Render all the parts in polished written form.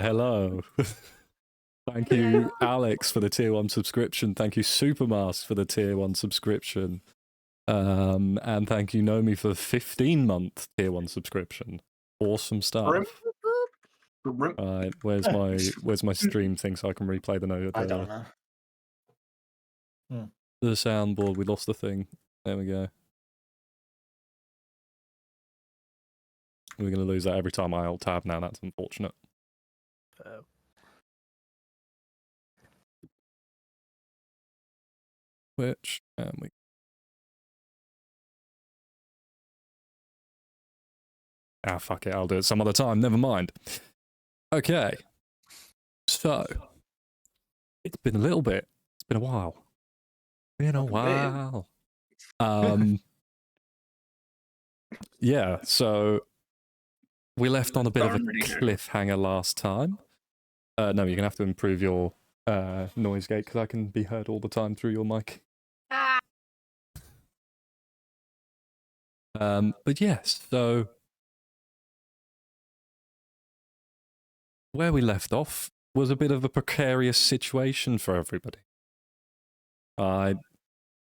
Hello. Thank you, Alex, for the tier 1 subscription. Thank you, Supermask, for the tier 1 subscription. And thank you, Nomi, for the 15-month tier 1 subscription. Awesome stuff. Right, where's my stream thing so I can replay the note? I don't know. The soundboard. We lost the thing. There we go. We're going to lose that every time I alt tab now. That's unfortunate. Which can we? Ah, fuck it. I'll do it some other time. Never mind. Okay. So, it's been a little bit. It's been a while. Yeah, so we left on a bit of a cliffhanger last time. No, you're gonna have to improve your noise gate because I can be heard all the time through your mic. But yes, so where we left off was a bit of a precarious situation for everybody.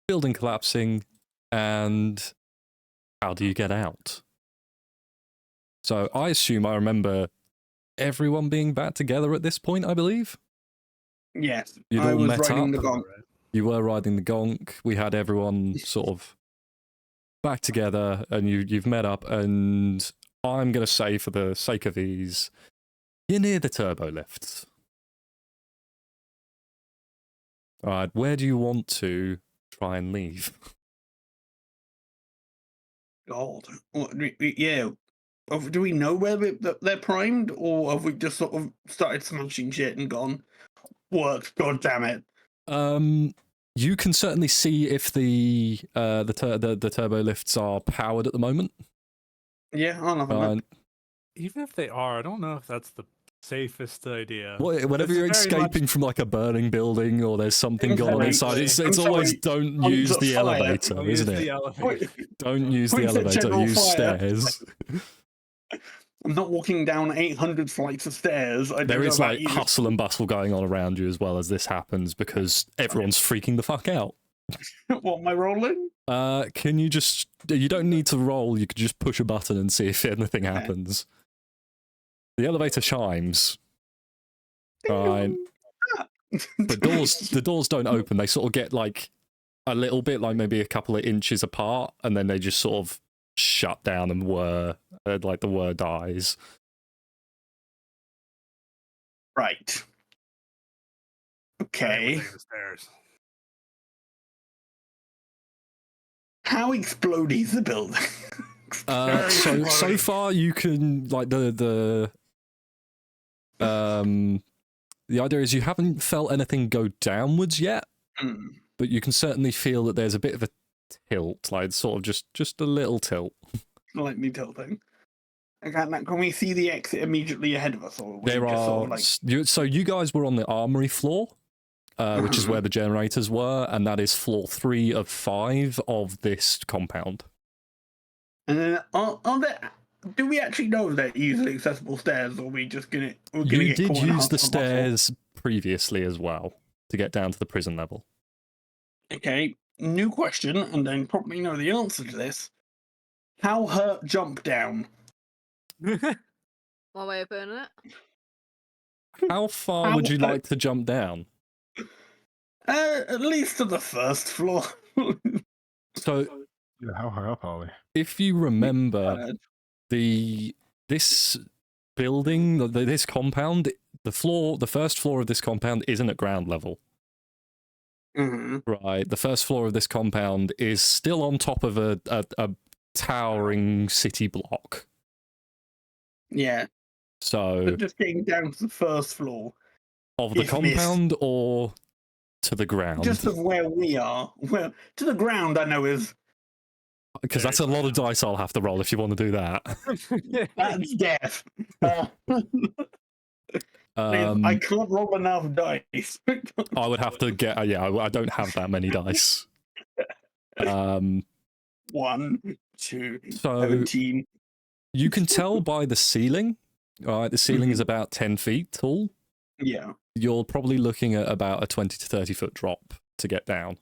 Building collapsing, and how do you get out? So I assume I remember everyone being back together at this point, I believe? Yes, I was riding the gonk. You were riding the gonk. We had everyone sort of back together, and you've met up, and I'm going to say, for the sake of ease, you're near the turbo lifts. Alright, where do you want to try and leave? God, yeah. Do we know where they're primed, or have we just sort of started smashing shit and gone, worked, god damn it? You can certainly see if the turbo lifts are powered at the moment. Yeah, I'll have a look. Even if they are, I don't know if that's the safest idea. Well, whenever you're escaping from like a burning building or there's something going on inside, it's always don't use the elevator, isn't it? Don't use the elevator, use stairs. I'm not walking down 800 flights of stairs. There is like hustle and bustle going on around you as well as this happens because everyone's freaking the fuck out. What, am I rolling? Can you just... You don't need to roll, you could just push a button and see if anything happens. The elevator chimes. Right. The doors don't open, they sort of get like a little bit, like maybe a couple of inches apart, and then they just sort of shut down and like the whir dies. Right. Okay. How explodey is the building? So far you can, like, the idea is you haven't felt anything go downwards yet, but you can certainly feel that there's a bit of a tilt, like sort of just a little tilt. Lightly tilting. Can we see the exit immediately ahead of us? Or there are sort of like... so you guys were on the armory floor, which is where the generators were, and that is floor 3 of 5 of this compound. And then are there... Do we actually know if they're easily accessible stairs, or are we just gonna... You did use the stairs previously as well to get down to the prison level. Okay, new question, and then probably know the answer to this. How hurt jump down? One way of putting it. How far would you like to jump down? At least to the first floor. So, yeah, how high up are we? If you remember, this building, this compound, the first floor of this compound isn't at ground level. Right, the first floor of this compound is still on top of a towering city block. Yeah. So but just getting down to the first floor of the compound or to the ground? Just of where we are. Well, to the ground I know is... Because that's a lot of dice I'll have to roll if you want to do that. That's death. I can't roll enough dice. I would have to get... I don't have that many dice. 1, 2, so 17. You can tell by the ceiling All right, the ceiling is about 10 feet tall. Yeah. You're probably looking at about a 20 to 30 foot drop to get down.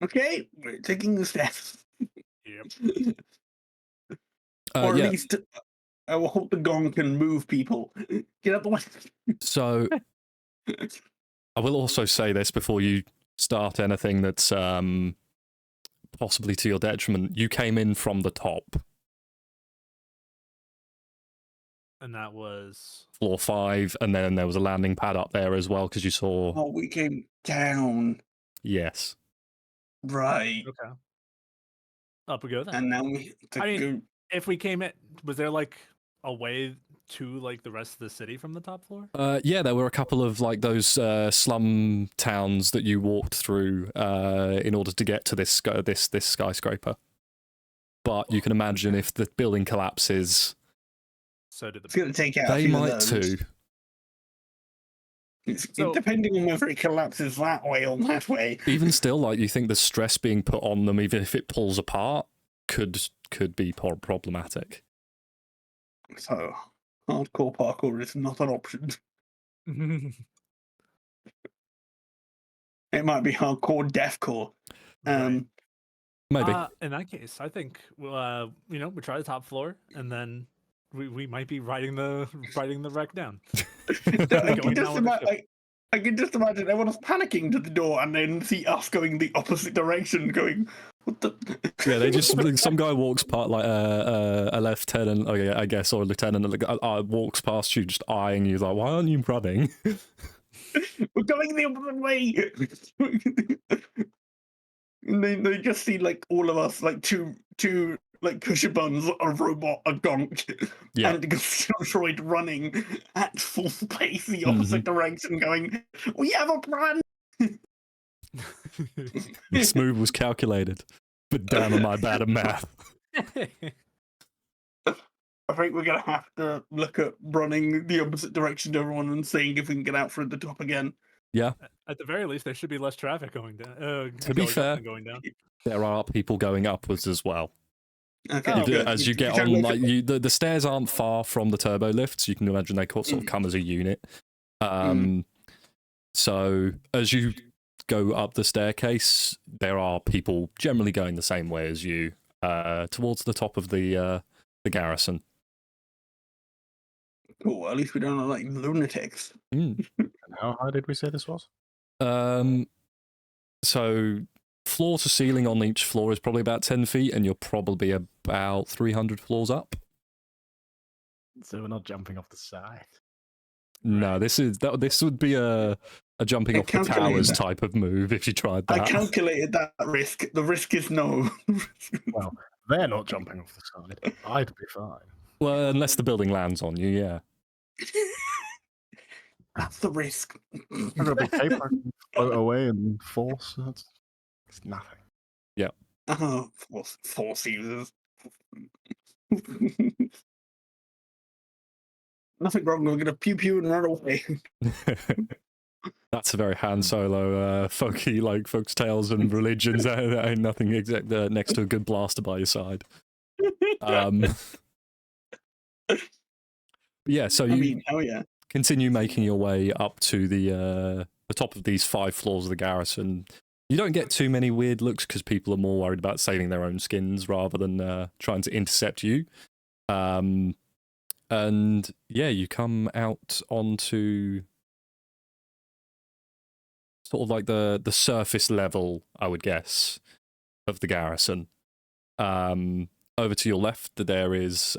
Okay, we're taking the steps. Yep. Or at Yeah, least I will hope the gong can move people. Get up the way. so I will also say this before you start anything that's possibly to your detriment. You came in from the top, And that was floor 5, and then there was a landing pad up there as well because you saw. Oh, we came down. Yes. Right. okay. Up we go then. And now we have to I mean, go. if we came in, was there like a way to like the rest of the city from the top floor? Yeah, there were a couple of like those slum towns that you walked through in order to get to this this skyscraper. But you can imagine if the building collapses, So did It's the going to take out a they few of might those. too. So- Depending on whether it collapses that way or that way. Even still, like you think the stress being put on them, even if it pulls apart, could be problematic. So, hardcore parkour is not an option. It might be hardcore deathcore. Right. Maybe. In that case, I think we try the top floor, and then we might be riding the wreck down. I can just imagine everyone's panicking to the door and then see us going the opposite direction, going, what the? Yeah, they just some guy walks past, like a lieutenant, I guess, or a lieutenant walks past you, just eyeing you, like, why aren't you running? We're going the opposite way. And they just see like all of us, like two like pusher buns, a robot, a gonk, Yeah. and a droid running at full pace the opposite direction, going, we have a plan. This move was calculated, but damn am I bad at math. I think we're gonna have to look at running the opposite direction to everyone and seeing if we can get out through the top again. Yeah. At the very least, there should be less traffic going down. To be fair, going down. there are people going upwards as well. Okay, Oh, good. As you get on, like the stairs aren't far from the turbo lifts. You can imagine they sort of come as a unit. So as you go up the staircase, there are people generally going the same way as you towards the top of the garrison. Cool. At least we don't look like lunatics. Mm. And how high did we say this was? So floor to ceiling on each floor is probably about 10 feet, and you're probably about 300 floors up. So we're not jumping off the side. No, this would be a jumping I off the calculated towers that. type of move if you tried that. I calculated that risk. The risk is no. Well, they're not jumping off the side. I'd be fine. Well, unless the building lands on you, yeah. That's the risk. I've got a big cape I can float away and force. It's nothing. Oh, force users. Nothing wrong. We're gonna pew pew and run away. That's a very Han Solo, folks' tales and religions. That ain't nothing except next to a good blaster by your side. Yeah, so you hell yeah. continue making your way up to the top of these 5 floors of the garrison. You don't get too many weird looks because people are more worried about saving their own skins rather than trying to intercept you. And yeah, you come out onto sort of like the surface level, I would guess, of the garrison. Over to your left, there is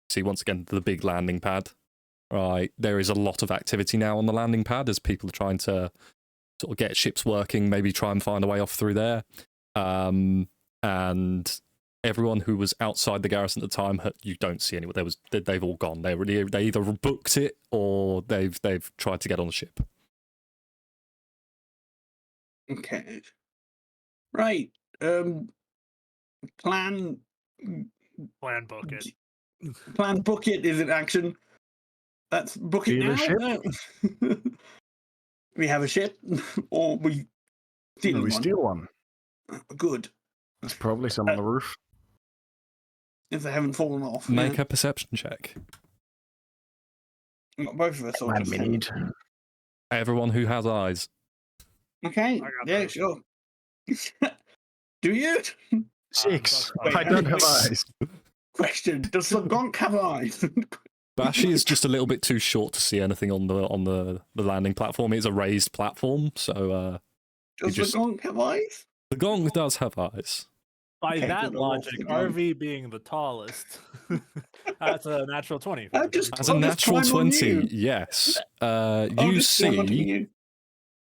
see once again the big landing pad. Right, there is a lot of activity now on the landing pad as people are trying to sort of get ships working, maybe try and find a way off through there. And everyone who was outside the garrison at the time, you don't see anyone. They've all gone. They either booked it or they've tried to get on the ship. Okay. Right. Plan bucket. Plan book it is in action. Let's book it Steal a now. ship? We have a ship, or we steal No, we one. steal one. Good. There's probably some on the roof. if they haven't fallen off. Make a perception check. Both of us. Or just him? need. Everyone who has eyes. Okay. got Yeah, those. sure. Do you? 6. Wait, I don't have wait. eyes. Question: does the gonk have eyes? Bashi is just a little bit too short to see anything on the landing platform. It's a raised platform, so Does just- the gonk have eyes? the gong does have eyes. By Okay, that good, I'll logic, watch the gun. RV being the tallest, that's a natural 20. for I the just- group. As a I'll just natural climb on 20, you. yes. I'll You just climb onto see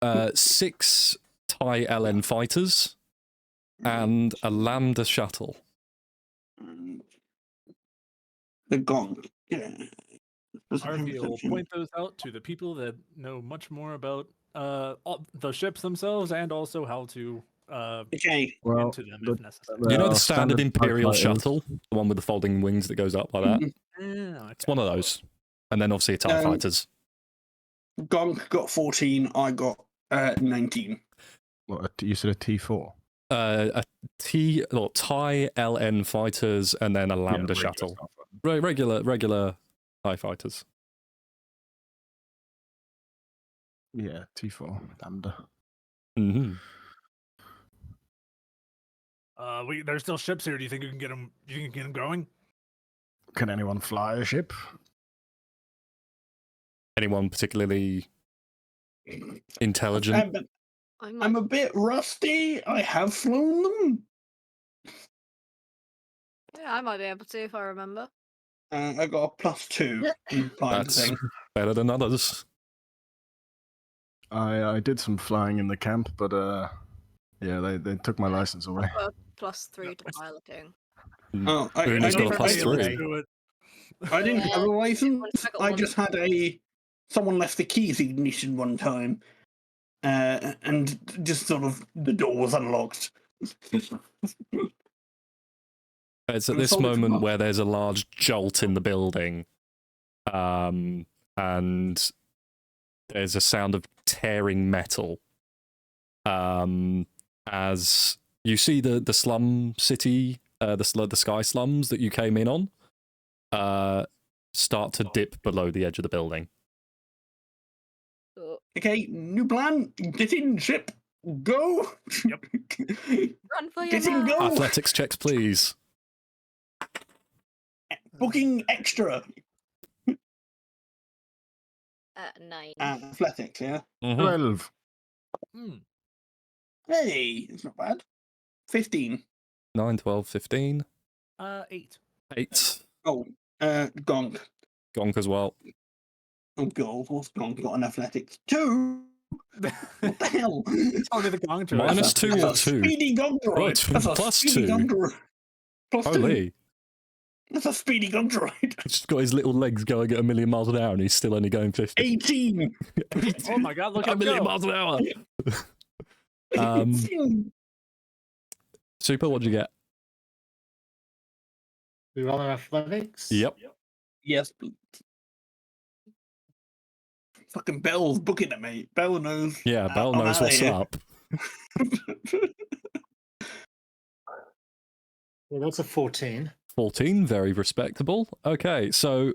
you. 6 Thai LN fighters and a Lambda shuttle. The gonk. Yeah. Does it have RV will reception? point those out to the people that know much more about the ships themselves and also how to Okay. Well, into them the- if necessary. You know There the are standard Imperial TIE fighters. shuttle? The one with the folding wings that goes up like that? Yeah, It's one of those. And then obviously TIE fighters. Gonk got 14. I got 19. What, you said a T4? A Thai LN fighters and then a Lambda Yeah, shuttle. stuff. Regular TIE fighters. Yeah, T4. Lambda. Hmm. There's still ships here. Do you think you can get them? Do you think you can get them going? Can anyone fly a ship? Anyone particularly intelligent? I'm a bit rusty. I have flown them. Yeah, I might be able to if I remember. I got a +2 in flying That's thing. better than others. I did some flying in the camp, but yeah, they took my license away. Got a +3 to piloting. Oh, I Una's got a didn't- plus I- 3. Do it. I didn't have a license. I got I one. just had someone left the keys ignition one time, and just sort of the door was unlocked. It's at And this sold it for moment much. where there's a large jolt in the building, and there's a sound of tearing metal. As you see the slum city, the sky slums that you came in on, start to dip below the edge of the building. Oh, Okay, new plan. Get in, ship. Go. Yep. run for your Get in, life! go. Athletics checks, please. Booking extra. 9. Athletics, yeah. Mhm. 12. Hmm. Hey, it's not bad. 15. 9, 12, 15. 8. 8. Oh, Gonk. Gonk as well. Oh, God, what's Gonk got an athletics? 2. What the hell? Only the gong to Minus us. 2 That's or a 2? Speedy gonk droid. Oh, That's a plus speedy 2. gonk droid. Plus 2. Holy. That's a speedy gonk droid. He's just got his little legs going at 1,000,000 miles an hour and he's still only going 50. 18. Oh my god, look A at him 1,000,000 go. miles an hour! 18. Super, what'd you get? We roll our athletics. Yep. Yes, please. Fucking Bell's booking it, mate. Bell knows. Yeah, Bell I'm knows outta what's here. up. Well, that's a 14. 14, very respectable. Okay, so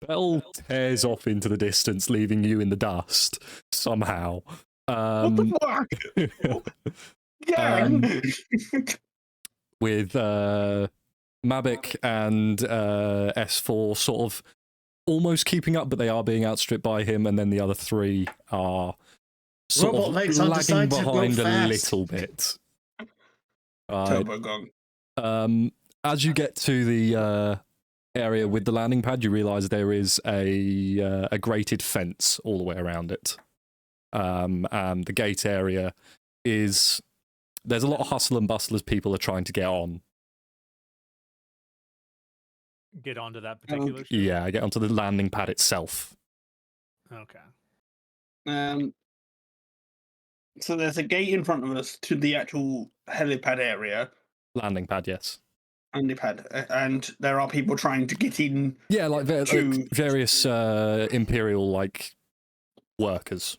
Bell tears off into the distance, leaving you in the dust somehow. What the fuck? Gang! With Mavic and S4 sort of almost keeping up, but they are being outstripped by him, and then the other 3 are sort Robot of legs aren't lagging designed to go behind a fast. little bit. Right. Turbo Gong. As you get to the area with the landing pad, you realise there is a grated fence all the way around it. And the gate area is... There's a lot of hustle and bustle as people are trying to get on. Get onto that particular ship. Yeah, get onto the landing pad itself. Okay. So there's a gate in front of us to the actual helipad area. Landing pad, yes. Helipad. And there are people trying to get in. Yeah, like To- various Imperial, like, workers.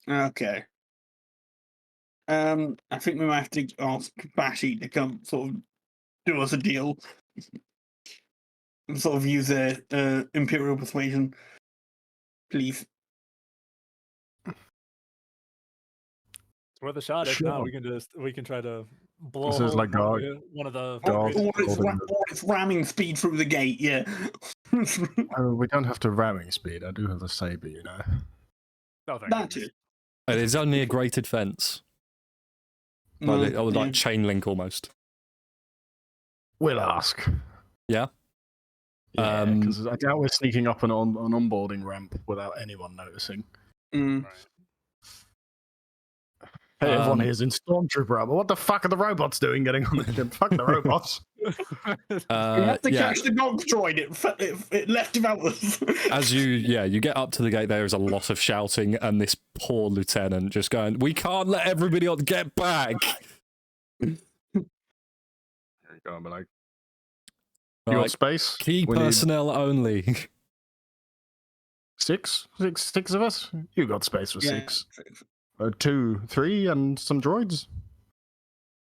Okay. I think we might have to ask Bashi to come sort of do us a deal. sort of use a imperial persuasion, please. It's worth a shot. If Sure. not, we can try to blow This is hole like guard- one of the. guard- Or holding it's ramming speed through the gate. Yeah. We don't have to ramming speed. I do have a saber, you know. Oh, thank That goodness. too. And it's only a grated fence. Like, like chain link almost. We'll ask. Yeah? Yeah, because I doubt we're sneaking up an onboarding ramp without anyone noticing. Mm. Right. Hey, everyone Um, here's in Stormtrooper armor. What the fuck are the robots doing getting on the ship? Fuck the robots. We have to yeah. catch the gonk droid. It left without us. As you get up to the gate, there is a lot of shouting, and this poor lieutenant just going, "We can't let everybody else get back." There you go. I'm like, you Right, got space? key We need personnel only. six of us? You got space for Yeah. 6. 2, 3, and some droids.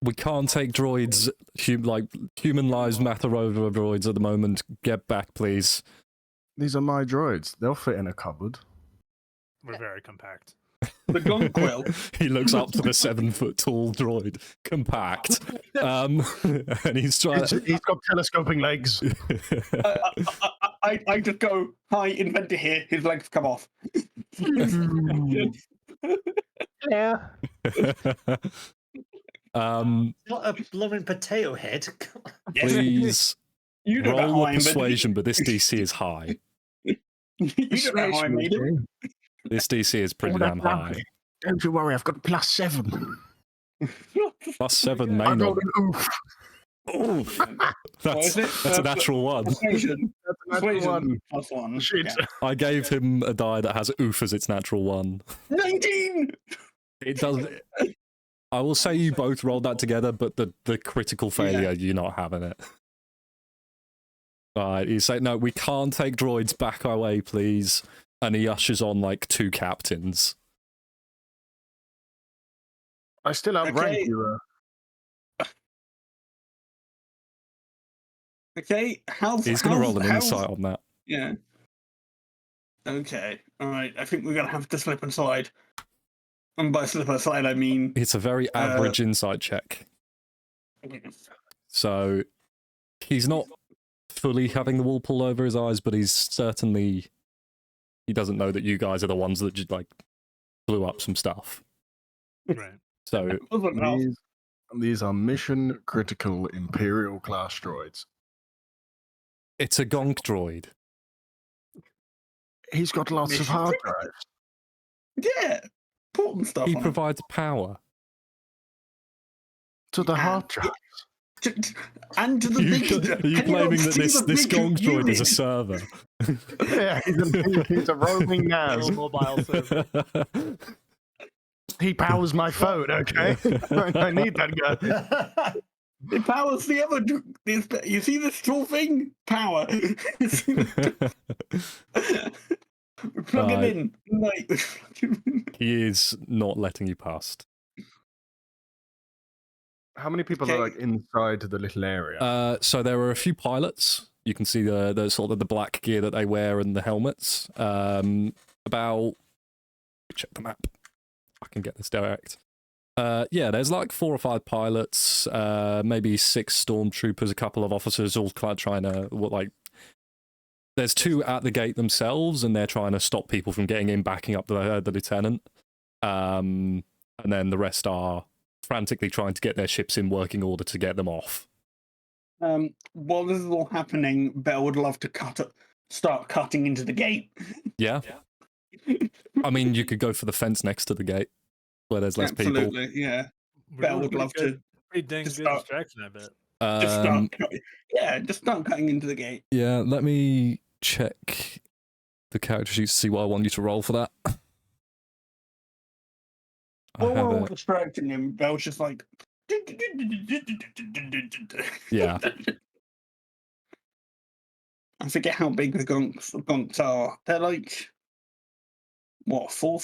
We can't take droids, human lives matter over droids at the moment. Get back, please. These are my droids. They'll fit in a cupboard. We're very compact. The gonk will. He looks up to the 7-foot-tall droid, compact, and he's trying. He's got telescoping legs. I just go, "Hi, inventor here." His legs come off. Yeah. Not a blooming potato head. Please You don't know roll how a I invented persuasion, but this DC is high. it. You don't know how I made it. This DC is pretty damn high. Don't you worry, I've got +7. +7 may I not. rolled an oof. Oof. What That's is it? a natural one. Persuasion. That's a natural one. +1. Shit. Yeah. I gave him a die that has oof as its natural one. 19! It does. I will say you both rolled that together, but the critical failure, you're not having it. Right, you say, "No, we can't take droids back our way, please." And he ushers on like 2 captains. I still outrank Okay. you. Okay, He's going to roll an insight on that. Yeah. Okay, alright. I think we're going to have to slip and slide. And by slip and slide, I mean... It's a very average insight check. So he's not fully having the wool pulled over his eyes, but he's certainly... He doesn't know that you guys are the ones that just, like, blew up some stuff. Right. So These are mission critical Imperial class droids. it's a gonk droid. He's got lots of Mission hard critical. drives. Yeah! Important stuff He on it. provides power. To the hard Yeah. drive. And to the big... Are you Can claiming not that see this the big gonk droid is a unit? server? Yeah, he's a roaming NAS. Little mobile server. He powers my phone, okay? I need that guy. It powers the other... You see this tall thing? Power. Plug him Right. in. Like, He is not letting you past. How many people are like inside the little area? So there are a few pilots. You can see the sort of the black gear that they wear and the helmets. About check the map. I can get this direct. Yeah, there's like 4 or 5 pilots, maybe 6 stormtroopers, a couple of officers, all trying to like. There's 2 at the gate themselves, and they're trying to stop people from getting in, backing up the lieutenant. And then the rest are frantically trying to get their ships in working order to get them off. While this is all happening, Belle would love to start cutting into the gate. Yeah. I mean, you could go for the fence next to the gate, where there's less people. Absolutely, yeah. We're Belle doing would pretty love good, to pretty dang just good start- distraction, I bet. Just start cutting into the gate. Yeah, let me check the character sheet to see what I want you to roll for that. I While have we're all it. distracting him, Belle's just like... Yeah. I forget how big the gonks are. They're like... What, 4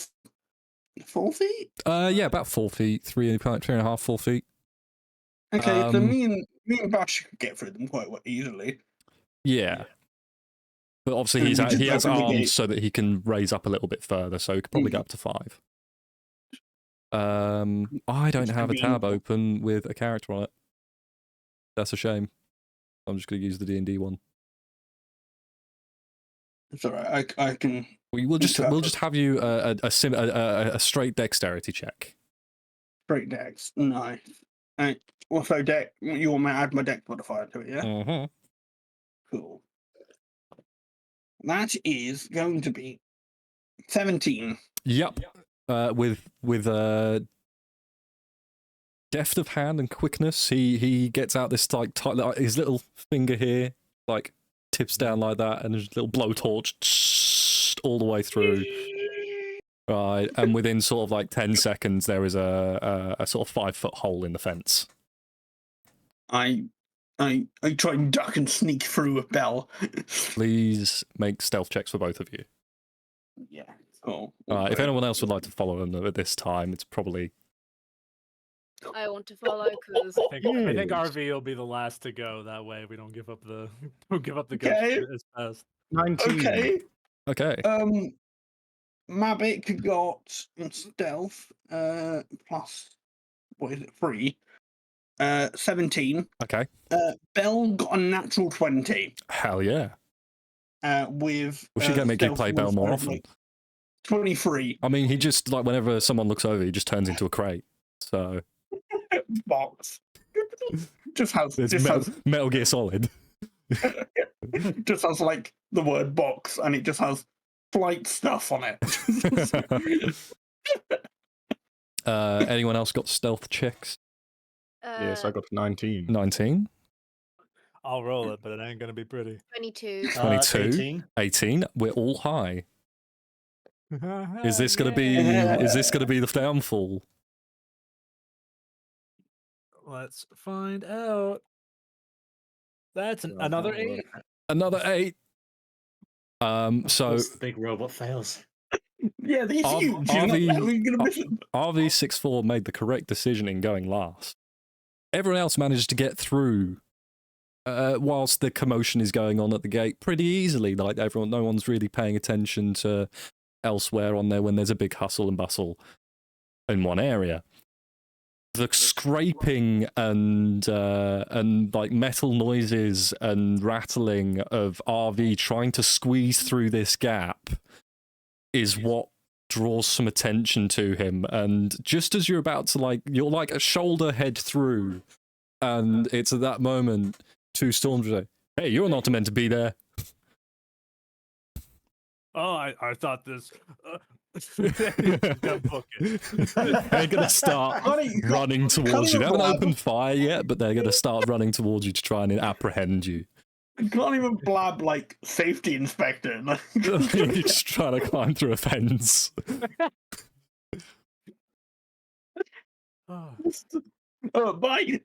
feet? Yeah, about 4 feet, 3.5, 4 feet. Okay, so me and Me and Bash could get through them quite easily. Yeah. But obviously And he we just has open the arms gate. so that he can raise up a little bit further, so he could probably go up to 5. I don't have a tab open with a character on it. That's a shame. I'm just going to use the D&D one. It's alright. I can. We'll just have you a straight dexterity check. Straight decks. Nice. And also, deck. You want me to add my deck modifier to it, yeah? Mm-hmm. Cool. That is going to be 17. Yep. With deft of hand and quickness, he gets out this like his little finger here, like tips down like that, and his little blowtorch all the way through. Right, and within sort of like 10 seconds, there is a sort of 5-foot hole in the fence. I try and duck and sneak through with Bell. Please make stealth checks for both of you. Yeah. Cool. If anyone else would like to follow them at this time, it's probably... I want to follow because I think RV will be the last to go. That way, we don't give up the ghost Okay. as fast. 19. Okay. Okay. Mavic got stealth plus what is it? 3. 17. Okay. Bell got a natural 20. Hell yeah. With We should make you stealth play Bell was, more like, often. 23. I mean, he just, like, whenever someone looks over, he just turns into a crate. So... Box. just has Metal Gear Solid. just has like the word box, and it just has flight stuff on it. Anyone else got stealth checks? Yes, I got 19. 19? I'll roll it, but it ain't gonna be pretty. 22. 22? 18. 18? We're all high. Is this gonna be the downfall? Let's find out. That's another 8. Another 8. So Once the big robot fails. Yeah, these huge. How are you gonna miss them? RV64 made the correct decision in going last. Everyone else managed to get through whilst the commotion is going on at the gate pretty easily. Like no one's really paying attention to elsewhere on there when there's a big hustle and bustle in one area. The scraping and like metal noises and rattling of RV trying to squeeze through this gap is what draws some attention to him. And just as you're about to you're like a shoulder head through, and it's at that moment 2 storms say, "Hey, you're not meant to be there." Oh, I thought this. They're gonna start running towards you. They haven't opened fire yet, but they're gonna start running towards you to try and apprehend you. I can't even blab like safety inspector. You're just trying to climb through a fence. Bye.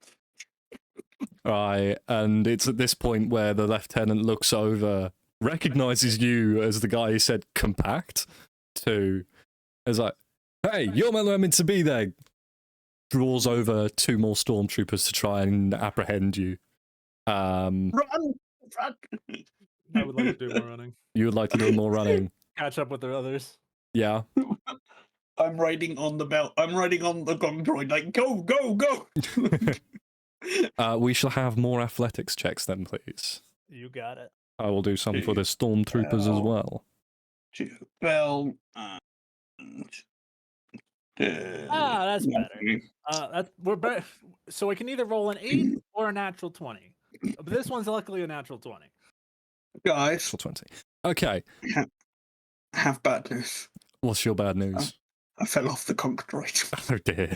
Right, and it's at this point where the lieutenant looks over, recognizes you as the guy who said compact to, is like, "Hey, you're meant to be there." Draws over 2 more stormtroopers to try and apprehend you. Run! I would like to do more running. You would like to do more running? Catch up with the others. Yeah. I'm riding on the belt. I'm riding on the gong droid. Like, go, go, go! We shall have more athletics checks then, please. You got it. I will do some for the stormtroopers as well. To Bell. That's better. We're better. So I can either roll an 8 or a natural 20. But this one's luckily a natural 20. Guys, 20. Okay. I have bad news. What's your bad news? I fell off the gong droid. Oh dear.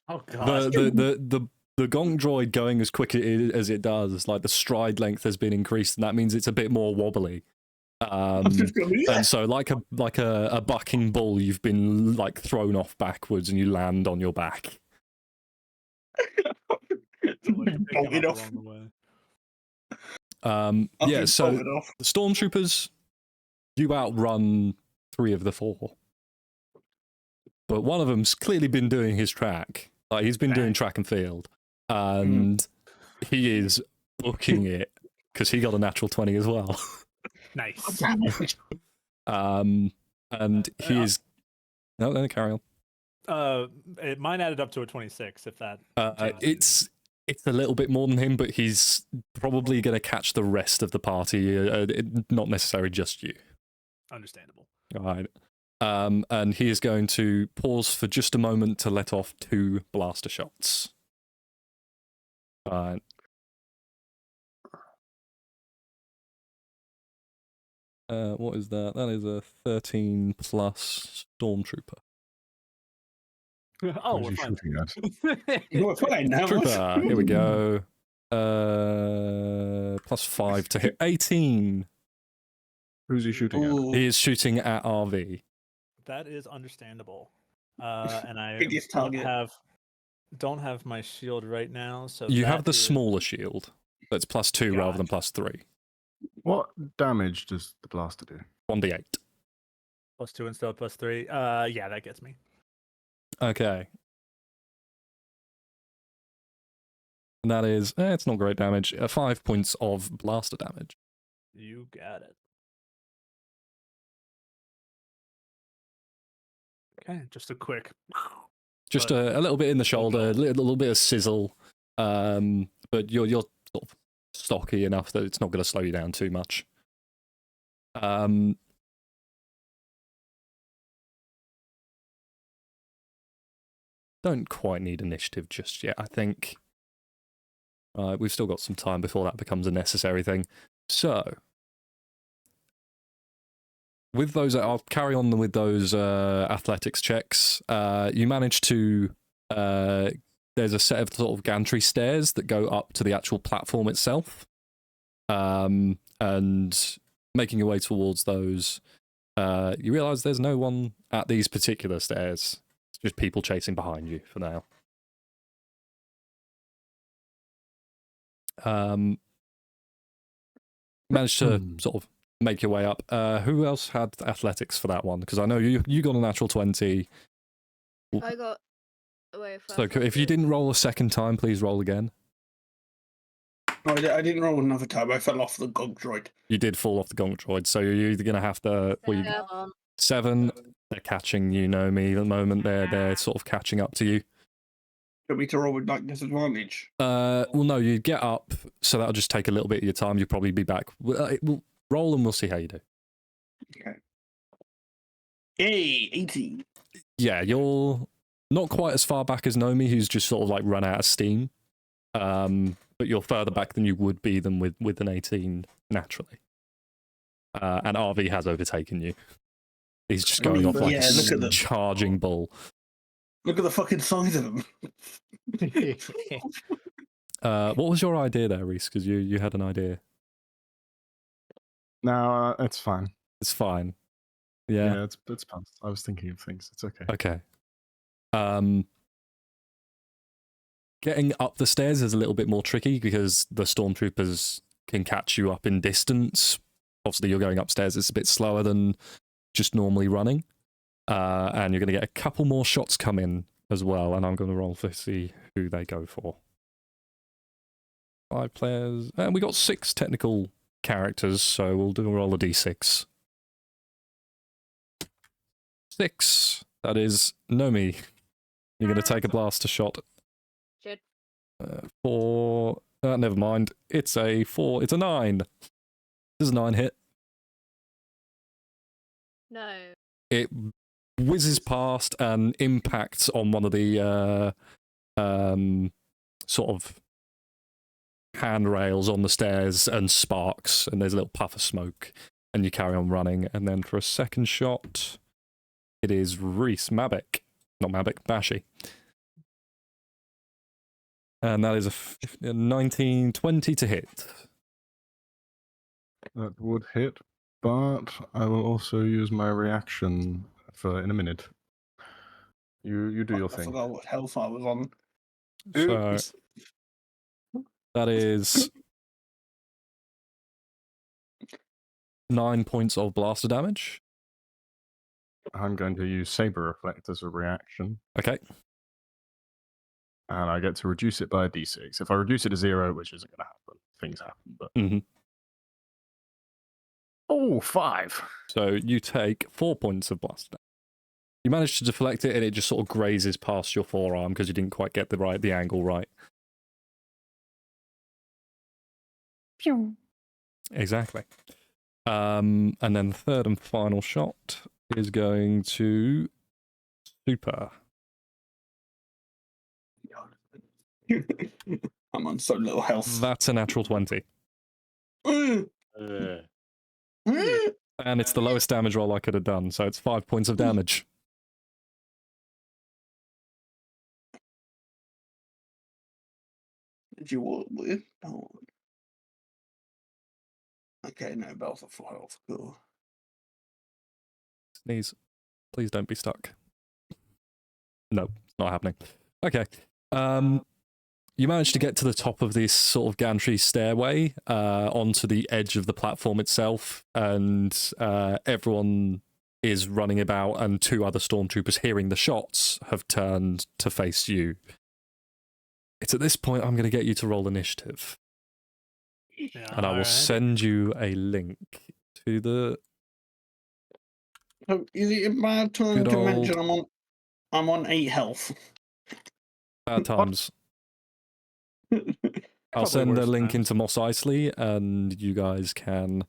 Oh god. The gong droid going as quick as it does, like the stride length has been increased, and that means it's a bit more wobbly. And so, like a bucking bull, you've been like thrown off backwards, and you land on your back. Bolted off. Yeah. So the stormtroopers, you outrun 3 of the 4, but one of them's clearly been doing his track. Like he's been doing track and field, and he is booking it because he got a natural 20 as well. Nice. And he is. No, carry on. Mine added up to a 26. If that. It's a little bit more than him, but he's probably going to catch the rest of the party, not necessarily just you. Understandable. All right. And he is going to pause for just a moment to let off 2 blaster shots. All right. What is that? That is a 13 plus Stormtrooper. Oh, Who's we're he fine. shooting at? We're fine now. Trooper, here we go. Plus 5 to hit. 18. Who's he shooting at? Ooh, He is shooting at RV. That is understandable. And I Biggest target. don't have my shield right now, so You have that the is- smaller shield. That's plus 2 rather than Gotcha. plus 3. What damage does the blaster do? 1d8. plus 2 instead of plus 3. Yeah, that gets me. Okay. And that is, it's not great damage. 5 points of blaster damage. You got it. Okay, just a quick. Just But- a little bit in the shoulder, a little bit of sizzle. But you're sort of stocky enough that it's not going to slow you down too much. Don't quite need initiative just yet, I think. We've still got some time before that becomes a necessary thing. So, with those, I'll carry on with those athletics checks. You manage to... there's a set of sort of gantry stairs that go up to the actual platform itself. And making your way towards those, you realise there's no one at these particular stairs. It's just people chasing behind you for now. Managed to sort of make your way up. Who else had athletics for that one? Because I know you got a natural 20. I got away with So if you didn't roll a second time, please roll again. No, I didn't roll another time. I fell off the gonk droid. You did fall off the gonk droid, so you're either going to have to... Well, you, 7, they're catching you, Nomi, at the moment. They're sort of catching up to you. Want me to roll with like disadvantage? Well, no, you get up, so that'll just take a little bit of your time. You'll probably be back. We'll roll and we'll see how you do. Okay. Yay, 18. Yeah, you're not quite as far back as Nomi, who's just sort of like run out of steam. But you're further back than you would be than with an 18 naturally. And RV has overtaken you. He's just going off like yeah, look at a them. charging bull. Look at the fucking size of them. What was your idea there, Reese? Because you had an idea. No, it's fine. It's fine. Yeah. Yeah, it's past. I was thinking of things. It's okay. Okay. Getting up the stairs is a little bit more tricky because the stormtroopers can catch you up in distance. Obviously, you're going upstairs. It's a bit slower than just normally running. And you're going to get a couple more shots come in as well. And I'm going to roll to see who they go for. 5 players. And we got 6 technical characters, so we'll do a roll of d6. 6. That is Nomi. You're going to take a blaster shot. Shit. 4. Never mind. It's a 4. It's a 9. Does a 9 hit? No. It whizzes past and impacts on one of the sort of handrails on the stairs and sparks, and there's a little puff of smoke, and you carry on running. And then for a second shot, it is Reese Mabek. Not Mabek, Bashi. And that is a 19-20 to hit. That would hit, but I will also use my reaction in a minute. You do your I thing. forgot what health I was on. So Oops. that is 9 points of blaster damage. I'm going to use Saber Reflect as a reaction. Okay. and I get to reduce it by a d6. If I reduce it to 0, which isn't going to happen, things happen. But oh, 5. So you take 4 points of blast damage. You manage to deflect it, and it just sort of grazes past your forearm because you didn't quite get the angle right. Pew. Exactly. And then the third and final shot is going to Super. I'm on so little health. That's a natural 20. Mm. And it's the lowest damage roll I could have done, so it's 5 points of damage. Did you want with? Oh. Okay, no, bells are full health. Cool. Sneeze. Please don't be stuck. No, it's not happening. Okay. You managed to get to the top of this sort of gantry stairway onto the edge of the platform itself, and everyone is running about, and 2 other stormtroopers, hearing the shots, have turned to face you. It's at this point I'm going to get you to roll initiative, Yeah, and I will alright. send you a link to the So is it a bad time Good to mention old- I'm on 8 health? bad times. I'll Probably send the worse link times. into Mos Eisley, and you guys can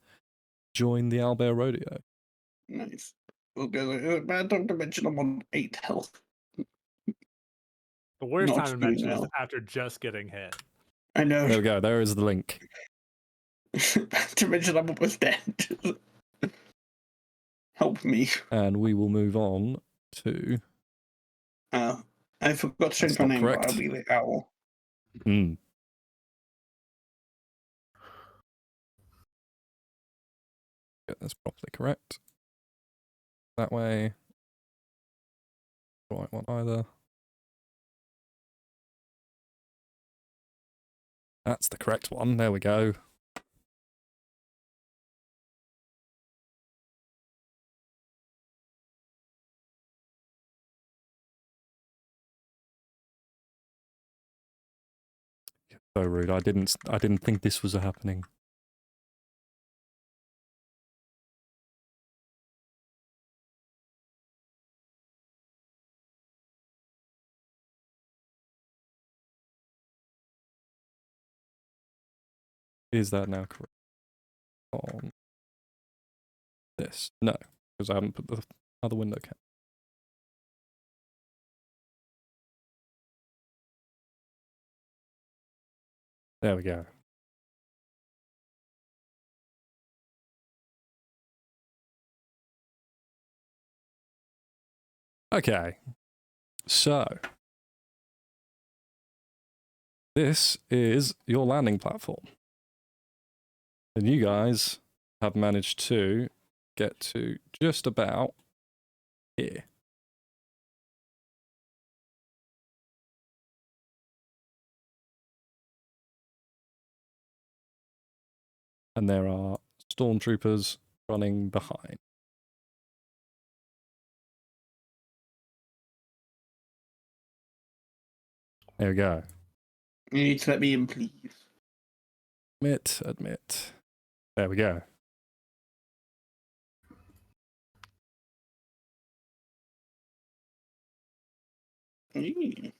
join the Owlbear Rodeo. Nice. Okay, is it a bad time to mention I'm on 8 health? The worst Not time to doing mention is well. after just getting hit. I know. There we go. There is the link. To mention I'm almost dead. Help me. And we will move on to... I forgot to change That's my not name, correct. but I'll be the owl. Get this properly correct. That way. Right one either. That's the correct one. There we go. So rude. I didn't think this was happening. Is that now correct? On this? No, because I haven't put the other window cap. There we go. Okay. So this is your landing platform. And you guys have managed to get to just about here. And there are stormtroopers running behind. There we go. You need to let me in, please. Admit. There we go. Mm.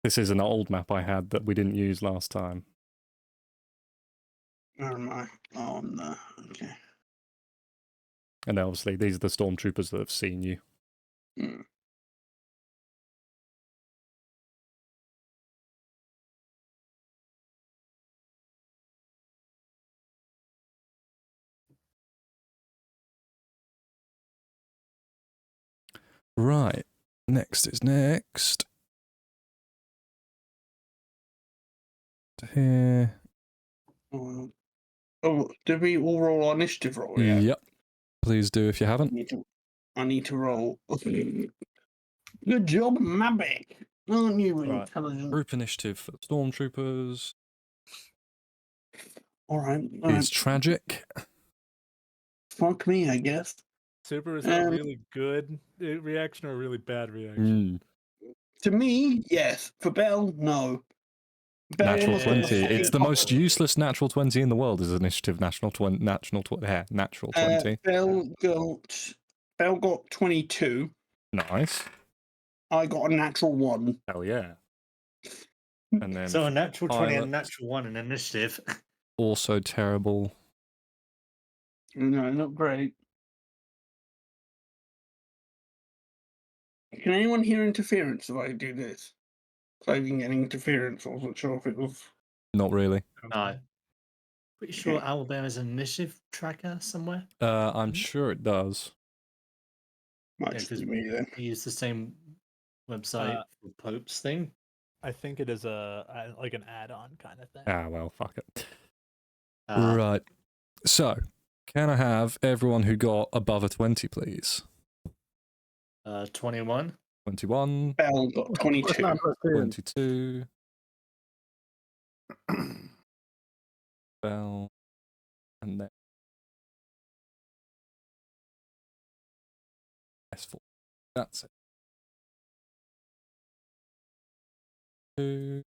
This is an old map I had that we didn't use last time. Where am I? Oh, no. Okay. And obviously these are the stormtroopers that have seen you. Mm. Right. Next is next. To here. Oh, did we all roll our initiative roll? Yeah. Yep. Please do if you haven't. I need to roll. Good job, Mabek. Aren't you Right. intelligent? Group initiative for the stormtroopers All right. is tragic. Fuck me, I guess. Super, is that a really good reaction or a really bad reaction? To me, yes. For Bell, no. Bell Natural almost got the 20. It's fucking the most cock. useless natural 20 in the world is initiative natural 20. Natural 20. Bell got 22. Nice. I got a natural 1. Hell yeah. And then So a natural 20 and a Pilot. natural 1 in initiative. Also terrible. No, not great. Can anyone hear interference if I do this? So I've been getting interference. I wasn't sure if it was. Not really. No. Pretty sure Owlbear is an initiative tracker somewhere. I'm sure it does. Might Yeah, just because be me then. we use the same website for Pope's thing. I think it is like an add-on kind of thing. Ah, well, fuck it. Uh, Right. So, can I have everyone who got above a 20, please? 21. 21, Bell got 22. 22. Bell. And then S4. That's it. 2.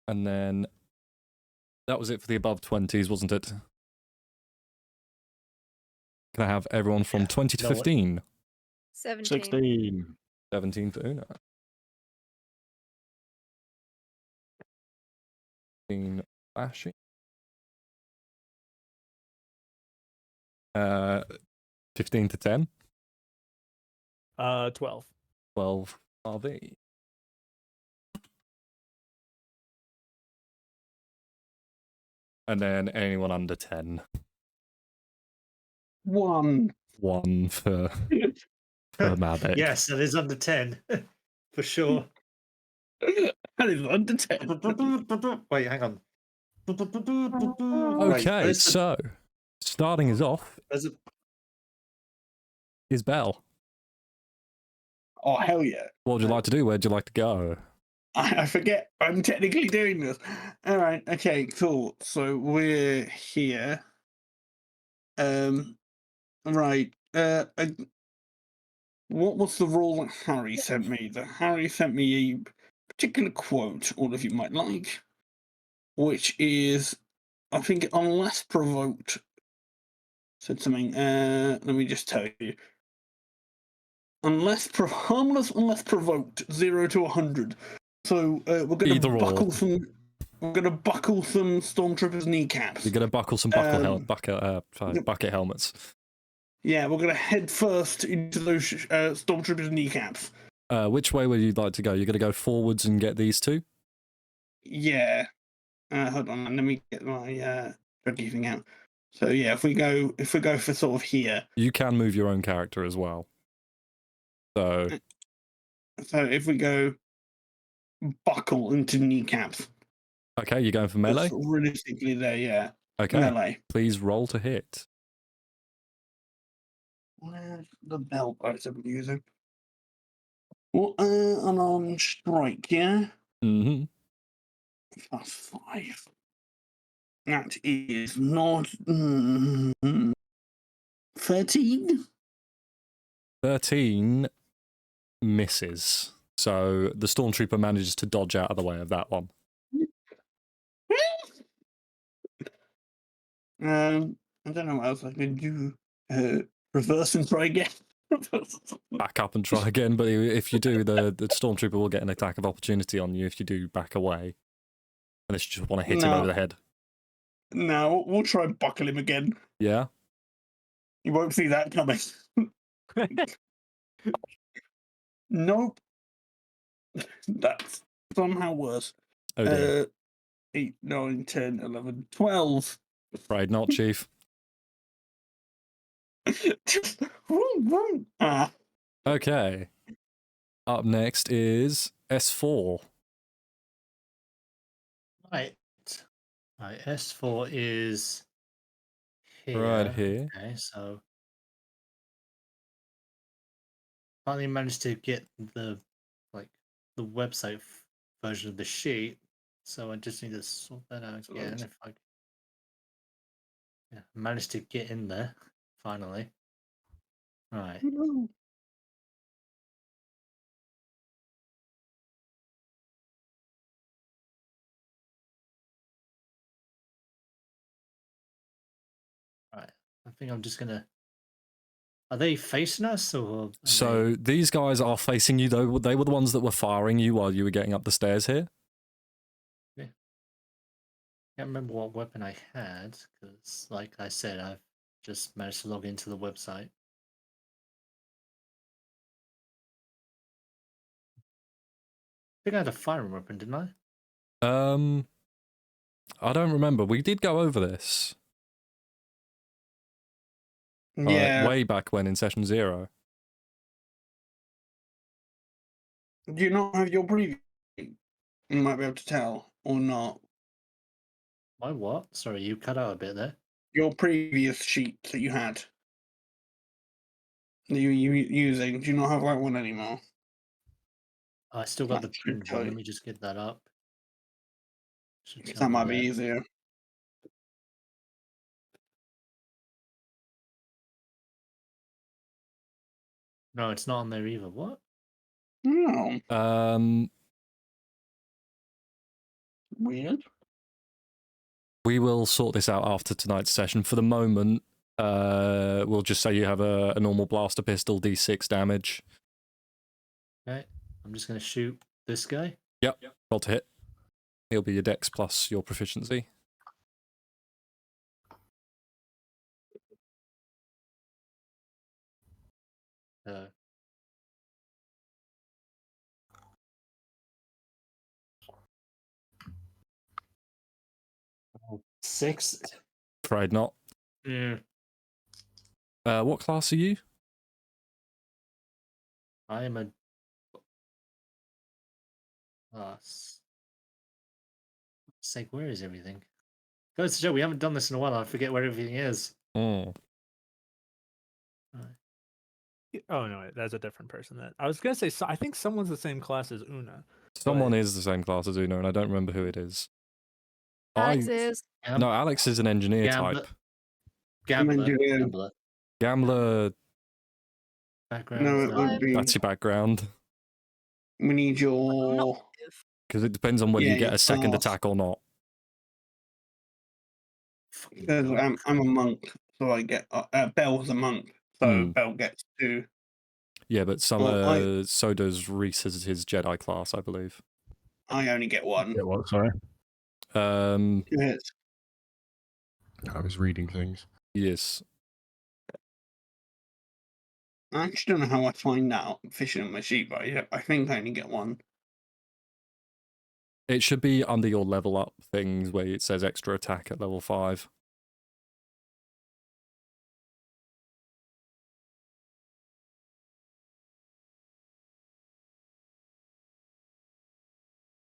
And then that was it for the above 20s, wasn't it? Can I have everyone from 20 to No, what- 15? 17. 16. 17 for Una. 15 Flashy. 15 to 10. 12. 12 RV. And then anyone under 10. 1. 1 for Mavic. Yes, that is under 10. For sure. That is under 10. Wait, hang on. Okay, so starting us off is Bell. Oh, hell yeah. What would you like to do? Where'd you like to go? I forget I'm technically doing this. All right. Okay, cool. So we're here. Right. What was the rule that Harry sent me? Harry sent me a particular quote, all of you might like, which is, I think, unless provoked, said something. Let me just tell you. Harmless unless provoked, 0 to 100. So we're going Either to or. buckle some. We're going to buckle some stormtroopers' kneecaps. You're going to buckle some bucket helmets. Yeah, we're going to head first into those stormtroopers' kneecaps. Which way would you like to go? You're going to go forwards and get these two? Yeah. Hold on, let me get my tricky thing out. So yeah, if we go for sort of here. You can move your own character as well. So if we go buckle into kneecaps. Okay, you're going for melee? That's realistically there, yeah. Okay. Melee. Please roll to hit. Where's the belt I've been using? Well, unarmed strike, yeah? Mm-hmm. +5. That is not 13? 13 misses. So the stormtrooper manages to dodge out of the way of that one. I don't know what else I can do. Reverse and try again. Back up and try again, but if you do, the stormtrooper will get an attack of opportunity on you if you do back away. Unless you just want to hit him over the head. No, we'll try and buckle him again. Yeah? You won't see that coming. Nope. That's somehow worse. Oh dear. 8, 9, 10, 11, 12. Afraid not, Chief. Just vroom, vroom. Ah. Okay. Up next is S4. Right. Right. S4 is here. Right here. Okay, so finally managed to get the website version of the sheet. So I just need to sort that out again. If I managed to get in there finally. Right. think I'm just gonna. Are they facing us or? Are So these guys are facing you, though. They were the ones that were firing you while you were getting up the stairs here. I can't remember what weapon I had because, like I said, I've just managed to log into the website. I think I had a firing weapon, didn't I? I don't remember. We did go over this. Yeah. Way back when in session 0. Do you not have your preview? You might be able to tell or not. My what? Sorry, you cut out a bit there. Your previous sheet that you had. That you were using. Do you not have that one anymore? I still got the That should pinned tell one. you. Let me just get that up. Should tell That me might be that. easier. No, it's not on there either. What? No. Weird. We will sort this out after tonight's session. For the moment, we'll just say you have a normal blaster pistol, D6 damage. Okay, I'm just gonna shoot this guy. Yep. Roll to hit. It'll be your dex plus your proficiency. Uh, 6. Afraid not. Yeah. What class are you? I am a class. Sake, where is everything? Goes to show we haven't done this in a while. I forget where everything is. Mm. Oh no, that's a different person. That I was gonna say. I think someone's the same class as Una. Someone But- is the same class as Una, and I don't remember who it is. Alex is. No, Alex is an engineer Gambler. type. Gambler. Engineer. Gambler. Gambler, Background. No, is it not- would be. that's your background. We need I'm your. not. Because it depends on whether Yeah, you get your a second class. attack or not. Fucking Because God. I'm a monk, so I get. Bell's a monk, so Hmm. Bell gets 2. Yeah, but some Well, so does Reese as his Jedi class, I believe. I only get 1. Yeah, what? Sorry, 2 hits. I was reading things. yes. I actually don't know how I find out fishing on my sheet, but I think I only get 1. It should be under your level up things where it says extra attack at level 5.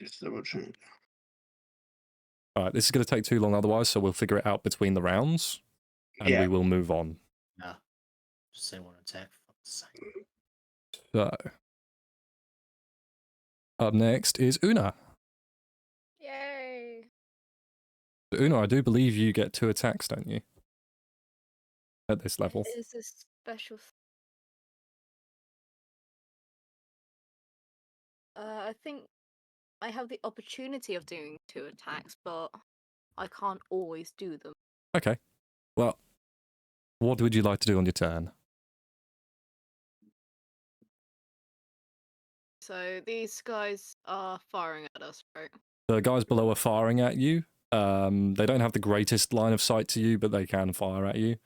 Just double check. All right, this is going to take too long otherwise, so we'll figure it out between the rounds, and Yeah. we will move on. Nah. Just say one attack. For fuck's sake. So, up next is Una. Yay. Una, I do believe you get 2 attacks, don't you? At this level. It is a special. I think I have the opportunity of doing 2 attacks, but I can't always do them. Okay. Well, what would you like to do on your turn? So these guys are firing at us, right? The guys below are firing at you. They don't have the greatest line of sight to you, but they can fire at you.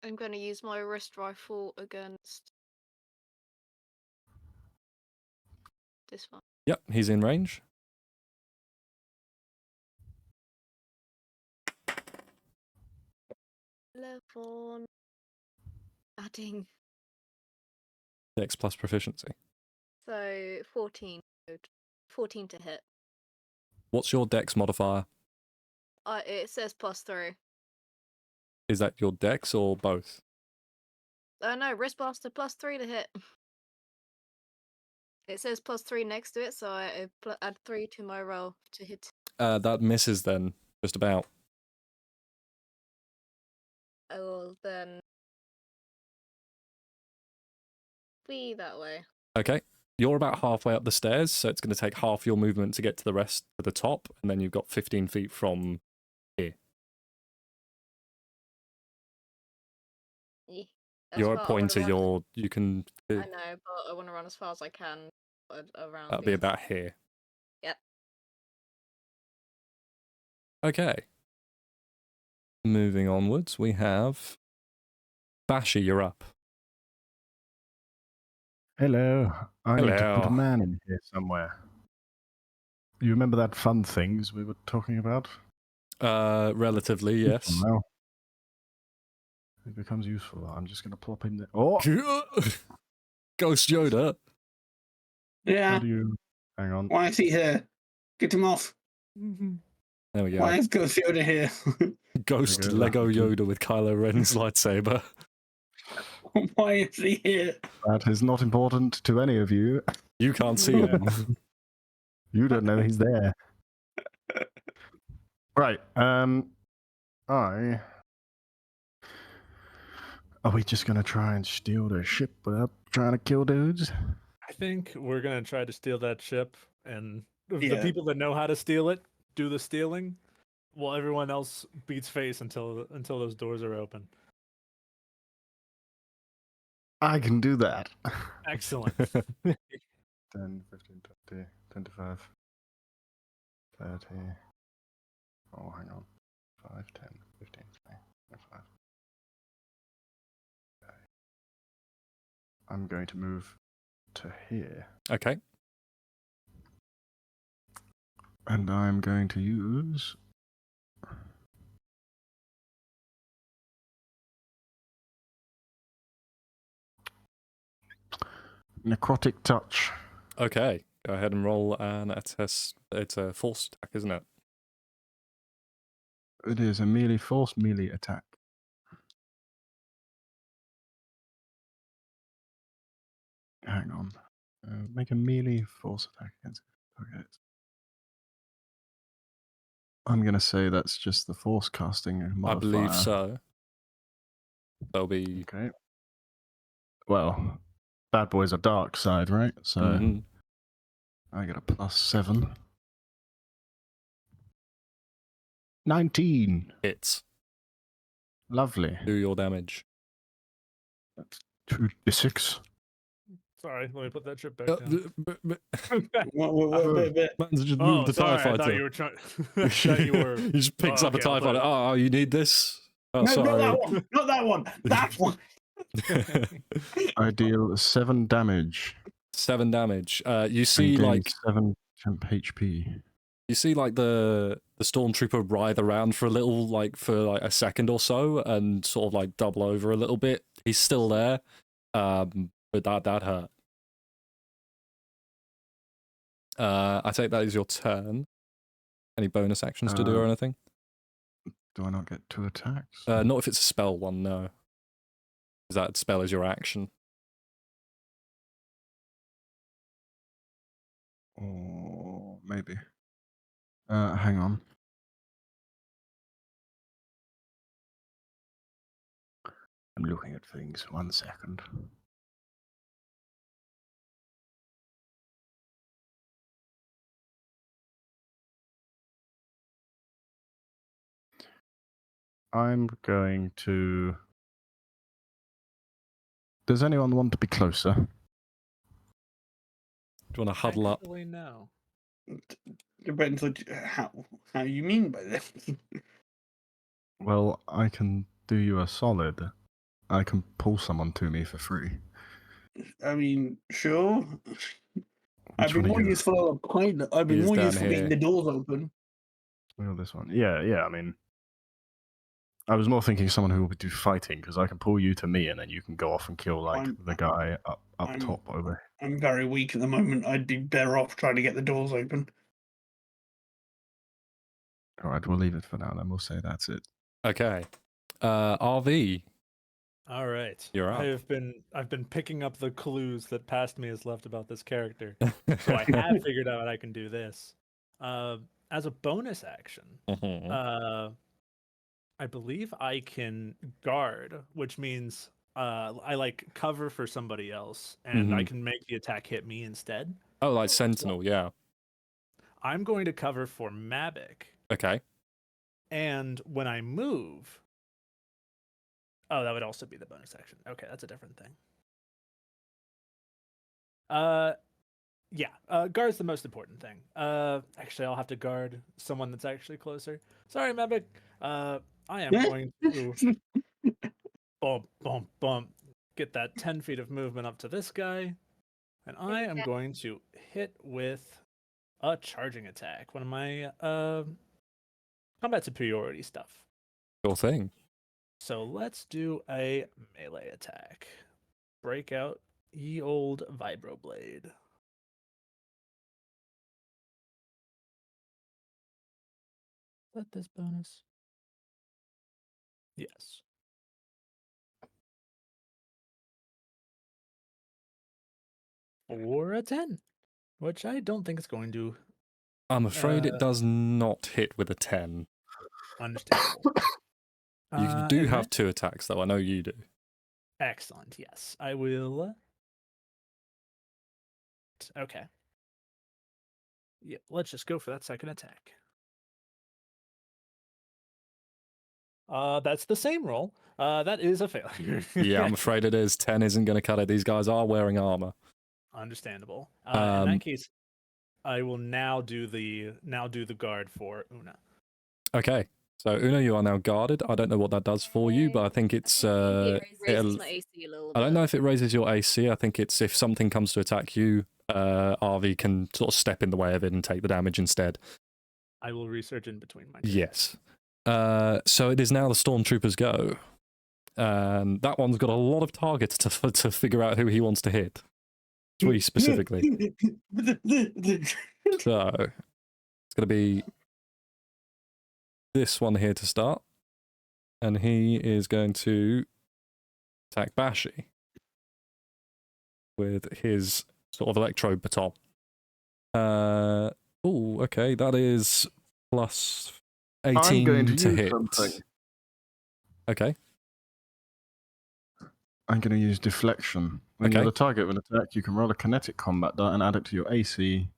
I'm going to use my wrist rifle against this one. Yep, he's in range. Level. Adding. Dex plus proficiency. So 14. 14 to hit. What's your dex modifier? It says +3. Is that your dex or both? Oh no, wrist blaster +3 to hit. It says +3 next to it, so I add 3 to my roll to hit. That misses then, just about. I will then be that way. Okay. you're about halfway up the stairs, so it's going to take half your movement to get to the rest to the top, and then you've got 15 feet from here. Eh, You're that's at what I wanna pointer. run- You can. I know, but I want to run as far as I can around. That'll the be other about side. here. Yep. Okay. Moving onwards, we have Bashi. You're up. Hello. I need to put Hello. a man in here somewhere. You remember that fun things we were talking about? Relatively, yes. Well, it becomes useful. I'm just going to plop in there. Oh, Ghost Yoda. Yeah. how do you... Hang on. Why is he here? Get him off. There we go. Why is Ghost Yoda here? Ghost There we go. Lego Yoda with Kylo Ren's lightsaber. Why is he here? That is not important to any of you. You can't see it. You don't know he's there. Right. Are we just going to try and steal the ship without trying to kill dudes? I think we're gonna try to steal that ship, and the Yeah. people that know how to steal it do the stealing, while everyone else beats face until those doors are open. I can do that. Excellent. 10, 15, 20, 25, 30. Oh, hang on. 5, 10, 15, 20, 25. Okay. I'm going to move to here. Okay. And I'm going to use... Necrotic Touch. Okay. Go ahead and roll an attest. It's a force attack, isn't it? It is a melee force melee attack. Hang on. Make a melee force attack against target. I'm going to say that's just the force casting modifier. I believe so. There'll be. Okay. Well, bad boys are dark side, right? So Mhm. I get a +7. 19. Hits. Lovely. Do your damage. That's 2d6. Sorry, let me put that ship back down. Man's just Oh, moved the sorry, TIE I thought fighter. you were trying. I thought you were. He just picks Oh, up a okay, I'll TIE put fighter. it- Oh, you need this? Oh, No, not sorry. that one. Not that one. That one. I deal 7 damage. 7 damage. You And see, gain like, 7 temp HP. you see, like the stormtrooper writhe around for a little, like for like a second or so, and sort of like double over a little bit. He's still there, but that hurt. I take that as your turn. Any bonus actions to do or anything? Do I not get 2 attacks? Not if it's a spell one, no. Because that spell is your action. Or maybe. Hang on. I'm looking at things. 1 second. I'm going to... Does anyone want to be closer? Do you want to huddle up? Actually, no. Depends on how you mean by that. Well, I can do you a solid. I can pull someone to me for free. I mean, sure. I'd Which be one are more you? useful on a pilot. I'd be He is more down useful getting here. the doors open. Oh, this one. Yeah, I mean... I was more thinking someone who will do fighting, because I can pull you to me and then you can go off and kill, like, the guy up top over. I'm very weak at the moment. I'd be better off trying to get the doors open. Alright, we'll leave it for now, then we'll say that's it. Okay. RV, All right. you're up. I've been picking up the clues that Past Me has left about this character, so I have figured out I can do this. As a bonus action, Mhm. I believe I can guard, which means I like cover for somebody else, and I Mhm. can make the attack hit me instead. Oh, like Sentinel, yeah. I'm going to cover for Mavic, Okay. and when I move, oh, that would also be the bonus action. Okay, that's a different thing. Yeah, guard's the most important thing. Actually, I'll have to guard someone that's actually closer. Sorry, Mavic. I am going to bump, bump, bump, get that 10 feet of movement up to this guy, and I am going to hit with a charging attack. One of my combat superiority stuff. Sure thing. So let's do a melee attack. Break out ye old vibroblade. Is that this bonus? Yes. Or a 10, which I don't think it's going to. I'm afraid it does not hit with a 10. Understandable. You do and have then- 2 attacks, though. I know you do. Excellent. Yes, I will. Okay. Yeah, let's just go for that second attack. That's the same roll. That is a failure. Yeah, I'm afraid it is. 10 isn't going to cut it. These guys are wearing armor. Understandable. In that case, I will now do the guard for Una. Okay. So, Una, you are now guarded. I don't know what that does for you, but I think it's... Maybe it raises it'll- my AC a little I bit. don't know if it raises your AC. I think it's if something comes to attack you, RV can sort of step in the way of it and take the damage instead. I will research in between my turns. Yes. So it is now the Stormtroopers' go. And that one's got a lot of targets to figure out who he wants to hit. 3 specifically. So it's going to be this one here to start. And he is going to attack Bashi with his sort of electro baton. Oh, okay. That is plus 18 I'm going to use hit. something. Okay. I'm going to use deflection. When Okay. you're the target of an attack, you can roll a kinetic combat die and add it to your AC.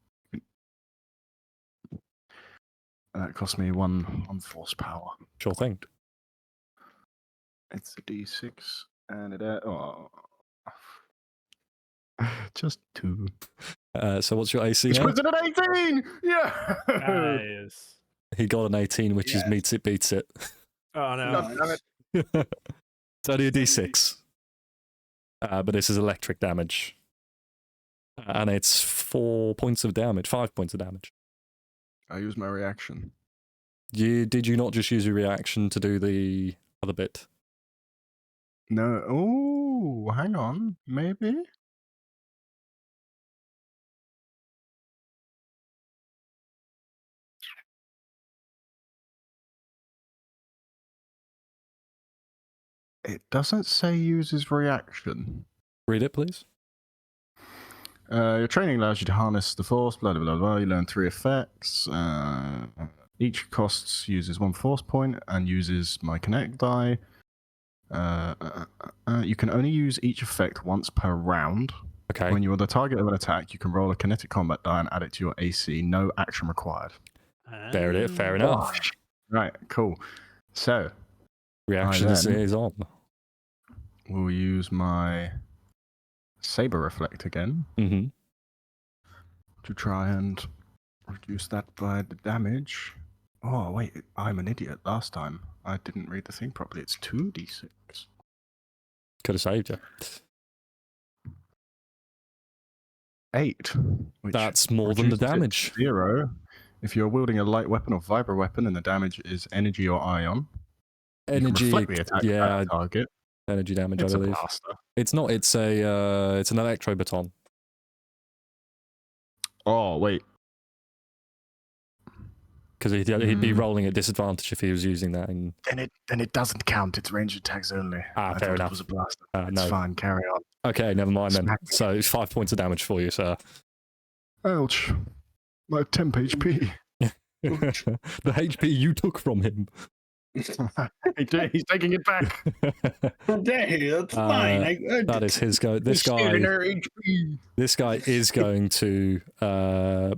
And that cost me one force power. Sure thing. It's a D6, and it just 2. So what's your AC Which now? was an 18! Yeah! Nice. He got an 18, which is Yes. meets it, beats it. Oh no. God damn it. It's only a D6. But this is electric damage. And it's 4 points of damage, 5 points of damage. I use my reaction. Did you not just use your reaction to do the other bit? No. Oh, hang on. Maybe? It doesn't say uses reaction. Read it, please. Your training allows you to harness the force, blah, blah, blah, blah. You learn 3 effects. Each uses 1 force point and uses my kinetic die. You can only use each effect once per round. Okay. When you are the target of an attack, you can roll a kinetic combat die and add it to your AC. No action required. There it is. Fair Ah. enough. Right, cool. So, Reaction then- is on. we'll use my Saber Reflect again Mm-hmm. to try and reduce that by the damage. Oh, wait, I'm an idiot last time. I didn't read the thing properly. It's 2d6. Could have saved you. 8. Which That's more than the reduces it to damage. 0 if you're wielding a light weapon or vibro weapon and the damage is energy or ion. You can Energy, reflect the attack at yeah, that target. energy damage, It's I a believe. blaster. It's not, it's an electro baton. Oh, wait. Because he'd be Hmm. rolling at disadvantage if he was using that. And Then it doesn't count. It's ranged attacks only. Ah, I fair thought enough. It was a blaster. No. It's fine. Carry on. Okay, never mind then. Smack me. So it's 5 points of damage for you, sir. Ouch. My temp HP. The HP you took from him. He's taking it back. That's fine. That is his go. This guy is going to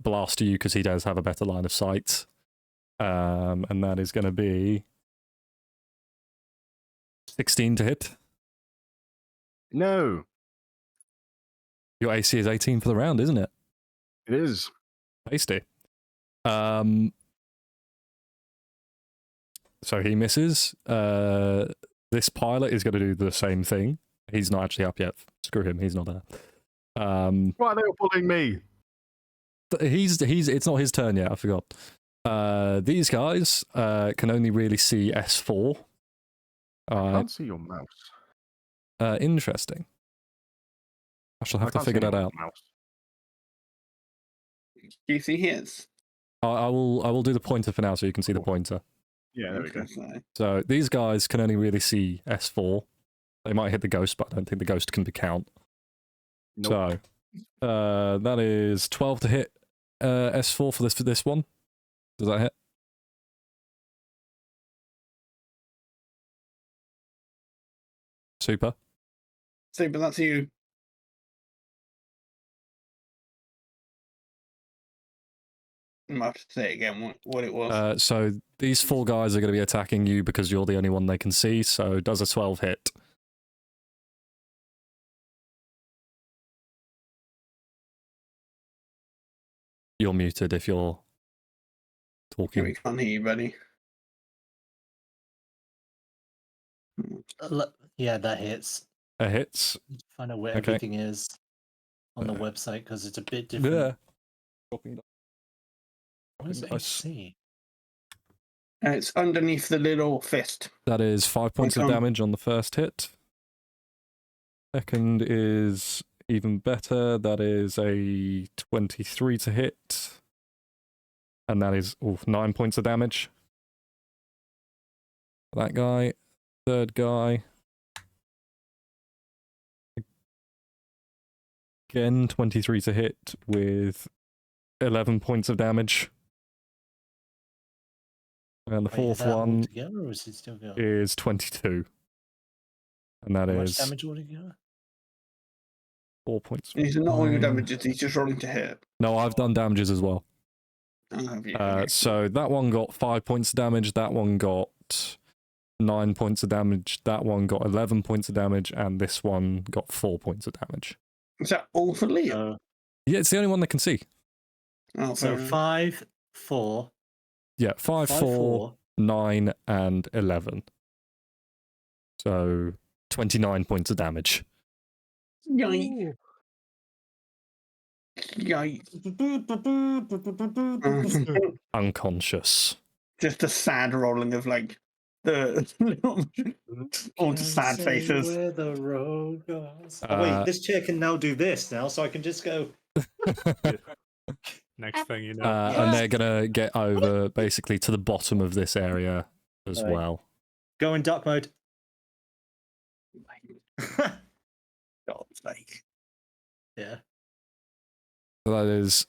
blast you because he does have a better line of sight. And that is going to be 16 to hit. No, Your AC is 18 for the round, isn't it? it is. Tasty. So he misses. This pilot is going to do the same thing. He's not actually up yet. Screw him. He's not there. Why are they all pulling me? It's not his turn yet. I forgot. These guys can only really see S4. I can't see your mouse. Interesting. I shall have to can't see figure that your out. mouse. Do you see his? I will do the pointer for now so you can see the pointer. Yeah, there we go. So these guys can only really see S4. They might hit the ghost, but I don't think the ghost can be count. Nope. So that is 12 to hit S4 for this one. Does that hit? Super. Super, that's you. I might have to say again what it was. So these 4 guys are going to be attacking you because you're the only one they can see. So does a 12 hit? You're muted if you're talking. We can't hear you, buddy. Yeah, that hits. It hits. Find out where Okay. everything is on the website because it's a bit different. Yeah. What does it Nice. see? It's underneath the little fist. That is 5 points of Okay. damage on the first hit. Second is even better. That is a 23 to hit. And that is 9 points of damage. That guy. Third guy. Again, 23 to hit with 11 points of damage. And the Wait, is fourth that one altogether, or is it still going? is 22. And that How much is damage altogether? 4 points. He's not all your Fine. damages, he's just rolling to hit. No, I've done damages as well. I'll have you. Okay. So that one got 5 points of damage, that one got 9 points of damage, that one got 11 points of damage, and this one got 4 points of damage. Is that all for Leo? Yeah, it's the only one that can see. Oh, So fair enough. 5, 4, Yeah, 5, 4, 9, and 11. So 29 points of damage. Yikes. Yikes. Unconscious. Just a sad rolling of like the all the sad faces. Where the road goes. Uh, Oh, wait, this chair can now do this now, so I can just go. Next thing you know. And they're going to get over basically to the bottom of this area as Right. well. Go in dark mode. God's sake. Yeah. So that is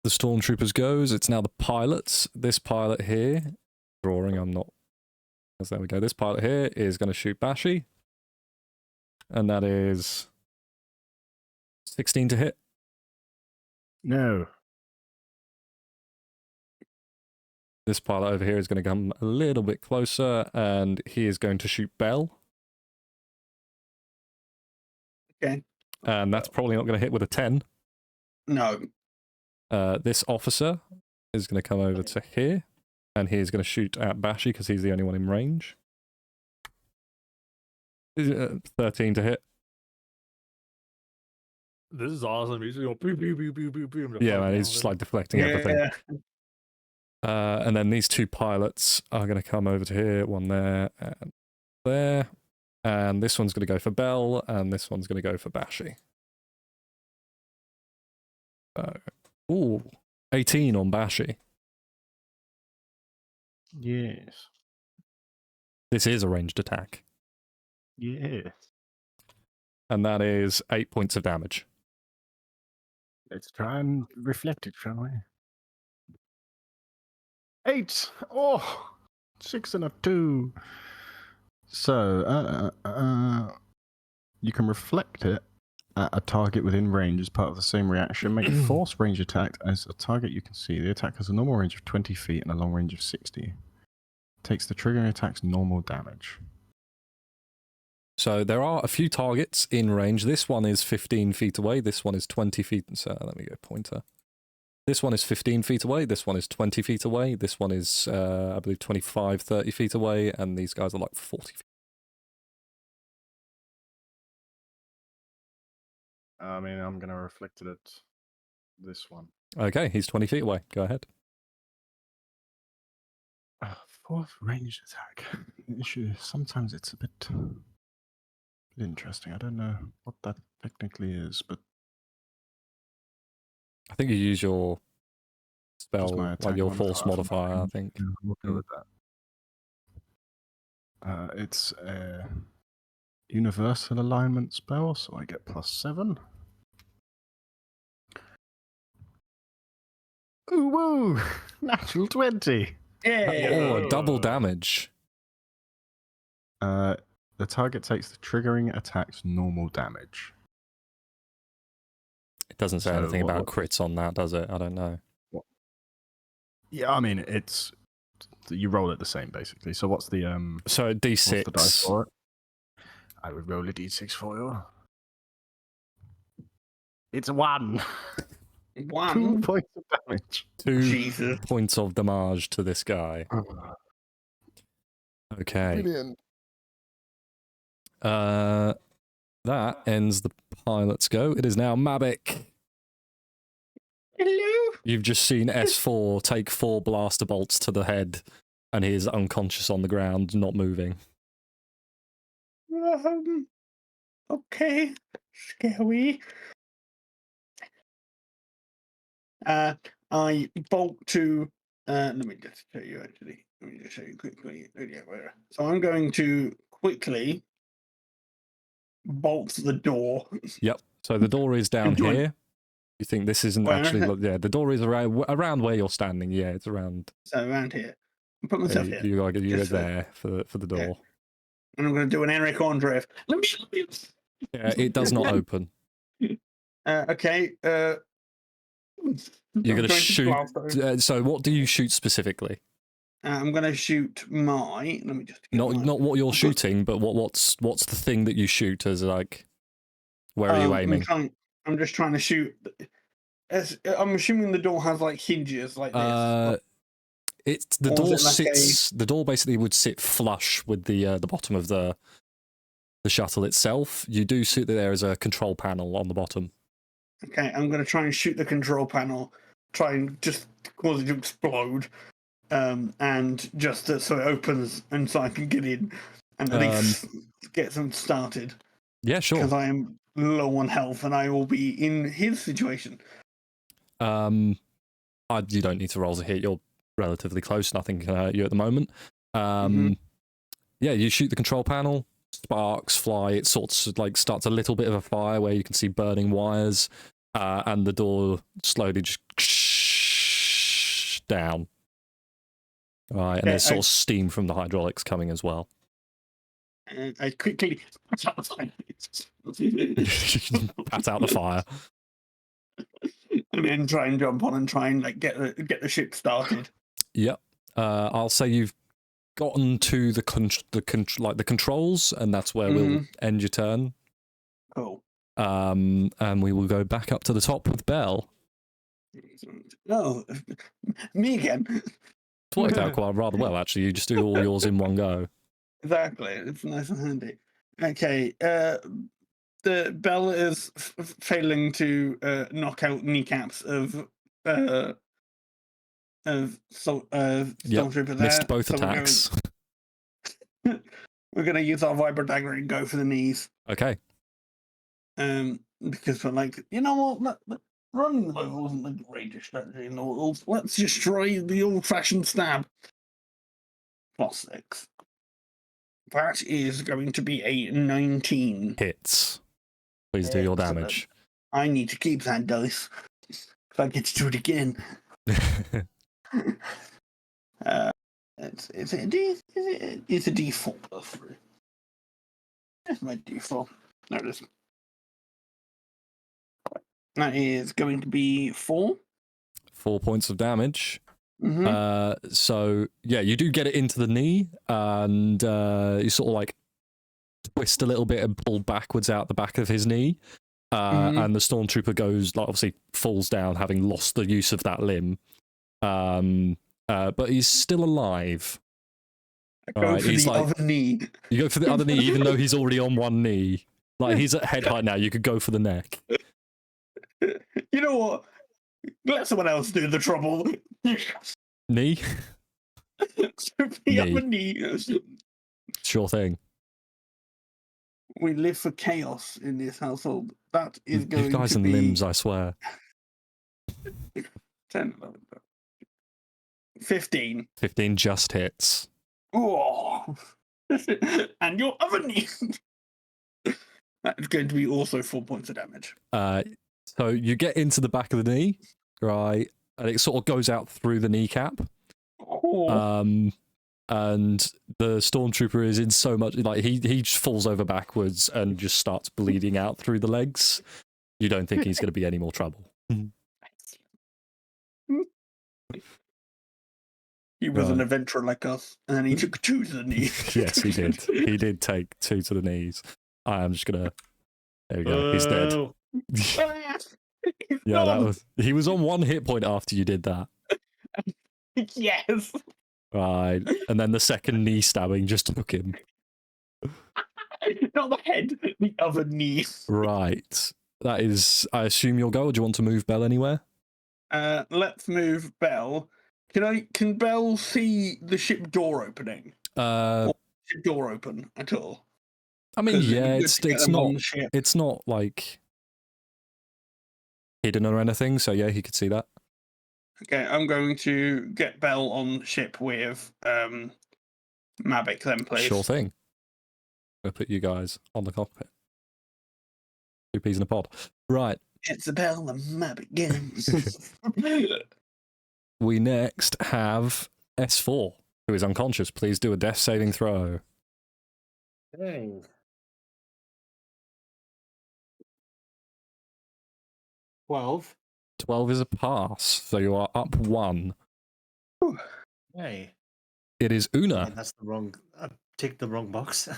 the stormtroopers goes. It's now the pilots. This pilot here, drawing, I'm not. There we go. This pilot here is going to shoot Bashi. And that is 16 to hit. No. This pilot over here is going to come a little bit closer and he is going to shoot Bell. Okay. And that's probably not going to hit with a 10. No. This officer is going to come over to here, and he's going to shoot at Bashi because he's the only one in range. 13 to hit. This is awesome. He's going boom, boom, boom, boom, boom, boom. Yeah, man, he's just like deflecting everything. And then these 2 pilots are going to come over to here, one there and there. And this one's going to go for Bell, and this one's going to go for Bashi. Ooh, 18 on Bashi. Yes. This is a ranged attack. Yes. And that is 8 points of damage. Let's try and reflect it, shall we? 8! Oh! 6 and a 2. So, you can reflect it at a target within range as part of the same reaction. Make a force range attack as a target you can see. The attack has a normal range of 20 feet and a long range of 60. Takes the triggering attack's normal damage. So there are a few targets in range. This one is 15 feet away. This one is 20 feet. So let me go pointer. This one is 15 feet away. This one is 20 feet away. This one is, I believe, 25, 30 feet away. And these guys are like 40 feet. I mean, I'm going to reflect it at this one. Okay, he's 20 feet away. Go ahead. Fourth ranged attack. The issue is sometimes it's a bit interesting. I don't know what that technically is, but I think you use your just spell, my like attack your force modifier, I think. Yeah, we'll go with that. It's a universal alignment spell, so I get +7. Ooh, woo! Natural 20! Yeah. Oh, double damage. The target takes the triggering attack's normal damage. It doesn't say So anything what- about crits on that, does it? I don't know. Yeah, I mean, it's... You roll it the same, basically. So what's the... So What's the dice D6. for it? I would roll a d6 for you. It's 1. 2 1. points of damage. 2 Jesus. points of damage to this guy. Okay. Brilliant. That ends the pilot's go. It is now Mabik. Hello. You've just seen S4 take 4 blaster bolts to the head, and he is unconscious on the ground, not moving. Okay. Scary. I bolt to. Let me just show you actually. Let me just show you quickly. Yeah, where? So I'm going to quickly bolt the door. Yep. So the door is down Do I- here. You think this isn't Where? actually... Yeah, the door is around where you're standing. Yeah, it's around... So around here. I'll put myself here. You go Just there for the door. yeah. And I'm going to do an Eric Andre. Let me. Yeah, it does not open. Okay. You're going to shoot... so what do you shoot specifically? I'm going to shoot my. Let me just. Get Not my- not what you're I've got- shooting, but what's the thing that you shoot as like... Where are you aiming? I'm just trying to shoot. I'm assuming the door has like hinges like this. It's the Or door is it like sits. The door basically would sit flush with the bottom of the shuttle itself. You do see that there is a control panel on the bottom. Okay, I'm going to try and shoot the control panel, try and just cause it to explode, and just so it opens and so I can get in and at least get them started. Yeah, sure. Because I am low on health and I will be in his situation. You don't need to roll to hit. You're relatively close. Nothing can hurt you at the moment. Yeah, you shoot the control panel. Sparks fly. It sort of like starts a little bit of a fire where you can see burning wires, and the door slowly just down. Right, and there's sort of steam from the hydraulics coming as well. And I quickly Pat out the fire. and then try and jump on and try and like get the ship started. Yep. I'll say you've gotten to the controls, and that's where we'll end your turn. Cool. And we will go back up to the top with Belle. Oh, me again. It's worked out quite rather well, actually. You just do all yours in one go. Exactly. It's nice and handy. Okay. The Bell is failing to knock out kneecaps of Stormtrooper there. Missed both So attacks. We're going to use our Vibra Dagger and go for the knees. Okay. Because we're like, you know what? Running low wasn't the greatest strategy in the world. Let's just try the old-fashioned stab. +6. That is going to be a 19. Hits. Please do your damage. I need to keep that dice. If I get to do it again. It's a D4 plus 3. That's my D4. There it is. That is going to be 4. 4 points of damage. Mm-hmm. So yeah, you do get it into the knee, and you sort of like twist a little bit and pull backwards out the back of his knee. And the stormtrooper goes, like, obviously falls down, having lost the use of that limb. But he's still alive. Go for the other knee. You go for the other knee, even though he's already on one knee. Like, he's at head height now. You could go for the neck. You know what? Let someone else do the trouble. Knee? The other knee. Sure thing. We live for chaos in this household. That is going You guys to and be limbs, I swear. 10, 11, 15. 15 just hits. Oh, and your other knee. That is going to be also 4 points of damage. So you get into the back of the knee, right? And it sort of goes out through the kneecap. Oh. And the stormtrooper is in so much, like, he just falls over backwards and just starts bleeding out through the legs. You don't think he's going to be any more trouble. He was an adventurer like us, and he took 2 to the knee. Yes, he did. He did take 2 to the knees. I am just gonna. There we go. He's dead. Yeah, that was. He was on 1 hit point after you did that. Yes. Right, and then the second knee stabbing just took him. Not the head, the other knee. Right. That is. I assume you'll go. Or do you want to move Bell anywhere? Let's move Bell. Can Bell see the ship door opening? Or ship door open at all? I mean, yeah, it's not like hidden or anything. So yeah, he could see that. Okay, I'm going to get Bell on ship with Mavic then, please. Sure thing. I'll put you guys on the cockpit. 2 peas in a pod. Right. It's a Bell and Mavic games. We next have S4, who is unconscious. Please do a death saving throw. Hey. 12. 12 is a pass, so you are up 1. Hey. It is Una. Hey, that's the wrong. I ticked the wrong box. I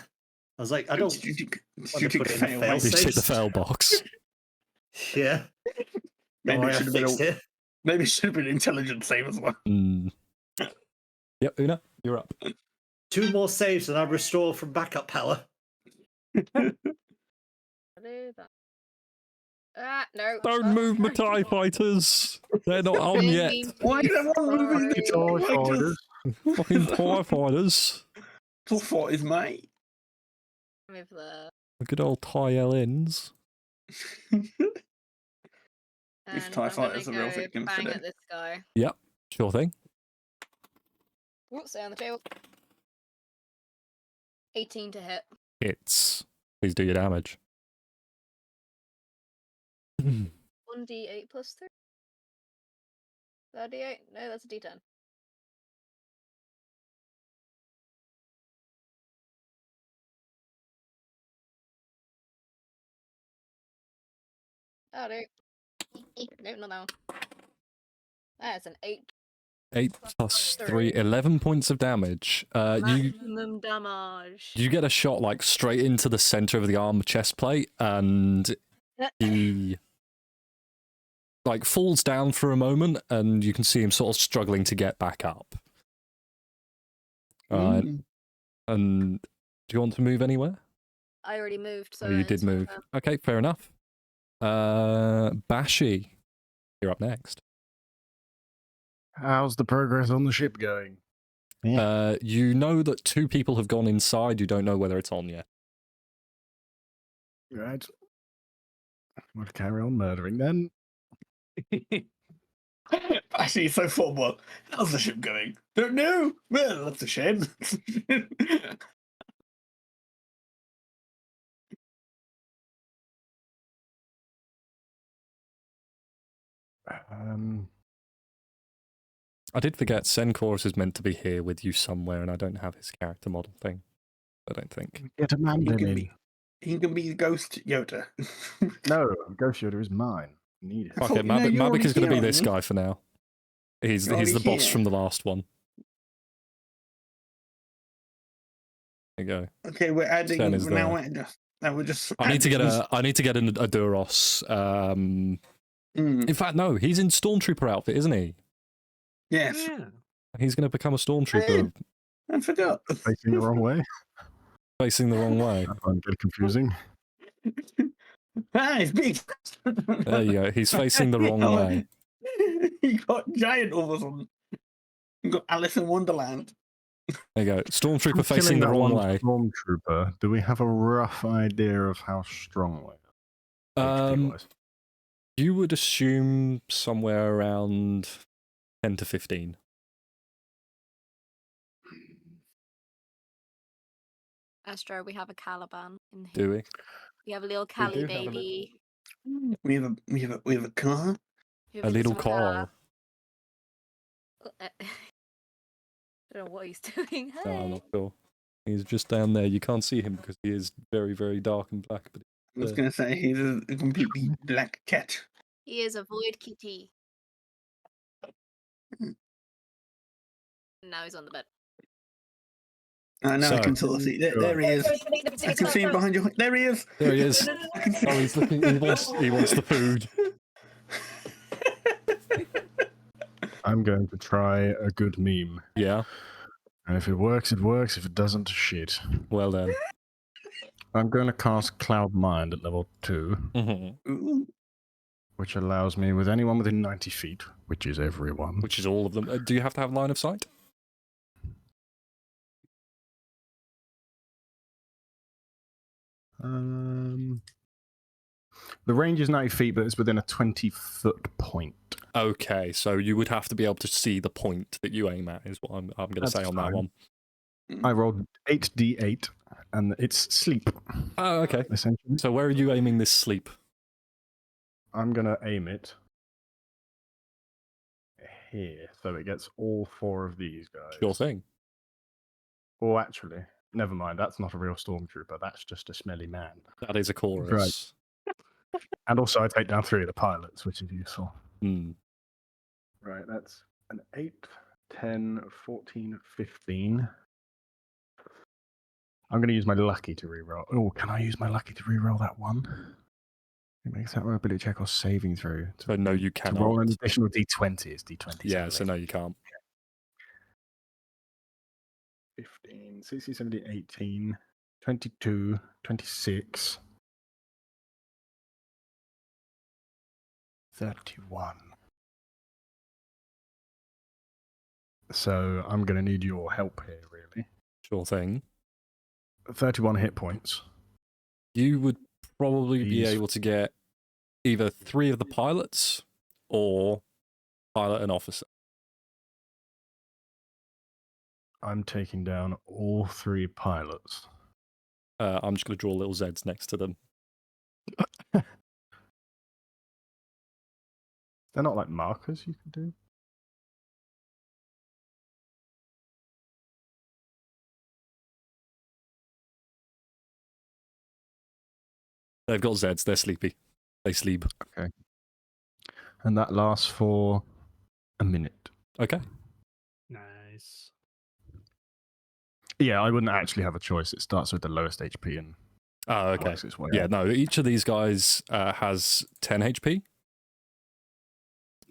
was like, I don't. Did you want to tick put it in fail? fail You safe. tick the fail box. Yeah. Maybe it should have been it. Maybe it should have been intelligent save as well. Yep, Una, you're up. 2 more saves and I restore from backup power. No. Don't move my TIE fighters. They're not on yet. Why did everyone move the TIE fighters? Fucking TIE fighters. What is mate? Move the. The good old TIE LNs. These And TIE I'm fighters gonna are real go victims bang today. at this guy. Yep, sure thing. Whoops, stay on the table. 18 to hit. Hits. Please do your damage. 1d8 plus 3. Is that a d8? No, that's a d10. Oh, no. No, not that one. That's an 8. 8 plus 3, 11 points of damage. Maximum damage. You get a shot like straight into the center of the arm chest plate, and he like falls down for a moment, and you can see him sort of struggling to get back up. Right. And do you want to move anywhere? I already moved, so Oh, you did move. Okay, fair enough. Bashi, you're up next. How's the progress on the ship going? You know that 2 people have gone inside. You don't know whether it's on yet. Right. We'll carry on murdering then. Actually, so formal. How's the ship going? Don't know. Well, that's a shame. I did forget Senchorus is meant to be here with you somewhere, and I don't have his character model thing. I don't think. Get a man He in. can be the ghost Yoda. No, Ghost Yoda is mine. Need it. I Okay, thought, you know, you're Mabik already is going to be here, this aren't you? guy for now. He's You're the already boss here. from the last one. There you go. Okay, we're adding. Sen is Now there. we're just. I need to get adding- a Duros. Mm, In fact, no, he's in Stormtrooper outfit, isn't he? yes, Yeah. He's going to become a Stormtrooper I forgot. Facing the wrong way. facing the wrong way. I find it confusing. It's big. There you go. He's facing the wrong way. He got giant all of a sudden. You got Alice in Wonderland. There you go. Stormtrooper From facing killing the that wrong one way. Stormtrooper, do we have a rough idea of how strong we are? HP-wise? You would assume somewhere around 10 to 15. Astro, we have a Caliban in here. Do we? We have a little do Cali have a little- baby. We have a car. who A lives little on car. I don't know what he's doing. No, I'm Hey. not sure. He's just down there. You can't see him because he is very, very dark and black. But I was gonna say he's a completely black cat. He is a void kitty. Now he's on the bed. I know. I So- can sort of see. There he is. I can see him behind you. There he is. there he is. I can see- Oh, he's looking. He wants the food. I'm going to try a good meme. Yeah. And if it works, it works. If it doesn't, shit. Well then. I'm going to cast Cloud Mind at level 2, Mm-hmm. Ooh. which allows me, with anyone within 90 feet, which is everyone, Which is all of them. Do you have to have line of sight? the range is 90 feet, but it's within a 20-foot point. Okay, so you would have to be able to see the point that you aim at. Is what I'm going to That's say on that fine. one. I rolled 8d8, and it's sleep, Oh, okay. essentially. So where are you aiming this sleep? I'm going to aim it here, so it gets all 4 of these guys. Sure thing. Oh, actually, never mind. That's not a real stormtrooper. That's just a smelly man. That is a chorus. And also, I take down 3 of the pilots, which is useful. Hmm. Right, that's an 8, 10, 14, 15. I'm going to use my lucky to reroll. Oh, can I use my lucky to reroll that one? It makes that ability check or saving throw. So no, you To cannot. roll an additional d20 is d20. Yeah, so no, you can't. 15, 16, 17, 18, 22, 26, 31. So I'm going to need your help here, really. Sure thing. 31 hit points. You would probably be Jeez. able to get either 3 of the pilots or pilot and officer. I'm taking down all 3 pilots. I'm just going to draw little Zs next to them. They're not like markers you can do. They've got Zs. They're sleepy. They sleep. And that lasts for a minute. Okay. Nice. Yeah, I wouldn't actually have a choice. It starts with the lowest HP and Oh, okay. works its way Yeah, up. no, each of these guys has 10 HP.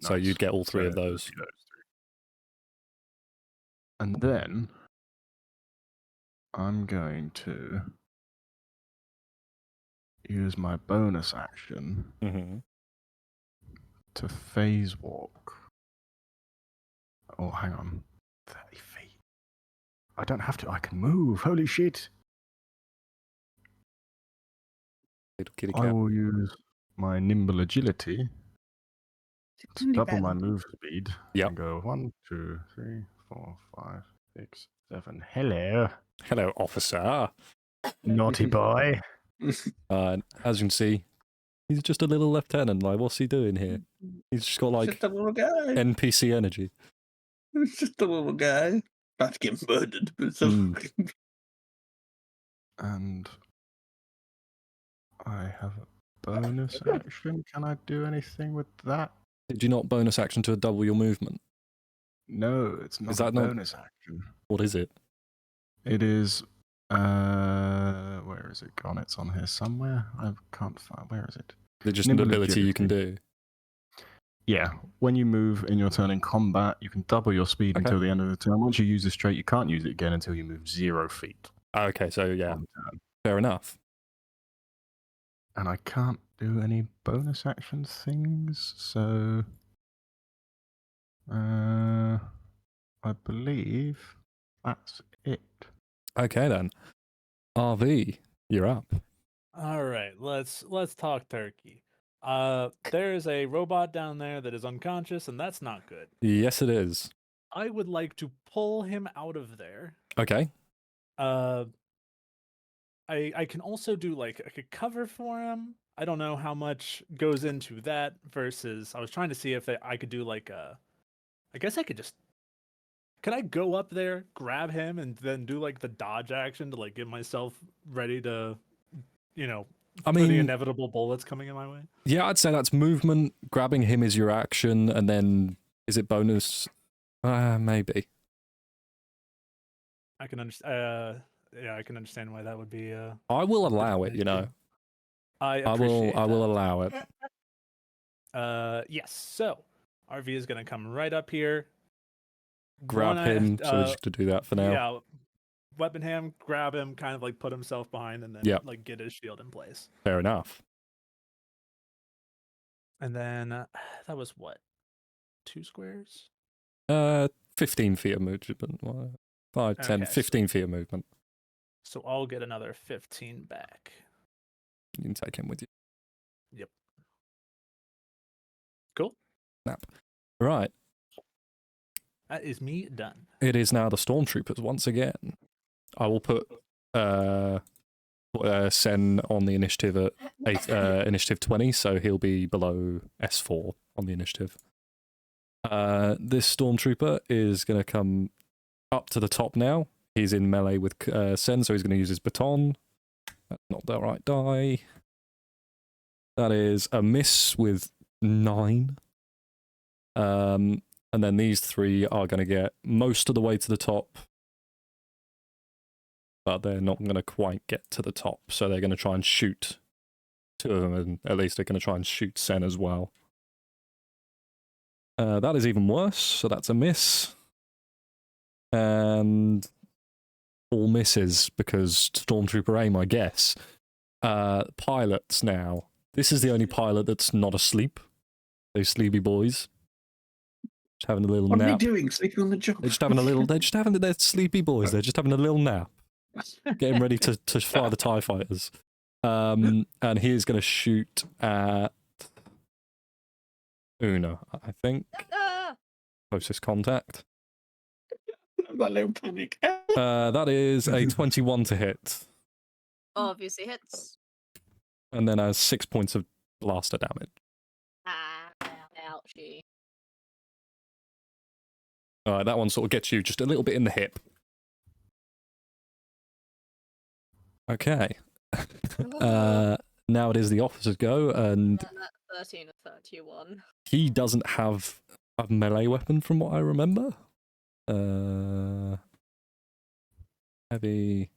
So Nice. you'd get all 3 So of those. it'd be those 3. And then I'm going to use my bonus action Mm-hmm. to phase walk. Oh, hang on. 30 feet. I don't have to. I can move. Holy shit. Little kitty I cat. will use my nimble agility to Only double bad. my move speed. Yep. And go 1, 2, 3, 4, 5, 6, 7. Hello, Hello, officer. naughty boy. As you can see, he's just a little lieutenant. Like, what's he doing here? He's just got like Just a little guy. NPC energy. It's just a little guy about to get murdered. But so And I have a bonus action. Can I do anything with that? Did you not bonus action to double your movement? No, it's not Is a that not- bonus action. What is it? It is. Where is it gone? It's on here somewhere. I can't find. Where is it? Is it just an Nimble ability you can agility. do? Yeah, when you move in your turn in combat, you can double your speed Okay. until the end of the turn. Once you use this trait, you can't use it again until you move 0 feet Okay, so yeah, on turn. fair enough. And I can't do any bonus action things, so I believe that's it. Okay then. RV, you're up. All right, let's talk turkey. There's a robot down there that is unconscious, and that's not good. Yes, it is. I would like to pull him out of there. Okay. I can also do like I could cover for him. I don't know how much goes into that versus I was trying to see if I could do like I guess I could just could I go up there, grab him, and then do like the dodge action to like get myself ready to, you know, I for the mean, inevitable bullets coming in my way? yeah, I'd say that's movement. Grabbing him is your action, and then is it bonus? Maybe. I can understand. Yeah, I can understand why that would be. I will allow it. You know, I I appreciate will that. allow it. Yes. So RV is gonna come right up here. Grab him. So we're just to do that for now. Yeah. Weapon him, grab him, kind of like put himself behind, and then Yep. like get his shield in place. Fair enough. And then that was what, 2 squares? 15 feet of movement. 5, 10, Okay, 15 feet of movement. So I'll get another 15 back. You can take him with you. Yep. Cool. Snap. Right. That is me done. It is now the stormtroopers once again. I will put Sen on the initiative at initiative 20, so he'll be below S4 on the initiative. This stormtrooper is going to come up to the top now. He's in melee with Sen, so he's going to use his baton. That's not the right die. That is a miss with 9. And then these 3 are going to get most of the way to the top, but they're not going to quite get to the top, so they're going to try and shoot 2 of them, and at least they're going to try and shoot Sen as well. That is even worse, so that's a miss. And all misses, because Stormtrooper aim, I guess. Pilots now. This is the only pilot that's not asleep. Those sleepy boys. Just having a little What are they nap. doing? Sleeping on the job? They're just having a little. They're sleepy boys. They're just having a little nap, getting ready to fire the TIE fighters. And he is going to shoot at Una, I think. Closest contact. That little panic. That is a 21 to hit, Obviously hits. and then has 6 points of blaster damage. Ouchie. Alright, that one sort of gets you just a little bit in the hip. Okay. Now it is the officer's go, and 13 or 31. he doesn't have a melee weapon from what I remember. Heavy.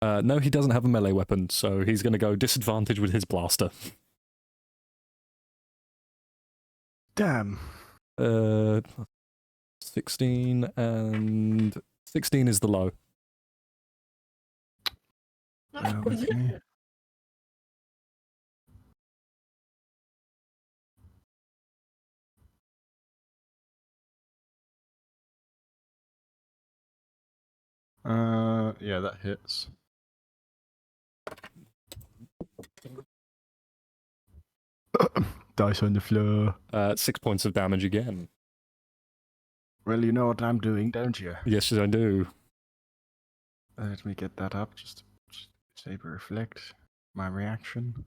No, he doesn't have a melee weapon, so he's going to go disadvantage with his blaster. Damn. 16 and 16 is the low. Okay. Yeah, that hits. Dice on the floor. 6 points of damage again. Well, you know what I'm doing, don't you? Yes, I do. Let me get that up. Just Saber reflect. My reaction.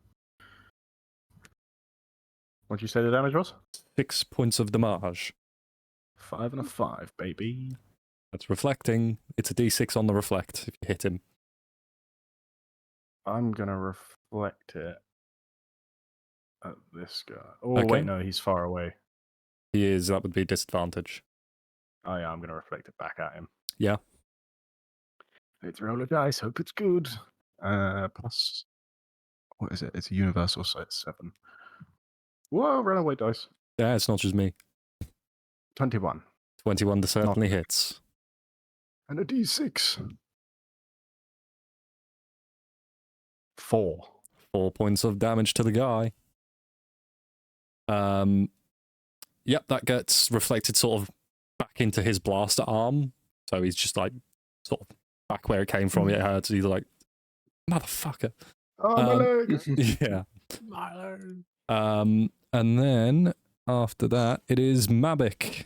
What'd you say the damage was? 6 points of damage. 5 and a 5, baby. That's reflecting. It's a d6 on the reflect if you hit him. I'm gonna reflect it at this guy. Oh, Okay. wait, no, he's far away. He is, that would be disadvantage. Oh, yeah, I'm gonna reflect it back at him. Yeah. Let's roll a dice, hope it's good. Plus, what is it? It's a universal, so it's 7. Whoa, runaway dice. Yeah, it's not just me. 21. 21 certainly hits. And a d6. 4. 4 points of damage to the guy. Yep, that gets reflected sort of back into his blaster arm. So he's just like, sort of back where it came from. It hurts. He's like, motherfucker. Oh, my leg! Yeah. Myler. And then after that, it is Mabik.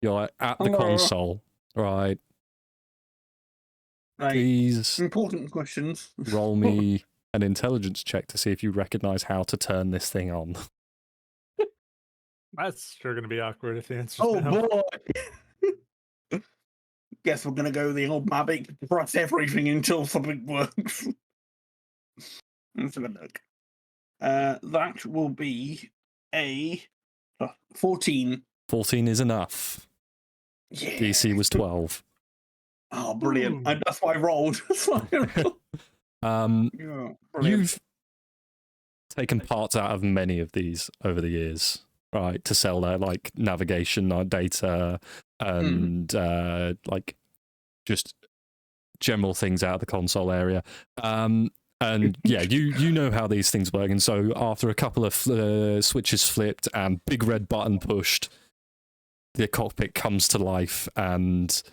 You're like at the Hello. console, right? Right. Please Important questions. roll me an intelligence check to see if you recognize how to turn this thing on. That's sure going to be awkward if the answer's Oh no. boy! Guess we're gonna go the old Mavic, press everything until something works. Let's have a look. That will be a 14. 14 is enough. Yeah. DC was 12. Oh, brilliant! Ooh. And that's why I rolled. That's why I rolled. Yeah, brilliant. You've taken parts out of many of these over the years, right? To sell their like navigation data and like just general things out of the console area. And yeah, you know how these things work. And so after a couple of switches flipped and big red button pushed, the cockpit comes to life and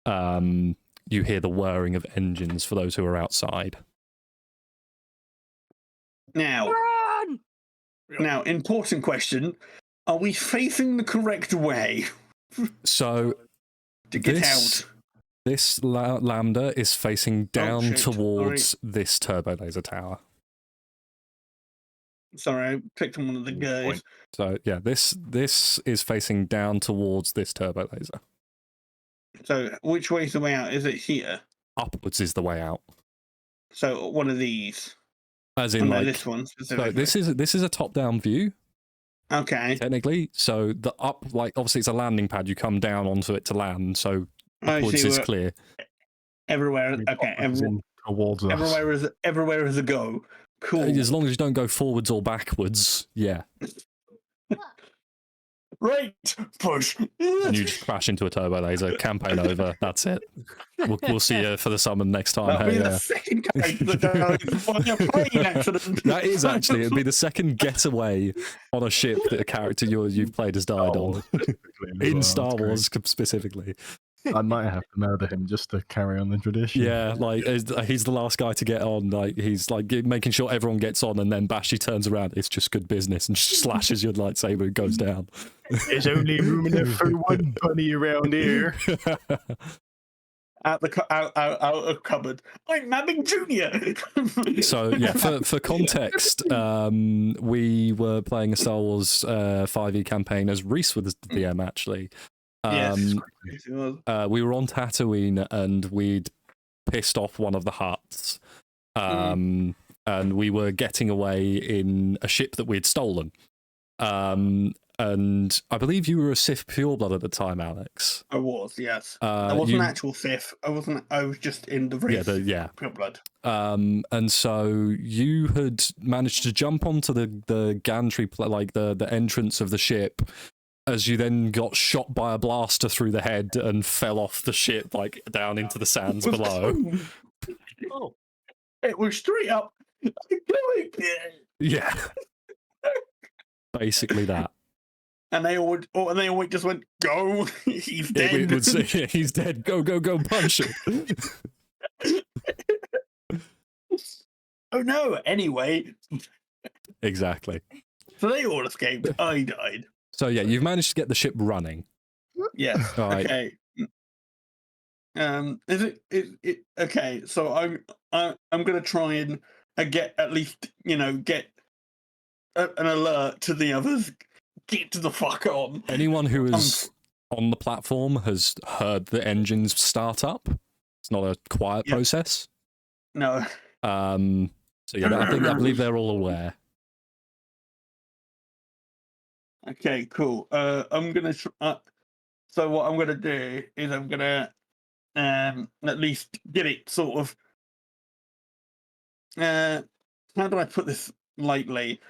you hear the whirring of engines for those who are outside. Now, important question. Are we facing the correct way So to get this, out? this lambda is facing down shit. towards this turbo laser tower. Sorry, I picked on one of the guys. Point. So yeah, this is facing down towards this turbo laser. So, which way's the way out? Is it here? Upwards is the way out. So, one of these. As Oh, in no, like this one so specifically. this is a top-down view, Okay. technically. So the up, like obviously it's a landing pad, you come down onto it to land, so I upwards see. is Where clear. everywhere. Okay. Towards us. Everywhere is a go. Cool. As long as you don't go forwards or backwards, yeah. Right. Push. And you just crash into a turbo laser, campaign over, that's it. We'll see you for the summon next time. That'll be Hey, the second character that dies by a plane accident. that is actually, it'd be the second getaway on a ship that a character you've played has died on. In Star Wars specifically. I might have to murder him just to carry on the tradition. Yeah, like he's the last guy to get on. Like he's like making sure everyone gets on, and then Bashi turns around. It's just good business, and just slashes your lightsaber and goes down. There's only room enough for one bunny around here. Out of cupboard. I'm Mabbing Junior. So yeah, for context, we were playing a Star Wars 5e campaign as Reese was the DM actually. Yes. We were on Tatooine and we'd pissed off one of the Hutts. And we were getting away in a ship that we'd stolen. And I believe you were a Sith pureblood at the time, Alex. I was, yes. I wasn't an actual Sith. I was just in the race. Pure blood. And so you had managed to jump onto the gantry, like the entrance of the ship, as you then got shot by a blaster through the head and fell off the ship, like down into the sands below. Oh, it was straight up. Yeah, basically that. And they all just went, "Go! He's dead." It would say, "He's dead. Go, go, go! Punch him." Oh no! Anyway, Exactly. so they all escaped. I died. So yeah, you've managed to get the ship running. Yes. Right. Okay. Is it okay? So I'm gonna try and get at least get an alert to the others. Get the fuck on. Anyone who is on the platform has heard the engines start up. It's not a quiet Yep. process. No. So yeah, I believe they're all aware. Okay, cool. I'm gonna. So what I'm gonna do is I'm gonna at least get it sort of. How do I put this lightly?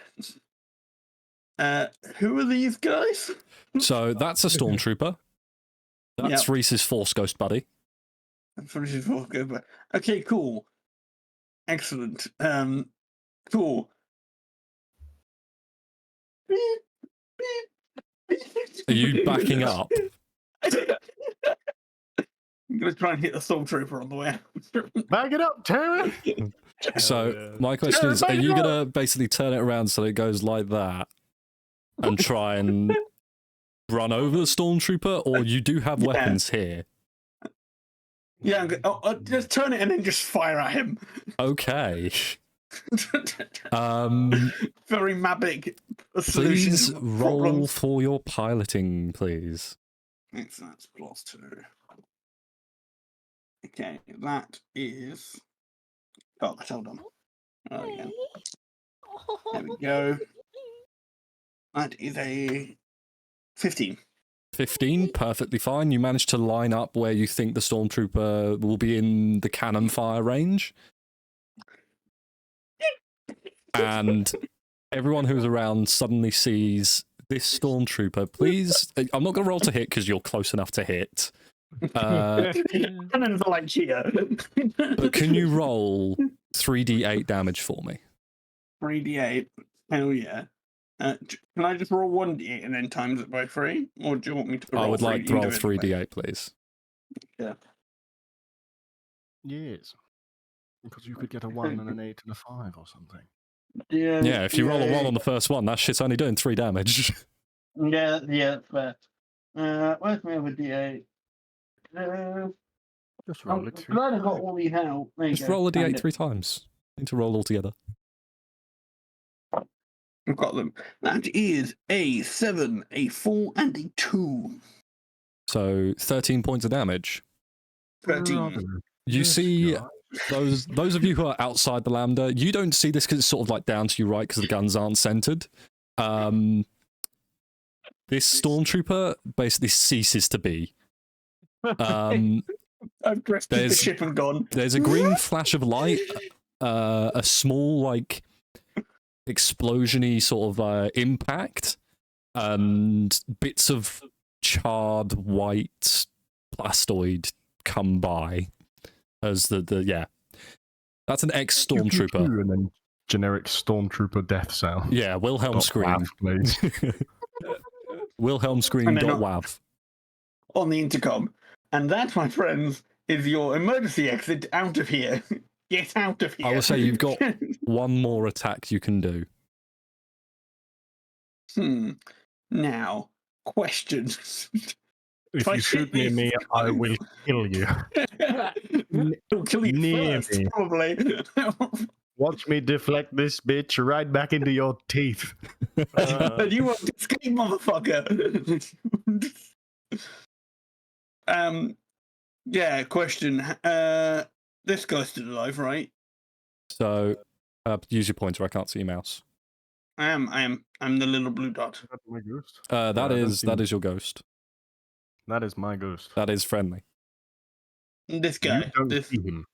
Who are these guys? So that's a stormtrooper. That's Yep. Reese's Force Ghost buddy. Okay, cool. Excellent. Cool. Are you backing up? I'm gonna try and hit the stormtrooper on the way out. Back it up, Terry! So my question is, are you gonna basically turn it around so it goes like that and try and run over the stormtrooper, or you do have weapons here? Yeah, I'll just turn it and then just fire at him. Okay. Very Mavic Please solution. roll problems. for your piloting, please. Excellent. +2. Okay, that is. Oh, hold on. Oh, yeah. There we go. That is a 15. 15, perfectly fine. You managed to line up where you think the stormtrooper will be in the cannon fire range. And everyone who's around suddenly sees this stormtrooper. Please, I'm not going to roll to hit because you're close enough to hit. Cannons are like cheer. But can you roll 3d8 damage for me? 3d8. Hell yeah. Can I just roll 1d8 and then times it by 3? Or do you want me to roll I would like to roll individually? 3d8, please. Yeah. Yes. Because you could get a 1 and an 8 and a 5 or something. Yeah, if you roll a 1 on the first one, that shit's only doing 3 damage. Yeah, that's fair. Where's my other d8? Just roll I'm it. glad I got all these out. There you Just go. roll a Found d8 it. 3 times. Need to roll all together. I've got them. That is a 7, a 4, and a 2. So 13 points of damage. 13. You see those of you who are outside the lambda, you don't see this because it's sort of like down to your right because the guns aren't centered. This stormtrooper basically ceases to be. I've dressed the ship and gone. There's a green flash of light, a small like explosion-y sort of impact, and bits of charred white plastoid come by as the that's an ex-stormtrooper. And then generic stormtrooper death sound. Yeah, Wilhelm scream. Laugh, please. Wilhelm scream dot wav. On the intercom. And that, my friends, is your emergency exit out of here. Get out of here. I will say you've got one more attack you can do. Now, questions. If you shoot near me, I will kill you. It'll kill you Near first, me. probably. Watch me deflect this bitch right back into your teeth. You won't escape, motherfucker. Yeah, question. This guy's still alive, right? So, use your pointer. I can't see your mouse. I am. I'm the little blue dot. That's my ghost. That is your ghost. That is my ghost. That is friendly. This guy. You don't The see him.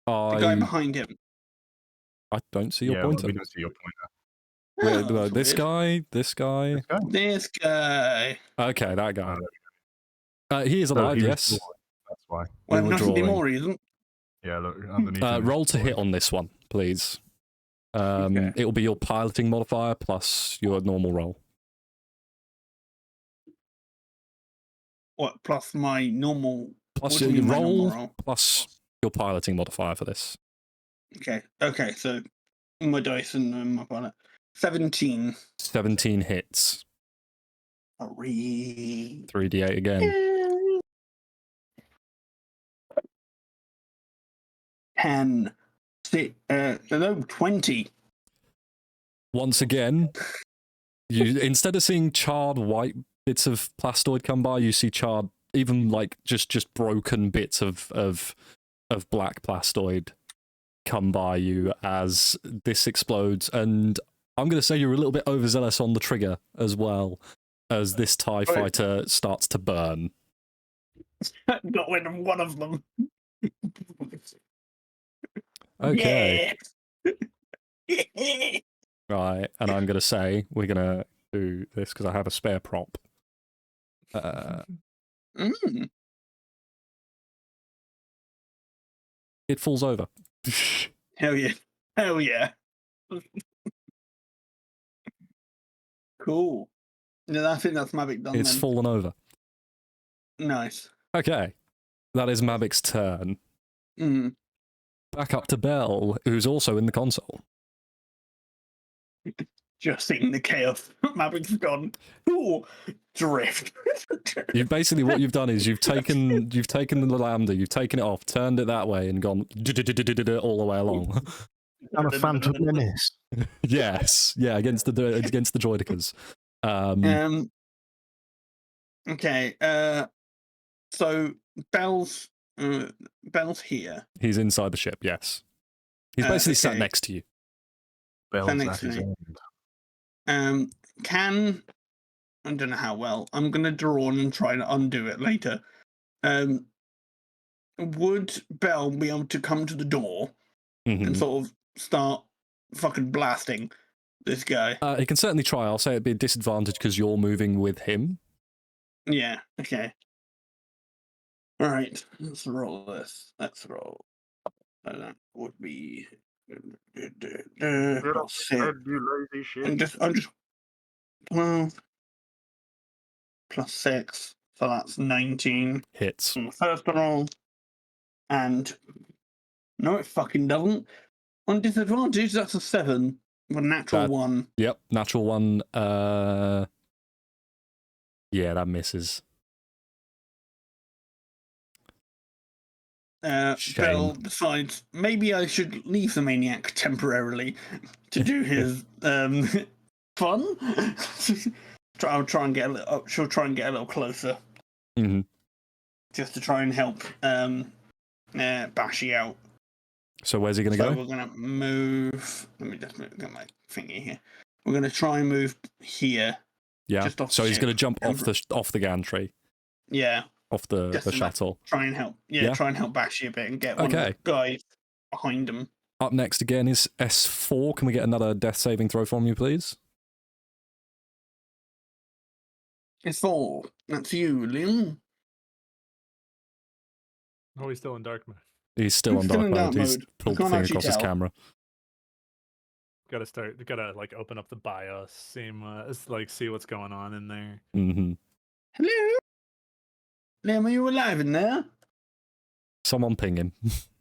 guy behind him. I don't see your Yeah, pointer. we don't see your pointer. Wait, that's this weird. guy, this guy. This guy. Okay, that guy. He is No, alive, he was yes. drawing, that's why. Well, were not drawing. anymore, he isn't. Yeah, look, underneath. him is Roll to hit drawing. on this one, please. Okay. It will be your piloting modifier plus your normal roll. What, plus my normal... Plus What do you your mean by normal roll roll? plus your piloting modifier for this. Okay, so my dice and my pilot. 17. 17 hits. 3d8 again. 10, 20. Once again, you instead of seeing charred white bits of plastoid come by, you see charred, even like just broken bits of black plastoid come by you as this explodes. And I'm going to say you're a little bit overzealous on the trigger as well, as this TIE fighter starts to burn. Got rid of one of them. Okay. Yeah. Right, and I'm going to say we're going to do this because I have a spare prop. Mm. It falls over. Hell yeah. Hell yeah. Cool. Yeah, I think that's Mavic done It's then. fallen over. Nice. Okay, that is Mavic's turn. Mm. Back up to Bell, who's also in the console. Just seeing the chaos. Mavic's gone. Ooh, drift. You basically what you've done is you've taken the lambda, you've taken it off, turned it that way, and gone all the way along. I'm a Phantom Menace. Yes, yeah, against the droidicas. Okay. So Bell's here. He's inside the ship. Yes, he's basically sat okay. next to you. Bell's next at to his me. end. I don't know how well. I'm gonna draw on and try to undo it later. Would Bell be able to come to the door and sort of start fucking blasting this guy? He can certainly try. I'll say it'd be a disadvantage because you're moving with him. Yeah. Okay. All right. Let's roll this. Let's roll. That would be plus 6. You lazy shit. I'm just 12 plus 6, so that's 19. Hits. On the first roll, and no, it fucking doesn't. On disadvantage, that's a 7 with a natural 1. Yep, natural 1. Yeah, that misses. Bell decides maybe I should leave the maniac temporarily to do his fun. I'll try and get a little. She'll try and get a little closer, just to try and help Bashy out. So where's he going to go? We're going to move. Let me just get my thingy here. We're going to try and move here. Yeah. Just off So the he's ship. going to jump off the gantry. Yeah. Off the shuttle. Try and help. Yeah, try and help Bashy a bit and get one of the guys behind him. Up next again is S4. Can we get another death saving throw from you, please? S4. That's you, Liam. Oh, he's still in dark mode. He's still on dark mode. He's pulled the thing across his camera. Gotta like open up the BIOS, see what's going on in there. Hello? Liam, are you alive in there? Someone ping him.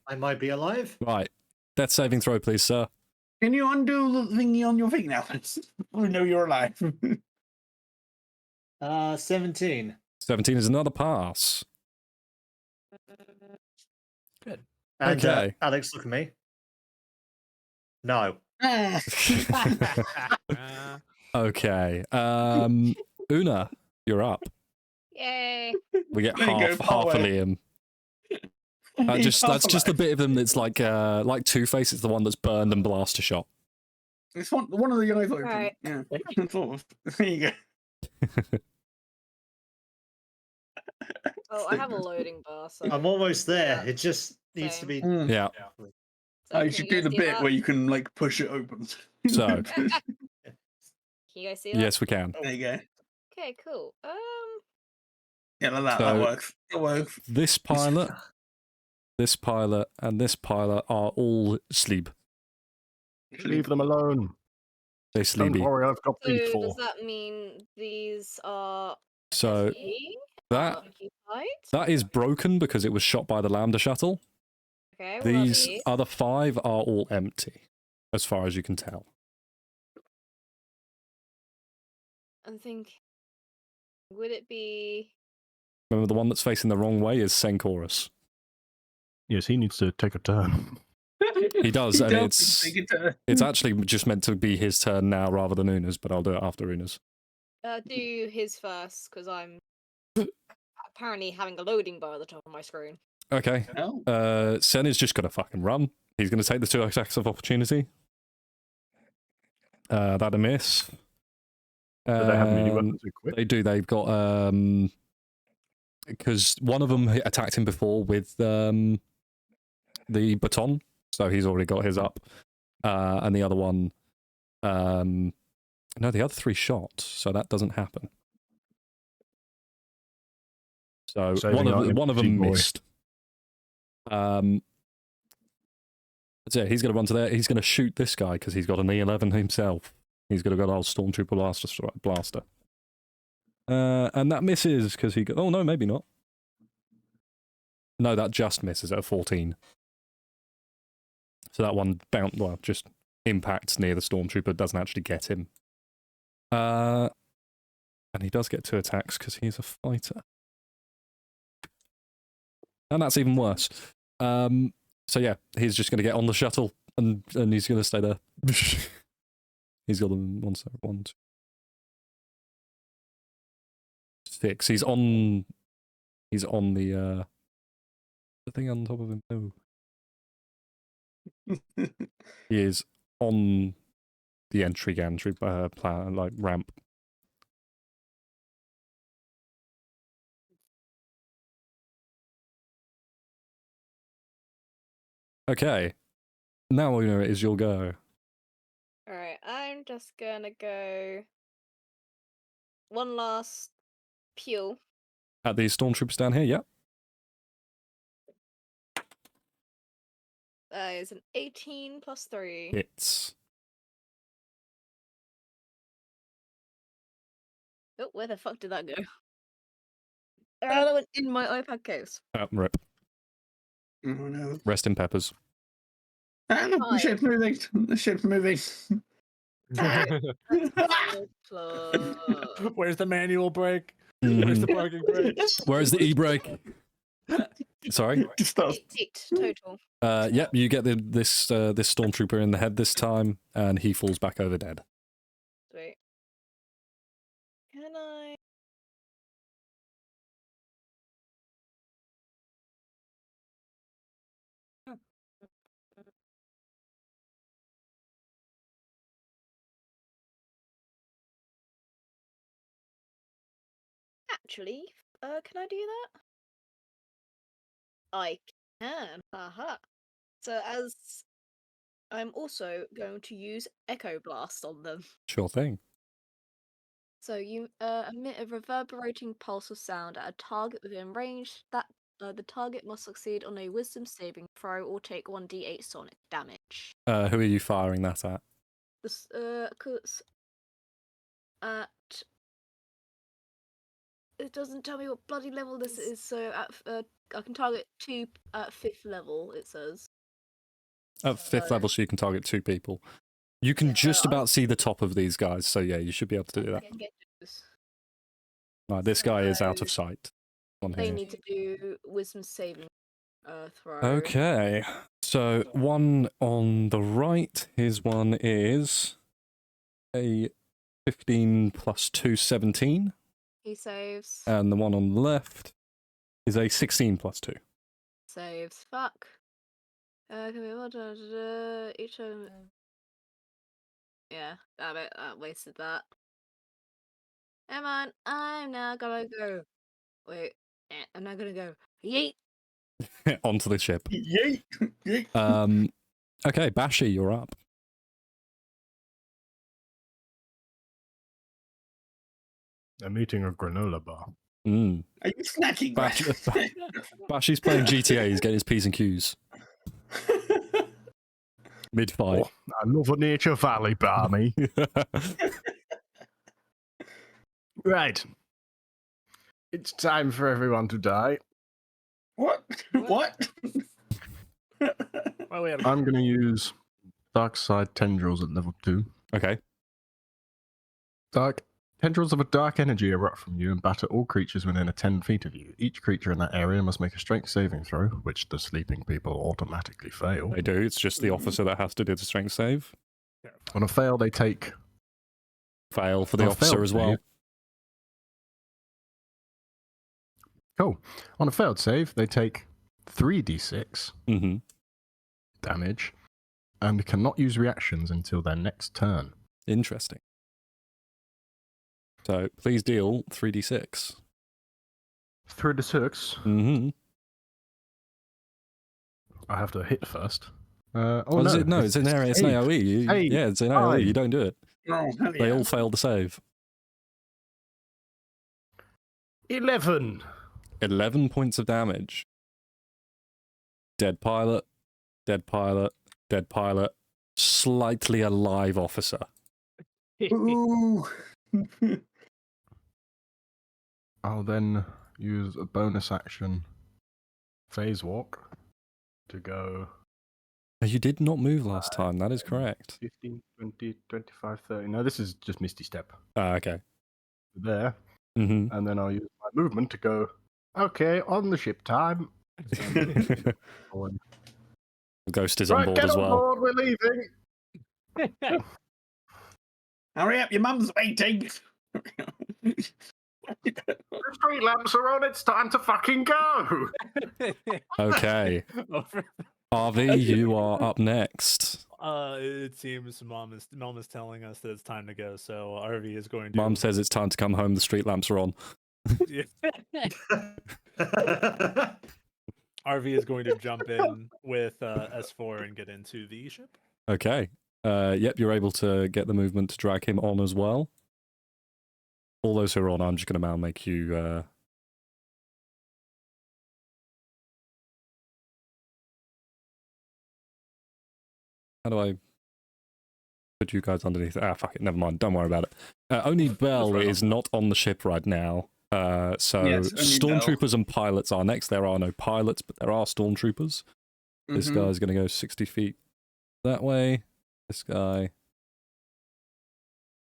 I might be alive. Right. Death saving throw, please, sir. Can you undo the thingy on your thing now? We know you're alive. 17. 17 is another pass. Good. And, Okay. Alex, look at me. No. Okay. Una, you're up. Yay. We get There you half go, a Power. Liam. That's just the bit of them that's like Two-Face. It's the one that's burned and blaster shot. It's one of the guys open. Right. Yeah. Sort of. There you go. Oh, I have a loading bar, so I'm almost there. It just needs to be. Yeah. so You can should you do guys the see bit that? where you can like push it open. So, Can you guys see that? yes, we can. There you go. Okay, cool. Yeah, like that. So- That works. It works. This pilot, and this pilot are all sleep. Leave them alone. They Don't sleepy. worry, I've got so these does four. that mean these are So SE that occupied? that is broken because it was shot by the Lambda shuttle. Okay, what about These these? other 5 are all empty, as far as you can tell. I think. Would it be? Remember, the one that's facing the wrong way is Senkorus. Yes, he needs to take a turn. He does, and does take a turn. it's actually just meant to be his turn now rather than Una's, but I'll do it after Una's. Do his first, because I'm apparently having a loading bar at the top of my screen. Okay. Oh. Sen is just gonna fucking run. He's gonna take the 2 attacks of opportunity. That a miss. Do they have mini weapons equipped? They do. They've got because one of them attacked him before with the baton, so he's already got his up, and the other one, no, the other 3 shot, so that doesn't happen. So Saving one of them boy. missed. That's it. He's going to run to there. He's going to shoot this guy because he's got an E11 himself. He's going to go old Stormtrooper blaster. And that misses because he got... Oh, no, maybe not. No, that just misses at a 14. So that one just impacts near the Stormtrooper, doesn't actually get him. And he does get 2 attacks because he's a fighter. And that's even worse. So yeah, he's just going to get on the shuttle and he's going to stay there. He's got them 1, 2, 6. He's on the thing on top of him. Oh. He is on the entry gantry plan, like ramp. Okay. Now we know it is your go. Alright, I'm just gonna go one last pew. At the stormtroopers down here, yeah. That is an 18 plus 3. Hits. Oh, where the fuck did that go? Oh, that went in my iPad case. Rip. Oh no. Rest in peppers. Ah, the ship's moving. The ship's moving. Where's the manual brake? Where's the parking brake? Where's the e-brake? Sorry? Just start. 8 total. Yep, you get this stormtrooper in the head this time, and he falls back over dead. Sweet. Can I? Actually, can I do that? I can. Haha. So as I'm also going to use Echo Blast on them. Sure thing. So you emit a reverberating pulse of sound at a target within range. That the target must succeed on a Wisdom saving throw or take 1d8 sonic damage. Who are you firing that at? This cause at it doesn't tell me what bloody level this is. So at I can target 2 at 5th level. It says. At 5th level, so you can target 2 people. You can just about see the top of these guys, so yeah, you should be able to do that. Right, this guy is out of sight. They need to do Wisdom saving throw. Okay, so one on the right, his one is a 15 plus 2, 17. He saves. And the one on the left is a 16 plus 2. Saves. Fuck. Can we each of them? Yeah, damn it, I wasted that. Come on, I'm now gonna go. Wait, I'm not gonna go. Yeet! Onto the ship. Yeet! Yeet! Okay, Bashi, you're up. I'm eating a granola bar. Mm. Are you snacking? Bashi's playing GTA, he's getting his P's and Q's. Mid-fight. Oh, I love a Nature Valley, Barney. Right. It's time for everyone to die. What? What? Well, I'm going to use Dark Side Tendrils at level 2. Okay. Dark Tendrils of a dark energy erupt from you and batter all creatures within 10 feet of you. Each creature in that area must make a strength saving throw, which the sleeping people automatically fail. They do. It's just the officer that has to do the strength save. On a fail, they take... Fail for the On a officer failed as well. save- Cool. On a failed save, they take 3d6 Mm-hmm. damage and cannot use reactions until their next turn. Interesting. So please deal 3d6. 3d6. Mm-hmm. I have to hit first. No, it's an area. It's an AoE. Hey, Yeah, it's an AoE. You fine. don't do it. Oh, hell They yeah. all failed the save. 11. 11 points of damage. Dead pilot, dead pilot, dead pilot, slightly alive officer. Ooh. I'll then use a bonus action phase walk to go You did not move last time. That is correct. 15, 20, 25, 30. No, this is just Misty Step. Okay. There. Mm-hmm. And then I'll use my movement to go, okay, on the ship time. Ghost is on Right, board get as on well. board, we're leaving. Hurry up, your mum's waiting. The street lamps are on, it's time to fucking go. Okay. RV, you are up next. It seems mom is telling us that it's time to go, so RV is going to. Mum says it's time to come home. The street lamps are on. RV is going to jump in with S4 and get into the ship. Okay. Yep, you're able to get the movement to drag him on as well. All those who are on, I'm just going to now make you... How do I put you guys underneath? Ah, fuck it, never mind. Don't worry about it. Only Bell right is not on the ship right now. So Yes, only stormtroopers and pilots are next. There are no pilots, but there are stormtroopers. This Mhm. guy's going to go 60 feet that way. This guy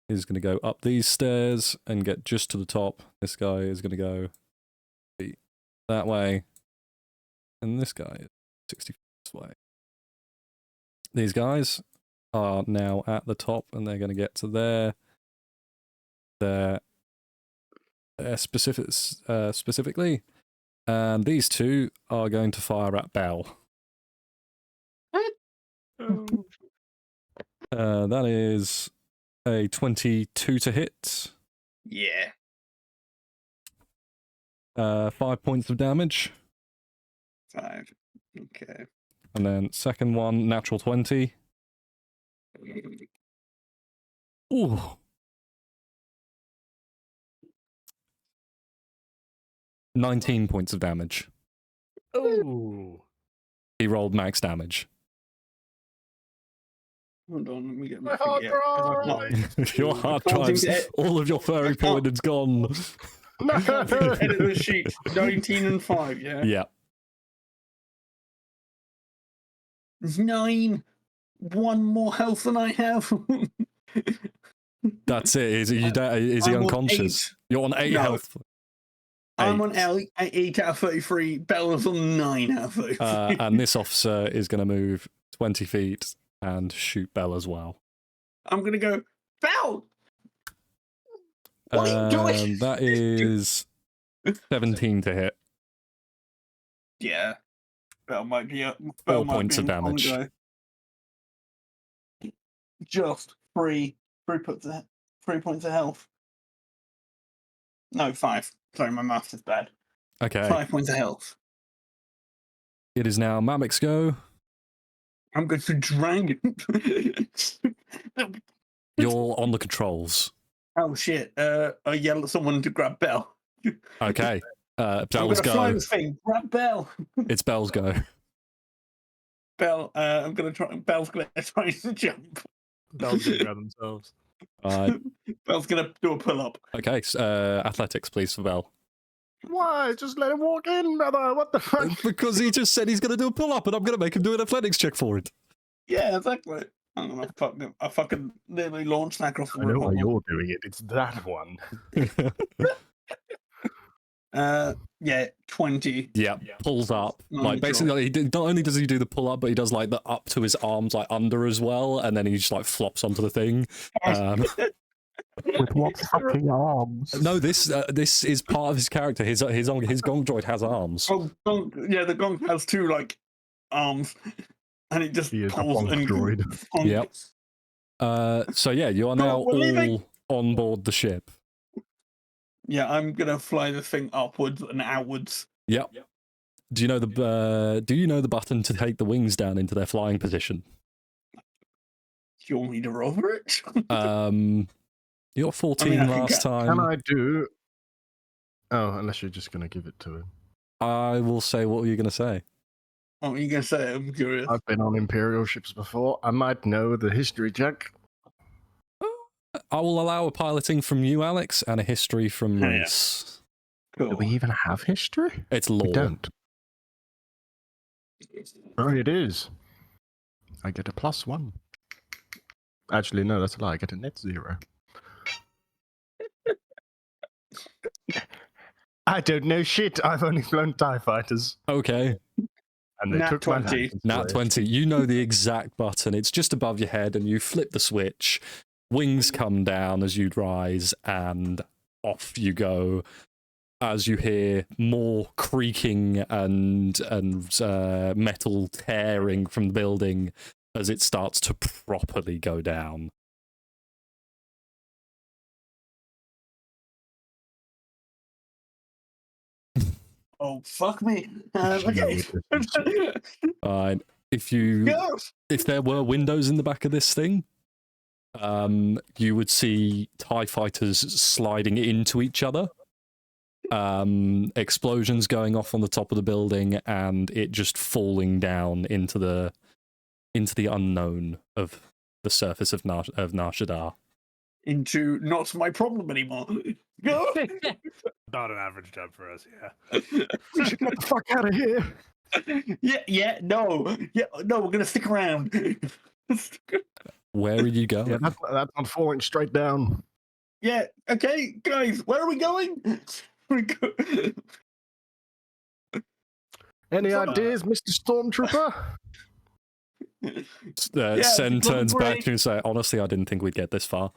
is going to go up these stairs and get just to the top. This guy is going to go that way. And this guy is 60 feet this way. These guys are now at the top and they're going to get to there. Specifically. And these two are going to fire at Bell. That is a 22 to hit. Yeah. 5 points of damage. 5. Okay. And then second one, natural 20. Ooh. $19 points of damage. Ooh. He rolled max damage. Hold on, let me get my My hard figure out, 'cause I can't- Your hard I can't drives, seem to all of your furry pointed's gone. I can't seem to edit the sheet. 19 and 5, yeah? Yeah. There's 9. 1 more health than I have. That's it. Is he I'm on unconscious? 8. You're on 8 No. health. I'm on 8. 8 out of 33. Bella's on 9 out of 33. And this officer is going to move 20 feet and shoot Bell as well. I'm going to go, Bell! What are you doing? That is 17 to hit. Yeah. Bell might be up. 4 points of damage. Just 3 points of health. No, 5. Sorry, my maths is bad. Okay. 5 points of health. It is now Mamik's go. I'm going to drag You're on the controls. Oh shit! I yell at someone to grab Bell. Okay. I'm Bell's gonna fly go. this thing. Grab Bell. It's Bell's go. Bell. I'm gonna try. Bell's gonna try to jump. Bells gonna grab themselves. Bell's gonna do a pull up. Okay. Athletics, please, for Bell. Why? Just let him walk in, brother. What the fuck? Because he just said he's going to do a pull-up and I'm going to make him do an athletics check for it. Yeah, exactly. I fucking literally launched that across the I know room. why you're doing it. It's that one. Yeah, 20. Yeah, pulls up. Like, basically, not only does he do the pull up, but he does, like, the up to his arms, like, under as well, and then he just, like, flops onto the thing. With what fucking arms? No, this is part of his character. His gong droid has arms. Oh, yeah, the gong has 2, like, arms. And it just He is a pulls bonk and droid. bonks. Yep. So yeah, you are now we're leaving. all on board the ship. Yeah, I'm gonna fly the thing upwards and outwards. Yep. Do you know the button to take the wings down into their flying position? Do you want me to rover it? You got 14 I mean, I can last time. Can I do? Oh, unless you're just gonna give it to him. I will say, what were you going to say? What were you gonna say? I'm curious. I've been on Imperial ships before. I might know the history check. I will allow a piloting from you, Alex, and a history from Yeah. Reese. Do Cool. we even have history? It's law. We don't. Oh, it is. I get a +1. Actually, no, that's a lie. I get a net 0. I don't know shit. I've only flown TIE fighters. Okay. And they Nat took 20. my license Nat away. 20. You know the exact button. It's just above your head, and you flip the switch. Wings come down as you rise, and off you go. As you hear more creaking and metal tearing from the building as it starts to properly go down. Oh, fuck me. It's Okay. If there were windows in the back of this thing, you would see TIE fighters sliding into each other, explosions going off on the top of the building, and it just falling down into the unknown of the surface of Nar Shaddaa. Into not my problem anymore. Go. Not an average job for us, yeah. We should get the fuck out of here. No, we're gonna stick around. Where are you going? Yeah, that's not falling straight down. Yeah, okay, guys, where are we going? Any So- ideas, Mr. Stormtrooper? Sen turns back great. to you and say, honestly, I didn't think we'd get this far.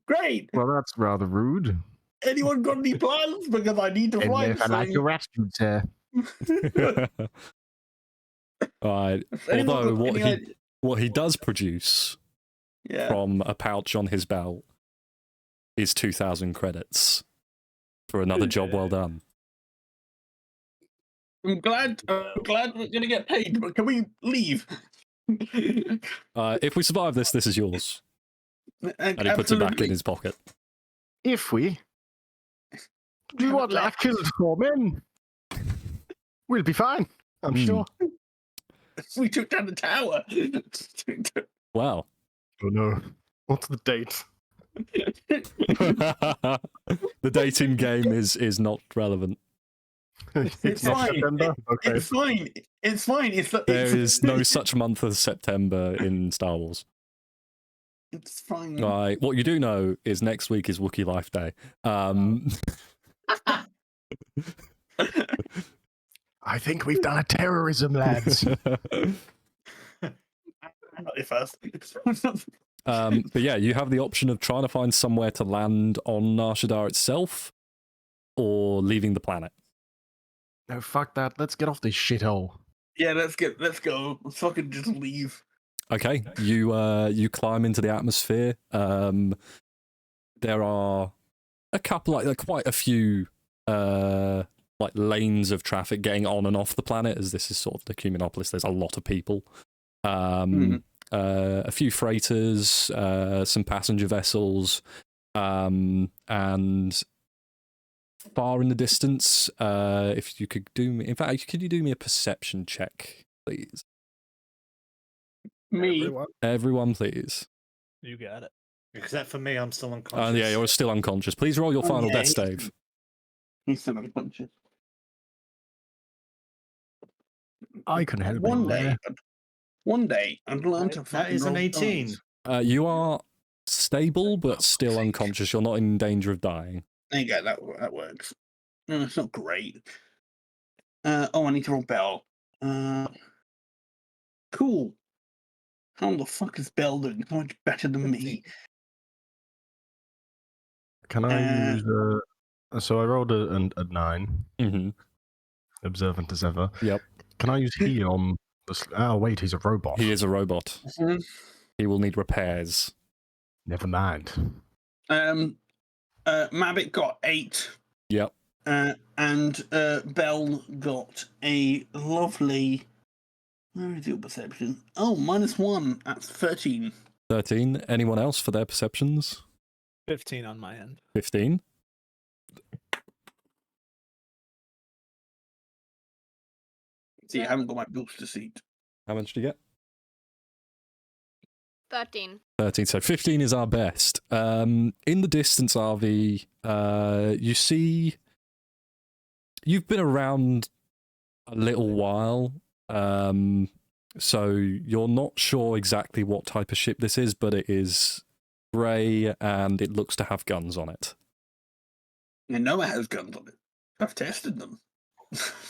Great. Well, that's rather rude. Anyone got any plans? Because I need to And fly if this I like thing. your attitude, sir. Right. Anyone Although got any idea- what he does produce Yeah. from a pouch on his belt is 2,000 credits for another job well done. I'm glad we're gonna get paid, but can we leave? If we survive this, this is yours. And he puts it back in his pocket. If we do what life killed 4 men, we'll be fine, I'm sure. We took down the tower. Wow. Oh no. What's the date? The dating game is not relevant. It's not fine. September? Okay. It's fine. It's fine. There is no such month as September in Star Wars. It's fine. Right. What you do know is next week is Wookiee Life Day. I think we've done a terrorism, lads. Not your first. But yeah, you have the option of trying to find somewhere to land on Nar Shaddaa itself, or leaving the planet. No, fuck that. Let's get off this shithole. Yeah, let's go. Let's fucking just leave. Okay, you climb into the atmosphere. There are a couple, like quite a few, like lanes of traffic getting on and off the planet, as this is sort of the Cuminopolis. There's a lot of people. A few freighters, some passenger vessels, and far in the distance, if you could do me, in fact, could you do me a perception check, please? Me. Everyone, please. You got it. Except for me, I'm still unconscious. Yeah, you're still unconscious. Please roll your Oh, final yeah, death he's- save. He's still unconscious. I can help One you day. there. One day, I'd learn to That fucking is an roll 18. dice. You are stable, but still unconscious. You're not in danger of dying. There you go, that works. No, it's not great. I need to roll Bell. Cool. How the fuck is Bell doing? So much better than me. Can I use so I rolled a 9, Mm-hmm. observant as ever. Yep. Can I use he on the... Oh, wait, he's a robot. He is a robot. Mhm. He will need repairs. Never mind. Mabbit got 8. Yep. And Bell got a lovely. Where is your perception? Oh, -1. That's 13. 13. Anyone else for their perceptions? 15 on my end. 15. See, I haven't got my booster seat. How much do you get? 13. 13. So 15 is our best. In the distance, RV, you see... You've been around a little while, so you're not sure exactly what type of ship this is, but it is grey and it looks to have guns on it. I know it has guns on it. I've tested them.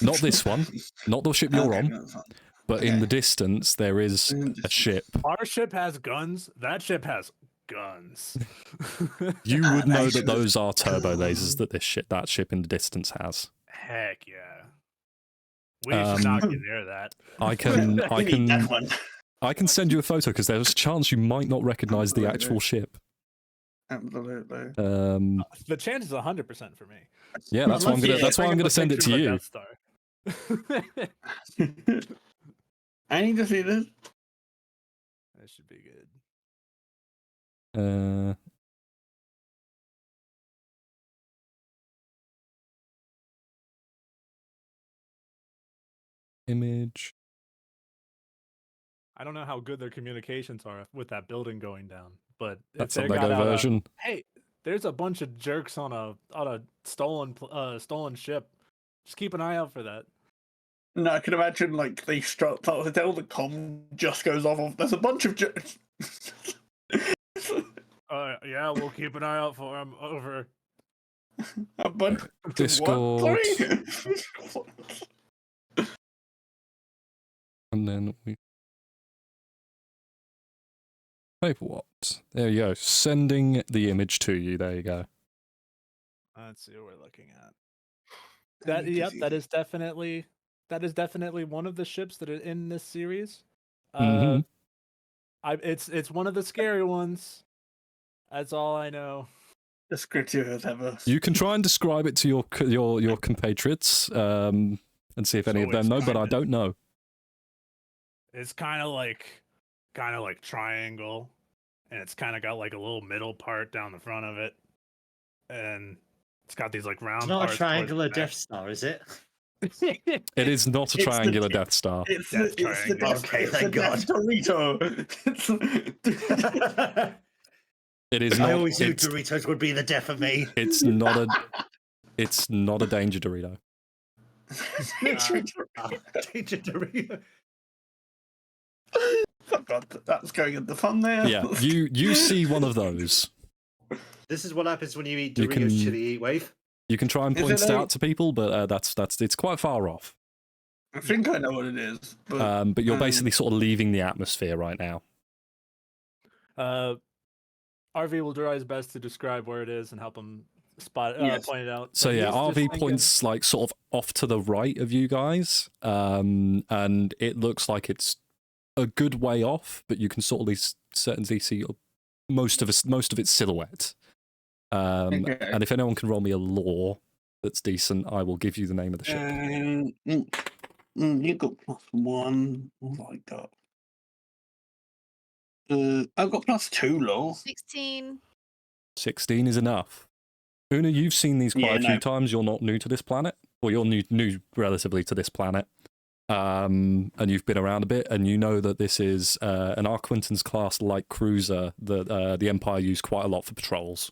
Not this one, not the ship you're Okay, on, that's fine. but in Okay. the distance there is a ship. Our ship has guns. That ship has guns. You Ah, would know nice. that those are turbo lasers that that ship in the distance has. Heck yeah. We should not get near that. I can We need that one. I can send you a photo because there's a chance you might not recognize the actual ship. Absolutely. The chance is 100% for me. Yeah, that's why I'm gonna. That's why I'm gonna send it to you. That I need to see this. should be good. Image. I don't know how good their communications are with that building going down, but if That's a they got Lego out a, version. hey, there's a bunch of jerks on a stolen ship. Just keep an eye out for that. No, I can imagine like they start to tell the comm just goes off. There's a bunch of Yeah, we'll keep an eye out for them. Over. a bunch. Discord. What? Sorry? And then we. Paper what? There you go. Sending the image to you. There you go. Let's see what we're looking at. That is definitely one of the ships that are in this series. It's one of the scary ones. That's all I know. Descriptive as ever. You can try and describe it to your compatriots, and see if any of So them know. it's But I kinda- don't know. It's kind of like triangle, and it's kind of got like a little middle part down the front of it, and it's got these like round. It's not a parts towards triangular the Death Star, is it? back. It is not a It's the triangular di- Death Star. It's Death the triangle. Death, Okay, it's thank the Death Dorito. It is I not. always knew It's, Doritos would be the death of me. it's not a. It's not a danger Dorito. Danger Dorito. Oh God, that's going in the fun there. Yeah, you see one of those. This is what happens when you eat You Doritos can- chili heat wave. You can try and Is point it it a- out to people, but it's quite far off. I think I know what it is, but But you're basically sort of leaving the atmosphere right now. RV will try his best to describe where it is and help him spot Yes. point it out. So But yeah, he's just RV thinking- points like sort of off to the right of you guys, and it looks like it's a good way off, but you can sort of certainly see most of its silhouette. Okay. And if anyone can roll me a lore that's decent, I will give you the name of the ship. You got +1. What have I got? I've got +2, lol. 16. 16 is enough. Una, you've seen these quite Yeah, a few no. times. You're not new to this planet, or you're new relatively to this planet. And you've been around a bit, and you know that this is an Arquintons class light cruiser that the Empire used quite a lot for patrols.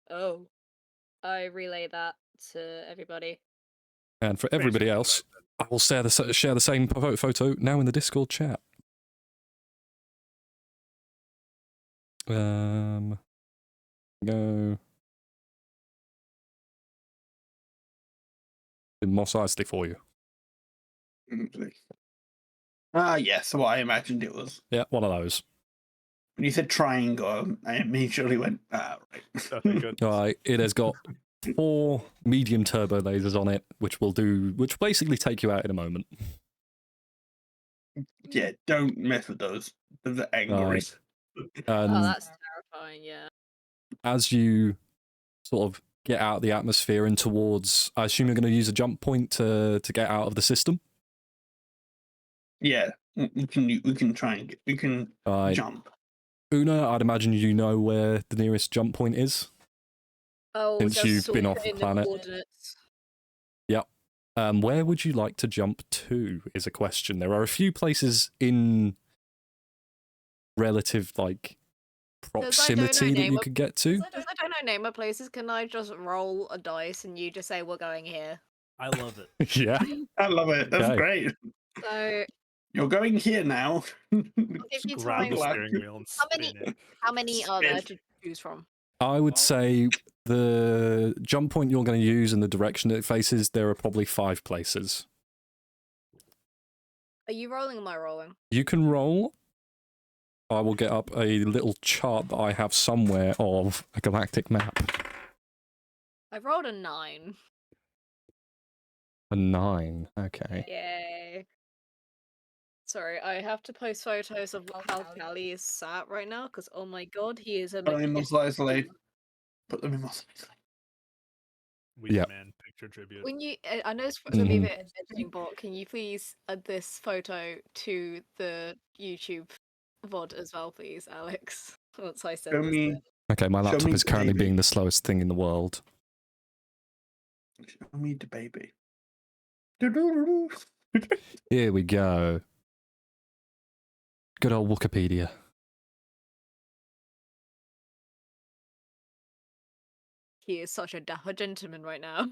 Oh. I relay that to everybody. And for everybody else, I will share the same photo now in the Discord chat. Go. Bit more precisely for you. Yes, what I imagined it was. Yeah, one of those. When you said triangle, I immediately went, right. Okay, good. It has got 4 medium turbo lasers on it, which basically take you out in a moment. Yeah, don't mess with those. They're angry. And Oh, that's terrifying. Yeah. as you sort of get out of the atmosphere and towards, I assume you're going to use a jump point to get out of the system. Yeah, we can try and jump. Una, I'd imagine you know where the nearest jump point is. Oh, Since just you've sort been of off the in planet. coordinates. Yep. Where would you like to jump to is a question. There are a few places in relative, like, proximity that you could get to. Because I don't know name of places, can I just roll a dice and you just say we're going here? I love it. Yeah. I love it. That's Okay. great. So You're going here now. I'll give you Grab time. the steering wheel and spin it. How many are there to choose from? I would say the jump point you're going to use and the direction it faces, there are probably 5 places. Are you rolling or am I rolling? You can roll. I will get up a little chart that I have somewhere of a galactic map. I've rolled a 9. A 9. Okay. Yay. Sorry, I have to post photos of how Callie is sat right now, because oh my god, he is a Put them in Mos Eisley. Put them in Mos Eisley. We Yep. demand picture tribute. When you, I know it's going to be a bit editing, but can you please add this photo to the YouTube VOD as well, please, Alex? Once I send Show this me, bit. Okay, my Show laptop me is the currently baby. being the slowest thing in the world. show me the baby. Do-do-do-do. Here we go. Good old Wikipedia. He is such a dapper gentleman right now.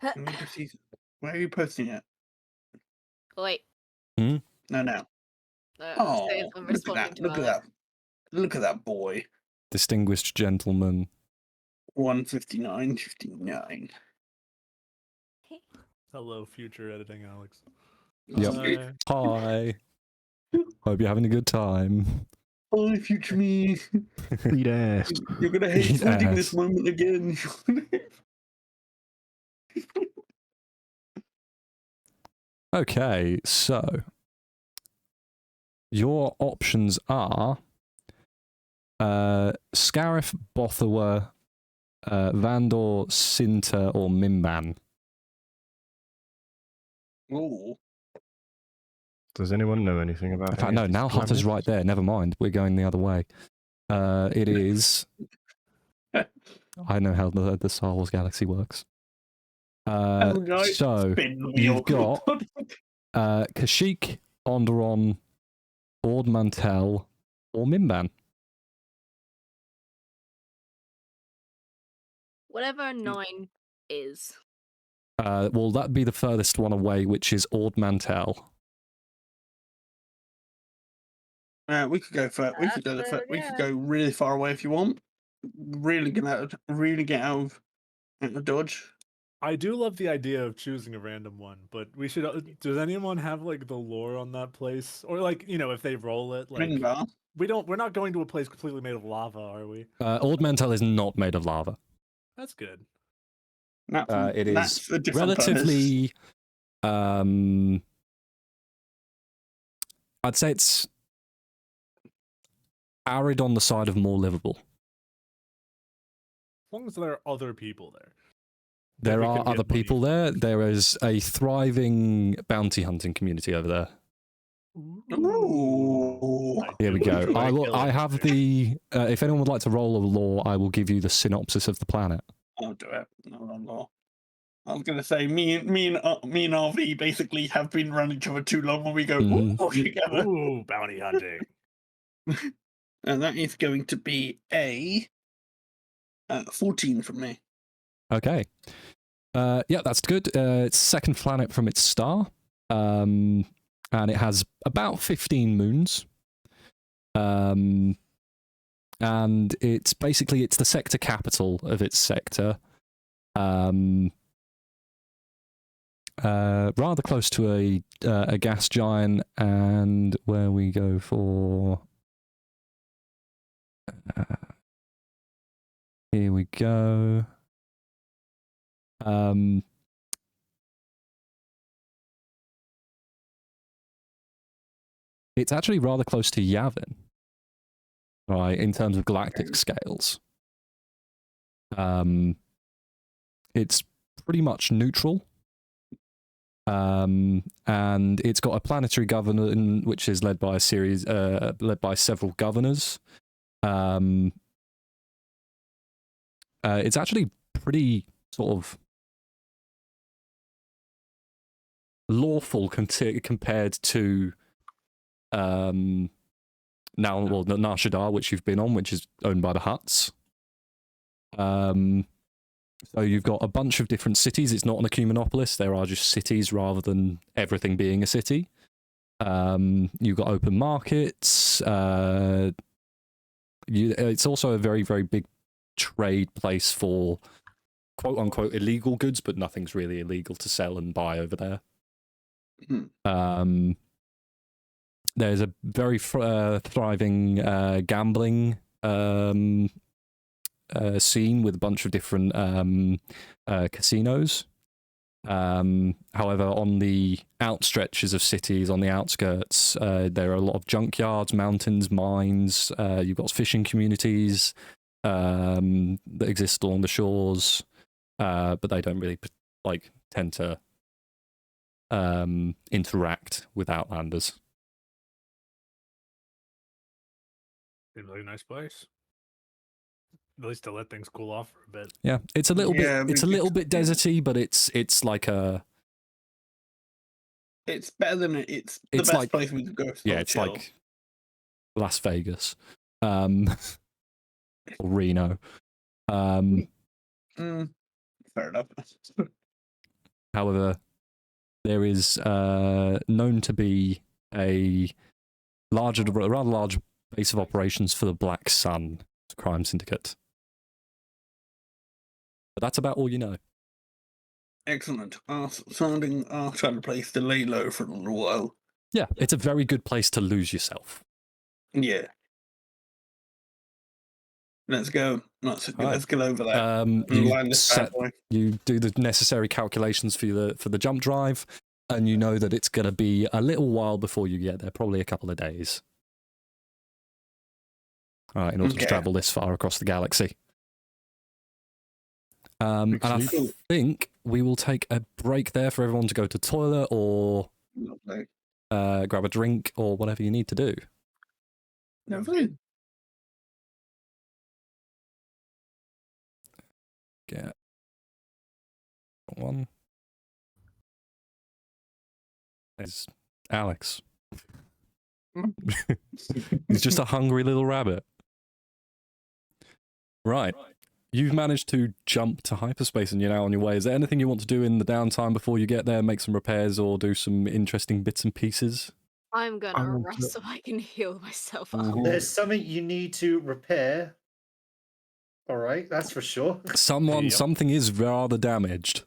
Let me just see. Where are you posting it? Wait, No. I'm Oh, saying I'm look at responding that! to Look at Alex. that! Look at that boy. Distinguished gentleman. 159.59. Hello, future editing, Alex. Yep. Hi. Hope you're having a good time. Hi, future me. Eat ass. You're gonna hate Eat finding this ass. moment again. Okay, so your options are Scarif, Bothawa, Vandor, Sinter, or Mimban. Oh, Does anyone know anything about In fact, any no, of these now Hutter's planets? right there. Never mind. We're going the other way. It is. I know how the Star Wars galaxy works. oh no! So Spin the you've wheel. got Kashyyyk, Onderon, Ord Mantell, or Mimban. Whatever a 9 is. Well, that'd be the furthest one away, which is Ord Mantell. We could go for. We could go. We could go really far away if you want. Really get out. Really get out of dodge. I do love the idea of choosing a random one, but we should. Does anyone have like the lore on that place, or like if they roll it, like Ringbar. we're not going to a place completely made of lava, are we? Ord Mantell is not made of lava. That's good. It is That's a different relatively. I'd say it's arid on the side of more livable. As long as there are other people there. There we are can get other money people from. there. There is a thriving bounty hunting community over there. Ooh. Here we go. Enjoy I have killing. the. If anyone would like to roll a lore, I will give you the synopsis of the planet. I'll do it. No. I was gonna say me and RV basically have been running each other too long when we go ooh, together. Ooh, bounty hunting. And that is going to be a 14 from me. Okay. Yeah, that's good. It's second planet from its star. And it has about 15 moons. And it's basically, it's the sector capital of its sector. Rather close to a gas giant, and where we go for... here we go. It's actually rather close to Yavin, right, in terms of galactic scales. It's pretty much neutral. And it's got a planetary government, which is led by led by several governors. It's actually pretty sort of lawful compared to Nar Shaddaa, which you've been on, which is owned by the Hutts. So you've got a bunch of different cities. It's not an ecumenopolis. There are just cities rather than everything being a city. You've got open markets. It's also a very, very big trade place for quote-unquote illegal goods, but nothing's really illegal to sell and buy over there. There's a very thriving gambling scene with a bunch of different casinos. However, on the outstretches of cities, on the outskirts, there are a lot of junkyards, mountains, mines. You've got fishing communities that exist along the shores, but they don't really tend to interact with Outlanders. Seems like a nice place. At least to let things cool off for a bit. Yeah, it's a little bit. It's a little bit deserty, but it's like a. It's better than it's the best like, place we could go. Yeah, it's chill. Like Las Vegas, or Reno. Fair enough. However, there is known to be a rather large base of operations for the Black Sun crime syndicate. But that's about all you know. Excellent. Sounding our trying to place to lay low for a little while. Yeah, it's a very good place to lose yourself. Yeah. Let's go. Let's get over that. You do the necessary calculations for the jump drive, and you know that it's going to be a little while before you get there, probably a couple of days. All right, in order to travel this far across the galaxy. And I think we will take a break there for everyone to go to the toilet or grab a drink or whatever you need to do. Lovely. Get one. There's Alex. He's just a hungry little rabbit. Right. You've managed to jump to hyperspace and you're now on your way. Is there anything you want to do in the downtime before you get there? Make some repairs or do some interesting bits and pieces? I'm gonna rest so I can heal myself up. There's something you need to repair. All right, that's for sure. Something is rather damaged.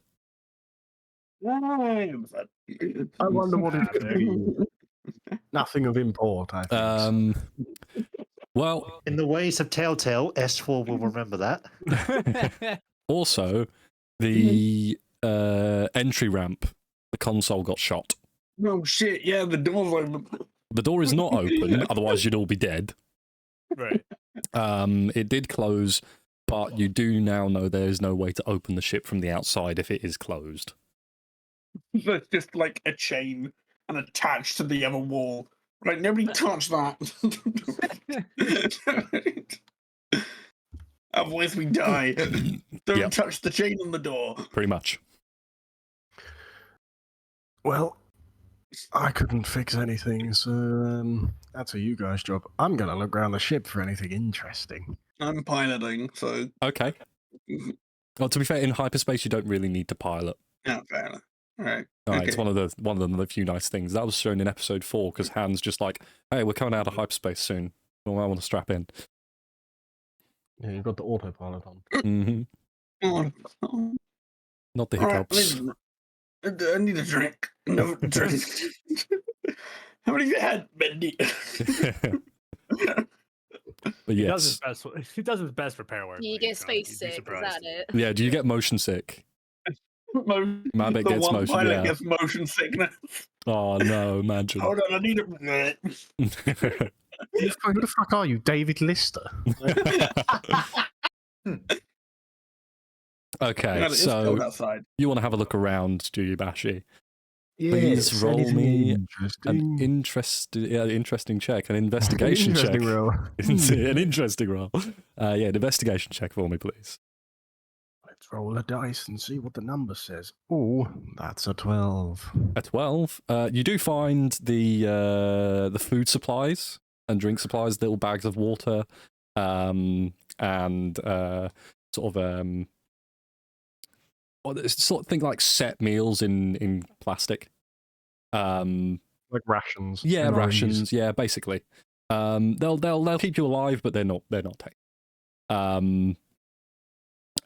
I wonder what it could be. Nothing of import, I think. Well, in the ways of Telltale, S4 will remember that. Also, the entry ramp, the console got shot. Oh shit! Yeah, the door's open. The door is not open, otherwise you'd all be dead. Right. It did close, but you do now know there is no way to open the ship from the outside if it is closed. There's just like a chain and attached to the other wall. Right, nobody touch that. Otherwise we die. Don't touch the chain on the door. Pretty much. Well, I couldn't fix anything, so that's a you guys' job. I'm going to look around the ship for anything interesting. I'm piloting, so... Okay. Well, to be fair, in hyperspace, you don't really need to pilot. No, fair enough. All right. It's one of the few nice things that was shown in episode 4 because Han's just like, "Hey, we're coming out of hyperspace soon. Well, I want to strap in." Yeah, you've got the autopilot on. Mm-hmm. Oh, Not the all right, hiccups. I need a drink. No drink. How many have you had, Bendy? But He yes, does his best. He does his best repair work. You when get he's drunk, space you'd be sick, is surprised. that it? yeah. Do you get motion sick? Mabbit The gets one motion. pilot Yeah. gets motion sickness. Oh no! Imagine. Hold on, I need a minute. Who the fuck are you, David Lister? Okay, No, it is so cold outside. you want to have a look around, do you, Bashi? Yeah, Please roll me an interesting. interesting check, an investigation check. Interesting roll. An interesting roll. Yeah, an investigation check for me, please. Let's roll a dice and see what the number says. Oh, that's a 12. A 12. You do find the food supplies and drink supplies, little bags of water, and sort of think like set meals in plastic. Like rations. Yeah, MREs. rations. Yeah, basically. They'll keep you alive, but they're not taken.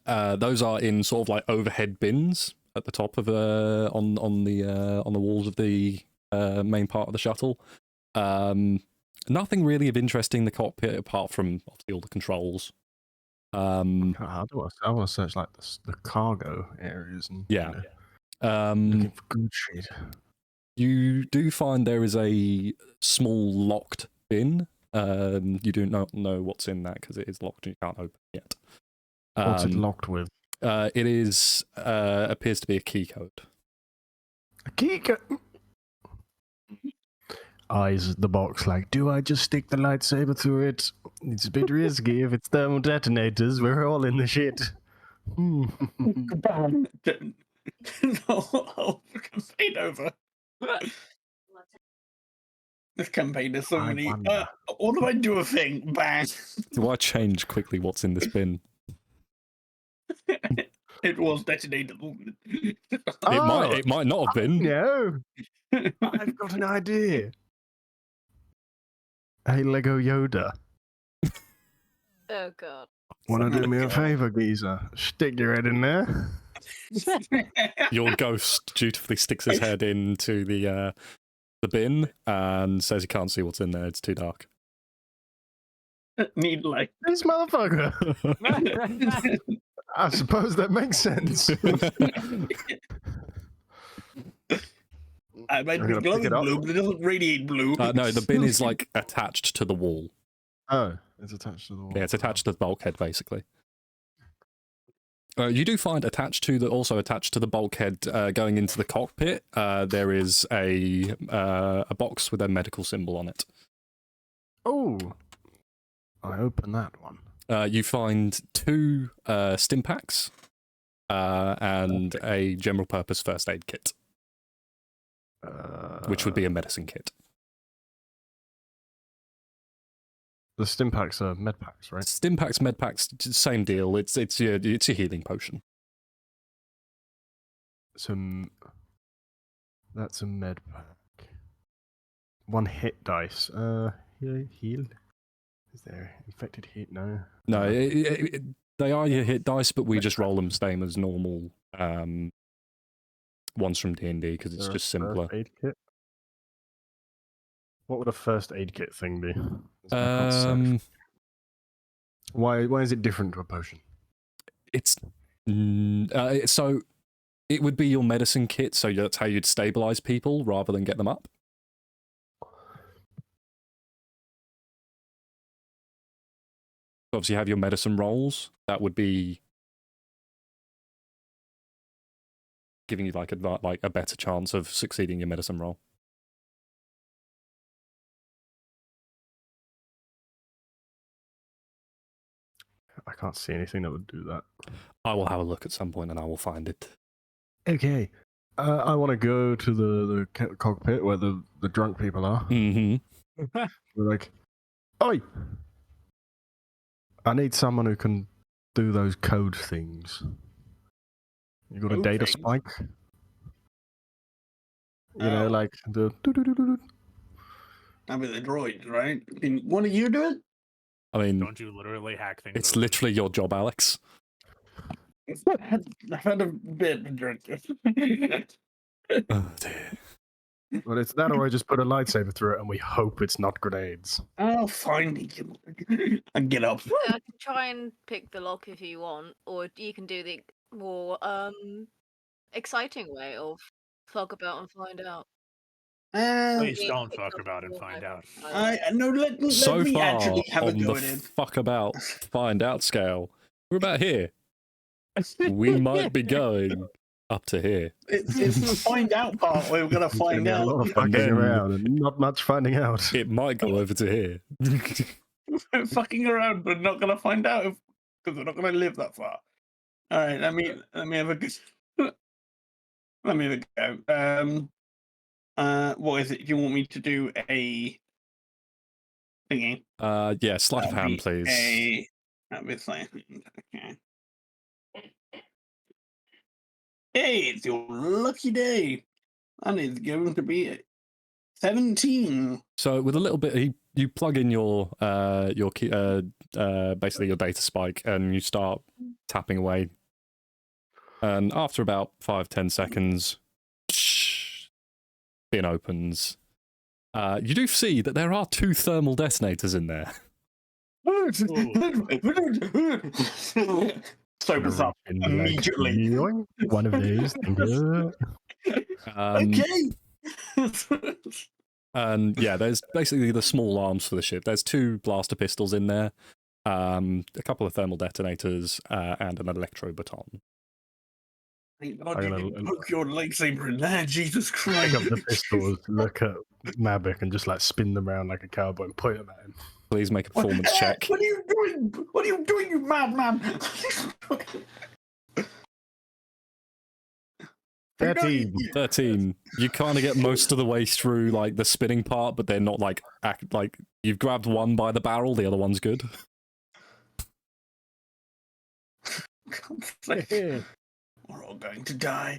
Those are in sort of like overhead bins at the top of on the walls of the main part of the shuttle. Nothing really of interest in the cockpit apart from obviously all the controls. I want to search like the cargo areas and Yeah. looking for good shit. You do find there is a small locked bin. You do not know what's in that because it is locked and you can't open it yet. What's it locked with? It is appears to be a key code. A key code. Eyes at the box like, do I just stick the lightsaber through it? It's a bit risky if it's thermal detonators. We're all in the shit. No, campaign over. This campaign is so I many. wonder. What do I do a thing? Bang. Do I change quickly what's in this bin? It was detonated. It might not have been. No. I've got an idea. Hey, Lego Yoda. Oh god. Want to do me a favor, geezer? Stick your head in there. Your ghost dutifully sticks his head into the bin and says he can't see what's in there. It's too dark. Need light. This motherfucker. I suppose that makes sense. I might I'm be gonna glowing pick it up. blue, but it doesn't radiate blue. No, the bin is like attached to the wall. Oh, it's attached to the wall. Yeah, it's attached to the bulkhead, basically. You do find also attached to the bulkhead going into the cockpit, there is a box with a medical symbol on it. Oh, I open that one. You find 2 stim packs and a general purpose first aid kit, which would be a medicine kit. The stim packs are med packs, right? Stim packs, med packs, same deal. It's your healing potion. So that's a med pack. 1 hit dice. Heal. Is there infected hit? No. No, they are your hit dice, but we just roll them same as normal ones from D&D because it's just simpler. First aid kit. What would a first aid kit thing be? I can't search. Why is it different to a potion? It's so it would be your medicine kit, so that's how you'd stabilize people rather than get them up. Obviously, you have your medicine rolls. That would be giving you like a better chance of succeeding your medicine roll. I can't see anything that would do that. I will have a look at some point and I will find it. Okay. I want to go to the cockpit where the drunk people are. Mm-hmm. We're like, oi! I need someone who can do those code things. You got a data things. spike. You know, Oh. like the. I mean, the droids, right? One of you do it? I mean, Don't you literally hack things? it's open? literally your job, Alex. I've had a bit of drink. Oh, dear. Well, it's that, or I just put a lightsaber through it, and we hope it's not grenades. Oh, fine. I get up. I can try and pick the lock if you want, or you can do the more exciting way of fuck about and find out. Please Yeah, don't pick fuck up about and your find out. No, let So me far actually have a on go the at it. fuck about find out scale, we're about here. We might be going up to here. It's the find out part where we're gonna There's gonna find be a out. lot of fucking then- around and not much finding out. It might go over to here. Fucking around, but not gonna find out because we're not gonna live that far. All right, let me have a good. Let me have a go. What is it? Do you want me to do a thingy? Yeah, sleight of That'll hand, be please. That'll be sleight of hand. Okay. Hey, it's your lucky day, and it's going to be 17. So with a little bit, you plug in your key, basically your data spike, and you start tapping away. And after about 5-10 seconds, bin opens. You do see that there are 2 thermal detonators in there. Sobers up And be like, immediately. "Yoink, one of these. Thank you." Okay. And yeah, there's basically the small arms for the ship. There's 2 blaster pistols in there, a couple of thermal detonators, and an electro baton. Thank God I'm you gonna- didn't poke your lightsaber in there, Jesus Pick Christ. up the pistols, look at Maverick, and just like spin them around like a cowboy and point them at him. Please make a performance check. What are you doing? What are you doing, you madman? 13. 13. You kind of get most of the way through like the spinning part, but they're not like like you've grabbed one by the barrel, the other one's good. We're all going to die.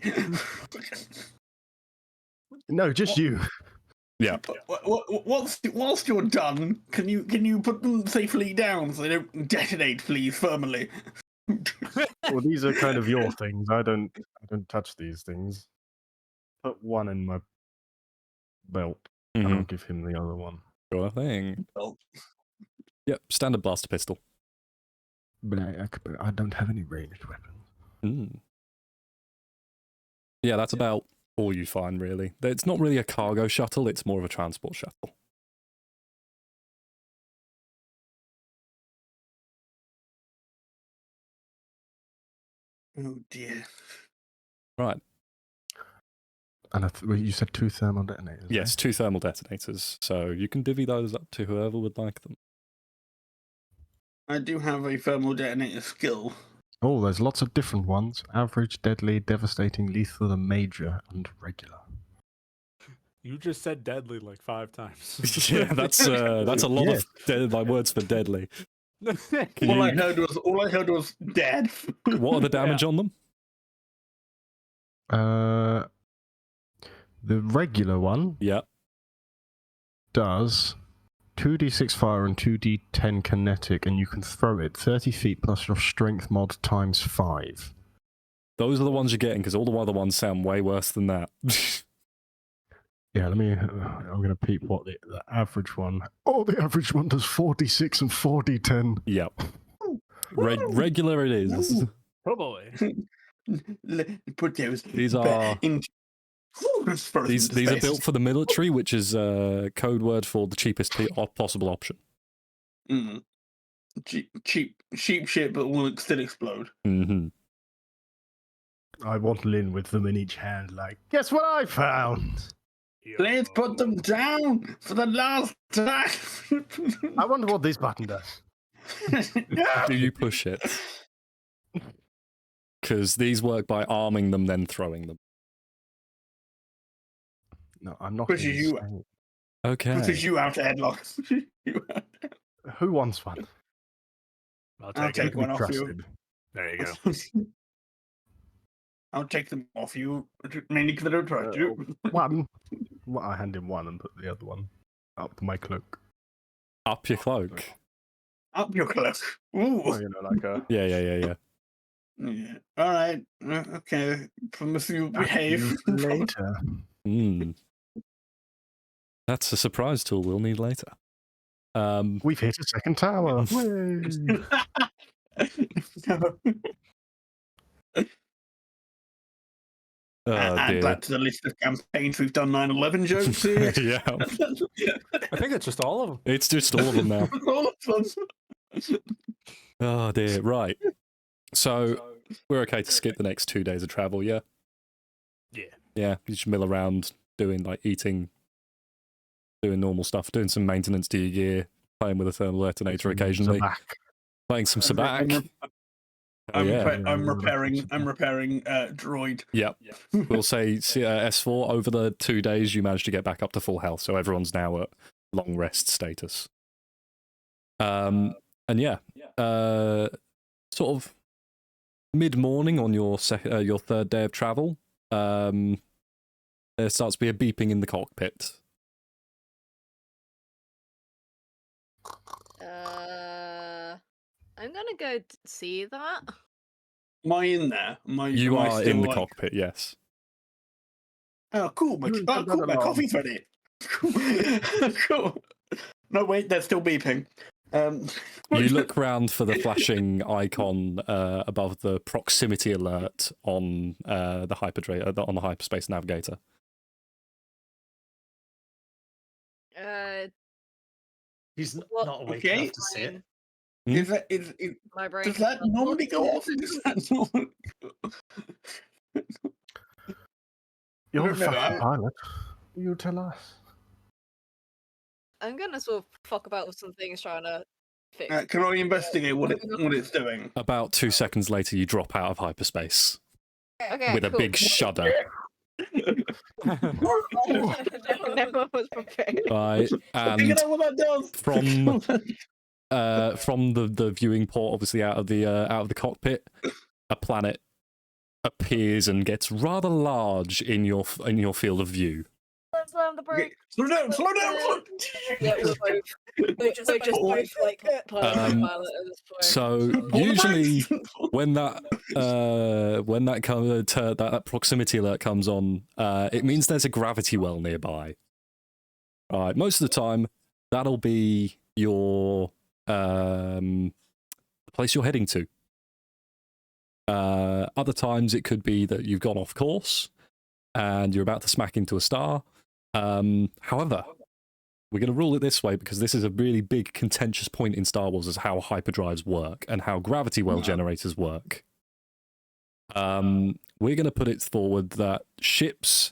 No, just you. Yeah. Whilst you're done, can you put them safely down so they don't detonate, please, firmly? Well, these are kind of your things. I don't touch these things. Put one in my belt, and I'll give him the other one. Sure thing. Well, Yep, standard blaster pistol. But I don't have any ranged weapons. Yeah, that's about all you find, really. It's not really a cargo shuttle, it's more of a transport shuttle. oh dear. Right. And well, you said 2 thermal detonators. Yes, 2 thermal detonators, so you can divvy those up to whoever would like them. I do have a thermal detonator skill. Oh, there's lots of different ones. Average, deadly, devastating, lethal, and major, and regular. You just said deadly like 5 times. Yeah, that's a lot Yeah. of my words for deadly. Can All I you- heard was dead. What are the damage on them? The regular one Yeah. does 2d6 fire and 2d10 kinetic, and you can throw it 30 feet plus your strength mod times 5. Those are the ones you're getting, because all the other ones sound way worse than that. Yeah, let me. I'm going to peep what the average one. Oh, the average one does 4d6 and 4d10. Yep. Regular it is. Oh boy. Put those. These are these are built for the military, which is code word for the cheapest possible option. Cheap shit, but will still explode. Mm-hmm. I waddle in with them in each hand, like, guess what I found? Let's put them down for the last time. I wonder what this button does. Do you push it? Because these work by arming them, then throwing them. No, I'm not. Pushes you. Okay. Pushes you out, headlock. Who wants one? I'll I'll take take it. one off you. Trusted. There you go. I'll take them off you, mainly because I don't trust you. One. Well, I hand him one and put the other one up my cloak. Up your cloak. Up your cloak. Ooh. Well, you know, like a. Yeah. Yeah. All right. Okay. Promise you behave. Later. That's a surprise tool we'll need later. We've hit a second tower. Oh, Add dear. that to the list of campaigns we've done 9/11 jokes here. Yeah, I think it's just all of them. it's just all of them now. All of them. Oh dear. Right. So we're okay to skip the next 2 days of travel, yeah? Yeah. Yeah, you just mill around doing like eating, doing normal stuff, doing some maintenance to your gear, playing with a thermal detonator occasionally, playing some sabacc. I'm Yeah. repairing droid. Yep. We'll say S4 over the 2 days you managed to get back up to full health, so everyone's now at long rest status. And yeah, sort of mid-morning on your third day of travel, there starts to be a beeping in the cockpit. I'm gonna go see that. Am I in there? You am I are still in the like... cockpit, yes. Oh, cool. My coffee's ready. Cool. No, wait, they're still beeping. You look round for the flashing icon above the proximity alert on the on the hyperspace navigator. He's Well, not awake okay. enough to see it. My brain Does that normally go off? You're the No, fucking pilot. You tell us. I'm gonna sort of fuck about with some things trying to fix. Can I investigate what it's doing? About 2 seconds later, you drop out of hyperspace Okay, with a cool. big shudder. No one was prepared. Right, and You know what that does? from the viewing port, obviously out of the cockpit, a planet appears and gets rather large in your field of view. Slam the brake. Slow down! Yeah, we're just both like pilot at this point. So usually when that that proximity alert comes on, it means there's a gravity well nearby. Right, most of the time that'll be your the place you're heading to. Other times it could be that you've gone off course and you're about to smack into a star. However, we're going to rule it this way because this is a really big contentious point in Star Wars, is how hyperdrives work and how gravity well generators work. We're going to put it forward that ships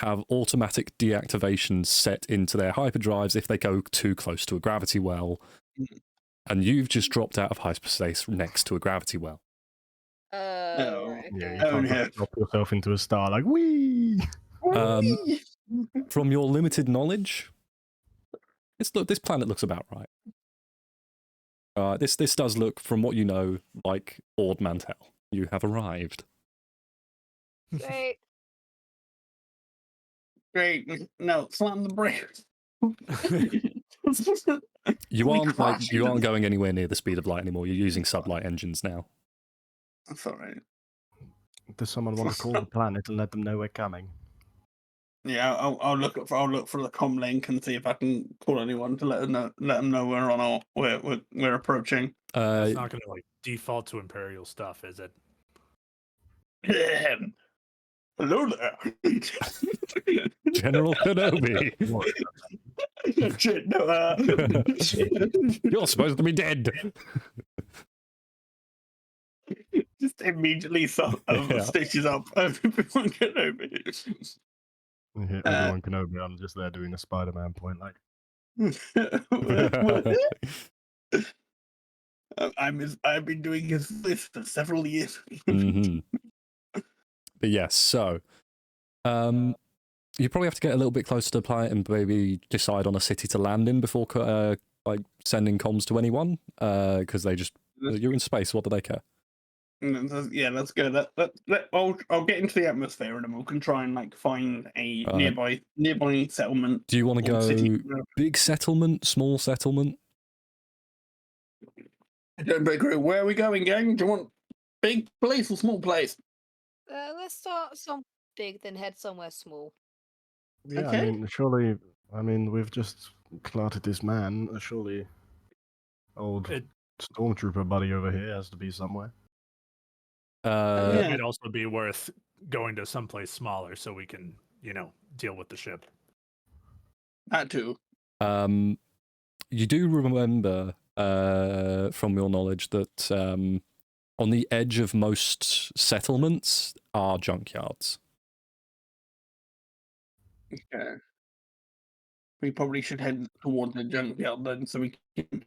have automatic deactivation set into their hyperdrives if they go too close to a gravity well, and you've just dropped out of hyperspace next to a gravity well. Yeah, you Oh, can't no. drop yourself into a star like wee. From your limited knowledge, this planet looks about right. This does look, from what you know, like Ord Mantell. You have arrived. Great. No, slam the brakes. You aren't crashing you aren't them. going anywhere near the speed of light anymore. You're using sublight engines now. That's all right. Does someone want to call the planet and let them know we're coming? Yeah, I'll look for the com link and see if I can call anyone to let them know we're on our we're approaching. It's not going to like default to Imperial stuff, is it? Hello there, General Kenobi. Shit, no, You're supposed to be dead. just immediately stitches up everyone Kenobi. Everyone Kenobi, I'm just there doing a Spider-Man point, like. I've been doing his list for several years. Mm-hmm. But yes, so you probably have to get a little bit closer to the planet and maybe decide on a city to land in before like sending comms to anyone, because they just, you're in space. What do they care? Yeah, let's go. I'll get into the atmosphere and then we can try and like find a Right. nearby settlement. Do you want to or city. go big settlement, small settlement? Don't break through. Where are we going, gang? Do you want big place or small place? Let's start some big, then head somewhere small. Yeah, Okay. I mean, surely, we've just clotted this man. Surely, old stormtrooper buddy over here has to be somewhere. Yeah. It might also be worth going to someplace smaller so we can, deal with the ship. That too. You do remember from your knowledge that on the edge of most settlements are junkyards. Okay. We probably should head towards the junkyard then, so we can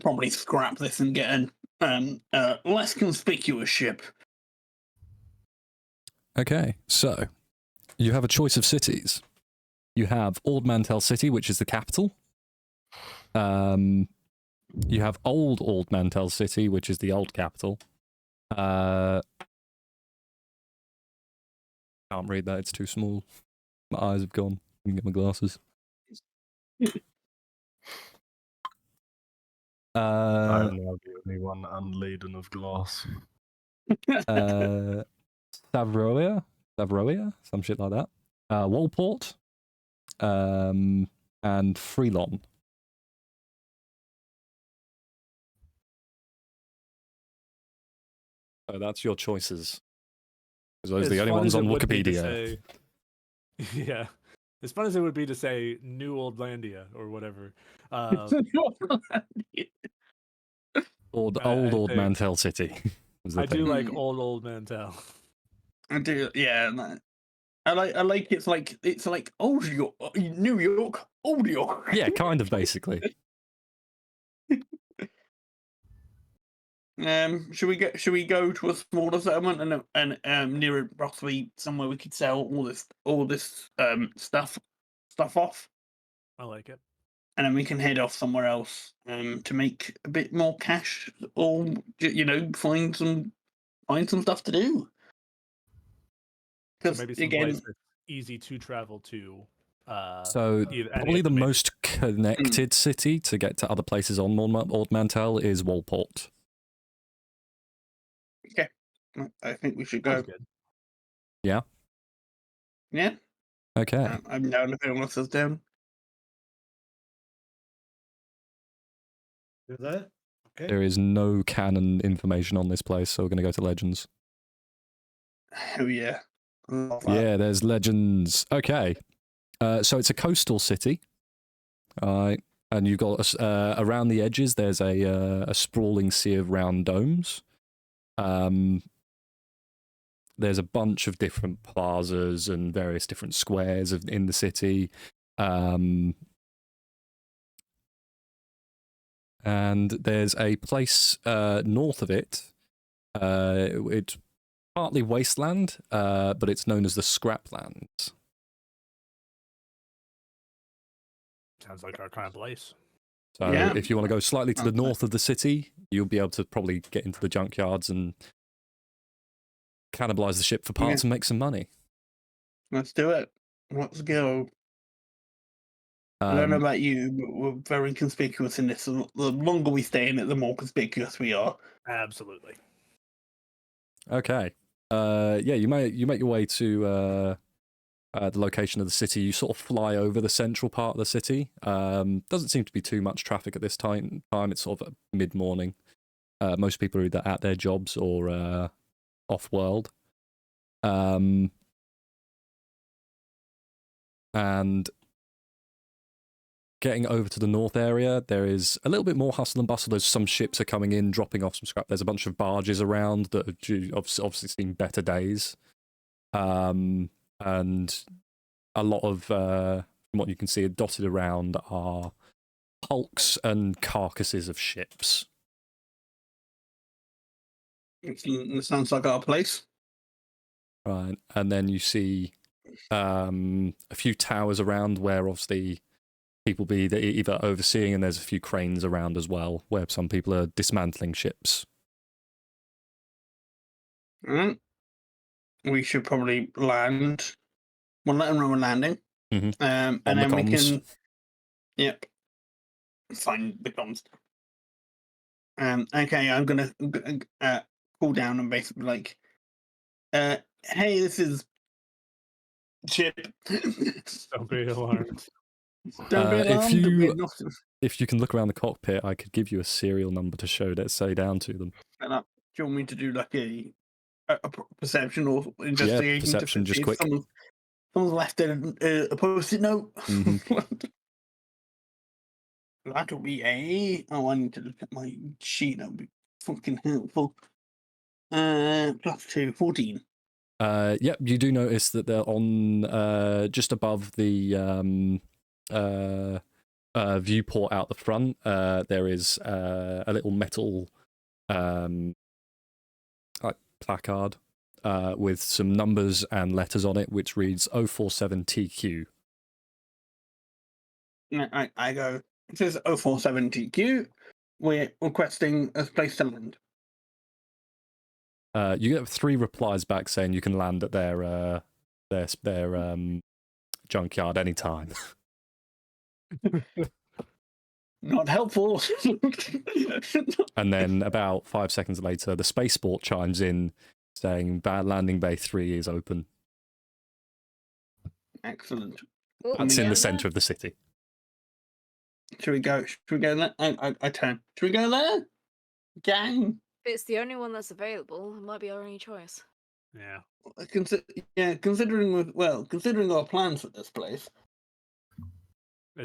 probably scrap this and get an less conspicuous ship. Okay, so you have a choice of cities. You have Ord Mantell City, which is the capital. You have Old Mantell City, which is the old capital. Can't read that, it's too small. My eyes have gone. I can get my glasses. I'm now the only one unladen of glass. Savroia, some shit like that. Walport, and Freelon. So that's your choices. Because those are the only ones on Wikipedia. Yeah. As fun as it would be to say New Oldlandia or whatever. Old Mantell City. I do like old Mantell. I do, yeah. I like it's like old York, New York, old York. Yeah, kind of basically. Should we go to a smaller settlement and near roughly somewhere we could sell all this stuff off, I like it. and then we can head off somewhere else to make a bit more cash, or find some stuff to do. So Because maybe some place that's easy to travel to. So probably the most connected city to get to other places on Ord Mantell is Walport. Okay, I think we should go. Good. Yeah. Yeah. Okay. I'm down if anyone else is down. You're there? Okay. There is no canon information on this place, so we're going to go to Legends. Oh, yeah. Yeah, there's Legends. Okay. So it's a coastal city. Alright. And you've got, around the edges, there's a sprawling sea of round domes. There's a bunch of different plazas and various different squares in the city. And there's a place north of it. It's partly wasteland, but it's known as the Scraplands. Sounds like our kind of place. So Yeah. if you want to go slightly to the north of the city, you'll be able to probably get into the junkyards and cannibalize the ship for parts and make some money. Let's do it. Let's go. I don't know about you, but we're very conspicuous in this. The longer we stay in it, the more conspicuous we are. Absolutely. Okay. Yeah, you make your way to the location of the city. You sort of fly over the central part of the city. Doesn't seem to be too much traffic at this time. It's sort of mid-morning. Most people are either at their jobs or off-world. And getting over to the north area, there is a little bit more hustle and bustle. There's some ships are coming in, dropping off some scrap. There's a bunch of barges around that have obviously seen better days. And a lot of, from what you can see, dotted around are hulks and carcasses of ships. It sounds like our place. Right, and then you see a few towers around where obviously people be either overseeing, and there's a few cranes around as well where some people are dismantling ships. Alright. We should probably land. We'll let them know we're landing. Mhm. And On the then we comms. can. Yep. Find the comms. Okay, I'm gonna call down and basically like, hey, this is ship. Don't be alarmed. Don't be If alarmed. you- We're not If you can look around the cockpit, I could give you a serial number to show that say down to them. set up. Do you want me to do like a perception or investigation perception, to just see quick. if someone's left a post-it note? Mhm. That'll be a. Oh, I need to look at my sheet. That'll be fucking helpful. +2, 14. Yep, you do notice that they're on just above the viewport out the front. There is a little metal like placard with some numbers and letters on it, which reads 047TQ. I go. It says 047TQ. We're requesting a place to land. You get 3 replies back saying you can land at their junkyard anytime. Not helpful. And then about 5 seconds later, the spaceport chimes in saying landing bay 3 is open. Excellent. Oh, That's in yeah. the centre of the city. Should we go? Should we go there? I turn. Should we go there? Gang. If it's the only one that's available, it might be our only choice. Yeah. Considering our plans for this place,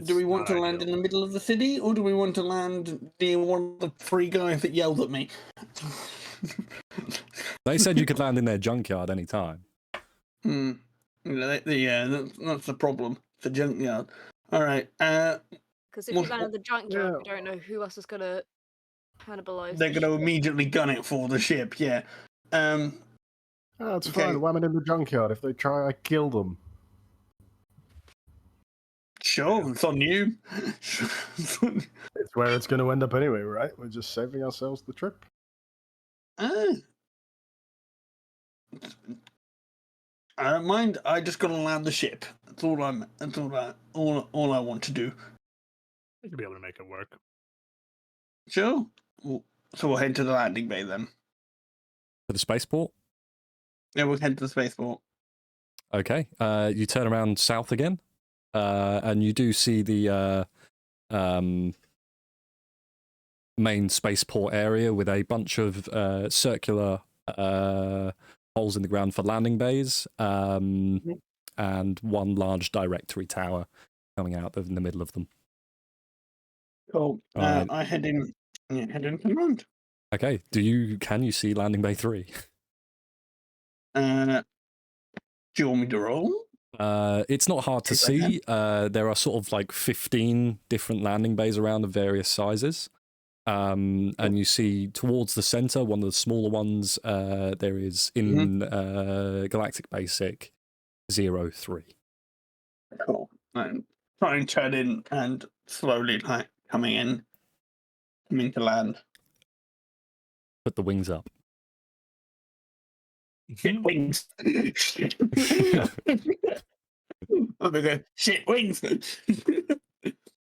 do we want not to land ideal. in the middle of the city, or do we want to land near one of the 3 guys that yelled at me? They said you could land in their junkyard anytime. Yeah, that's the problem. The junkyard. All right. Because if we Well, land at the junkyard, we yeah. don't know who else is going to cannibalize. they're the going to ship. immediately gun it for the ship. Yeah. Oh, it's Okay. fine. Wham it in the junkyard. If they try, I kill them. Sure, it's on you. It's where it's going to end up anyway, right? We're just saving ourselves the trip. I don't mind. I just got to land the ship. That's all all I want to do. We should be able to make it work. Sure. So we'll head to the landing bay then. To the spaceport? Yeah, we'll head to the spaceport. Okay. You turn around south again, and you do see the main spaceport area with a bunch of circular holes in the ground for landing bays, and one large directory tower coming out in the middle of them. Cool. Alright. I head in command. Okay. Can you see landing bay 3? Do you want me to roll? It's not hard to Yes, I can. see. There are sort of like 15 different landing bays around of various sizes. And you see towards the center, one of the smaller ones, there is in Galactic Basic 03. Cool. I'm trying to turn in and slowly coming to land. Put the wings up. Shit wings. I'm gonna go, shit wings.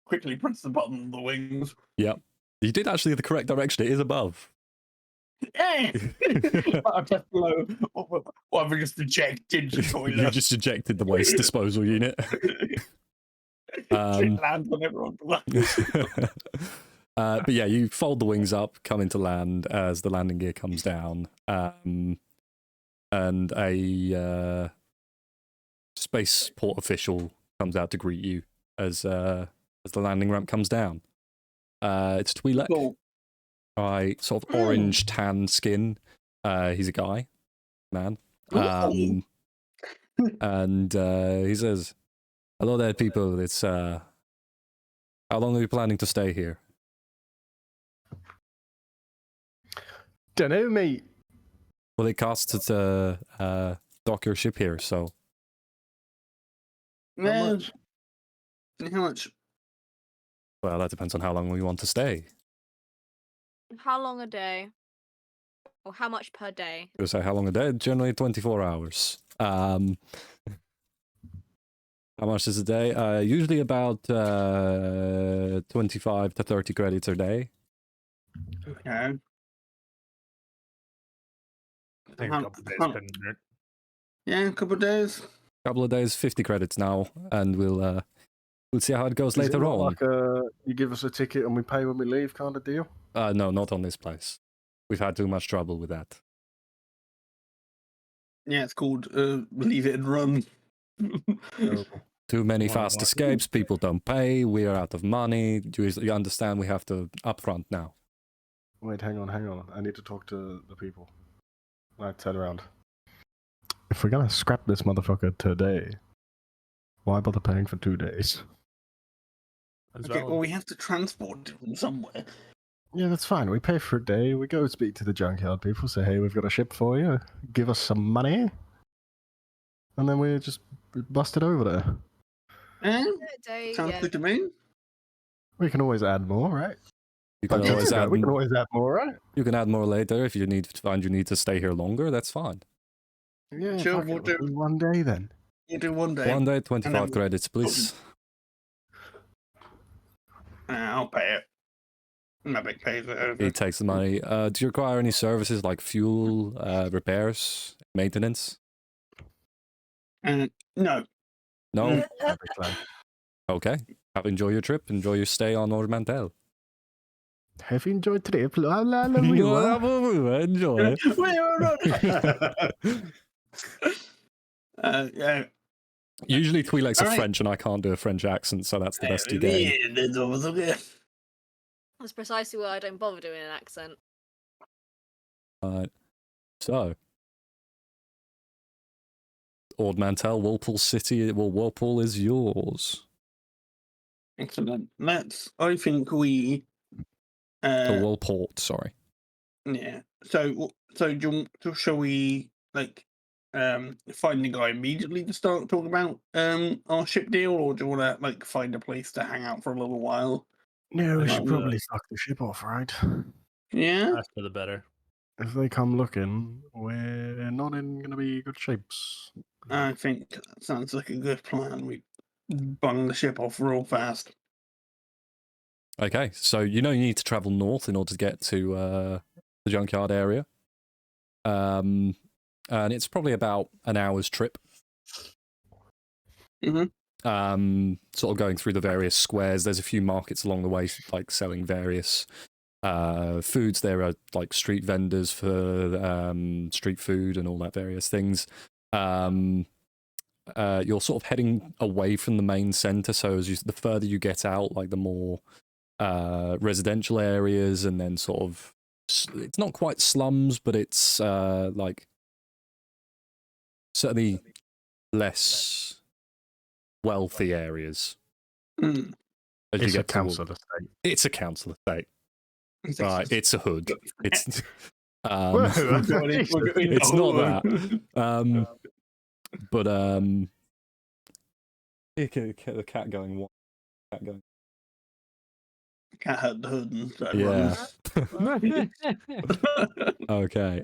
Quickly press the button on the wings. Yep. You did actually the correct direction. It is above. Hey! I'm just below. Or have I just ejected the toilet? You just ejected the waste disposal unit. Shit lands on everyone below. But yeah, you fold the wings up, come into land as the landing gear comes down, and a spaceport official comes out to greet you as the landing ramp comes down. It's Twi'lek. Cool. Sort of orange tan skin. He's a guy, man. And he says, "Hello there, people. It's how long are you planning to stay here?" Dunno, mate. Well, it costs to dock your ship here, so How much? well, that depends on how long we want to stay. How long a day? Or how much per day? Gonna say how long a day? Generally 24 hours. How much is a day? Usually about 25 to 30 credits a day. Okay. I think a How- couple days how- couldn't hurt. Yeah, a couple of days. Couple of days, 50 credits now, and we'll see how it goes Is it later not on. like you give us a ticket and we pay when we leave kind of deal? No, not on this place. We've had too much trouble with that. Yeah, it's called Leave It and Run. Terrible. Too many Why fast not? escapes, people don't pay, we're out of money. You understand we have to upfront now. Wait, hang on. I need to talk to the people. I turn around. If we're gonna scrap this motherfucker today, why bother paying for 2 days? As Okay, well. well, we have to transport it from somewhere. Yeah, that's fine. We pay for a day. We go speak to the junkyard people, say, hey, we've got a ship for you. Give us some money. And then we just bust it over there. Eh? A day, Sounds yeah. good to me. We can always add more, right? You can Like always Jessica, add. we can always add more, right? You can add more later if you find you need to stay here longer. That's fine. Yeah, Sure, fuck we'll it, we'll do. do 1 day then. We'll do 1 day. 1 day, 25 then- credits, please. I'll pay it. Mavic pays it over. He takes the money. Do you require any services like fuel, repairs, maintenance? No. No? Epic plan. Okay. Enjoy your trip. Enjoy your stay on Ormantel. Have you enjoyed the trip? La, la, la, wee, wah. Enjoy. Wait, hold on. Yeah. Usually Twi'lek's are Alright. French and I can't do a French accent, so that's the best you get. That's precisely why I don't bother doing an accent. Alright. So. Ord Mantell, Whirlpool City, well, Whirlpool is yours. Excellent. I think we. The Whirlport, sorry. Yeah. So shall we find the guy immediately to start talking about our ship deal, or do you want to find a place to hang out for a little while? No, we Like, should probably fuck the ship off, right? Yeah. That's for the better. If they come looking, we're not in gonna be good shapes. I think that sounds like a good plan. We bung the ship off real fast. Okay, so you need to travel north in order to get to the junkyard area. And it's probably about an hour's trip. Sort of going through the various squares. There's a few markets along the way, like selling various foods. There are like street vendors for street food and all that various things. You're sort of heading away from the main center, so the further you get out, like the more residential areas, and then sort of it's not quite slums, but it's like certainly less wealthy areas. Mm. As It's you a get council estate. It's a council estate. Right, it's a hood. It's Whoa, it's not that. But the cat going what? Cat going. Cat had the hood and so Yeah. Okay.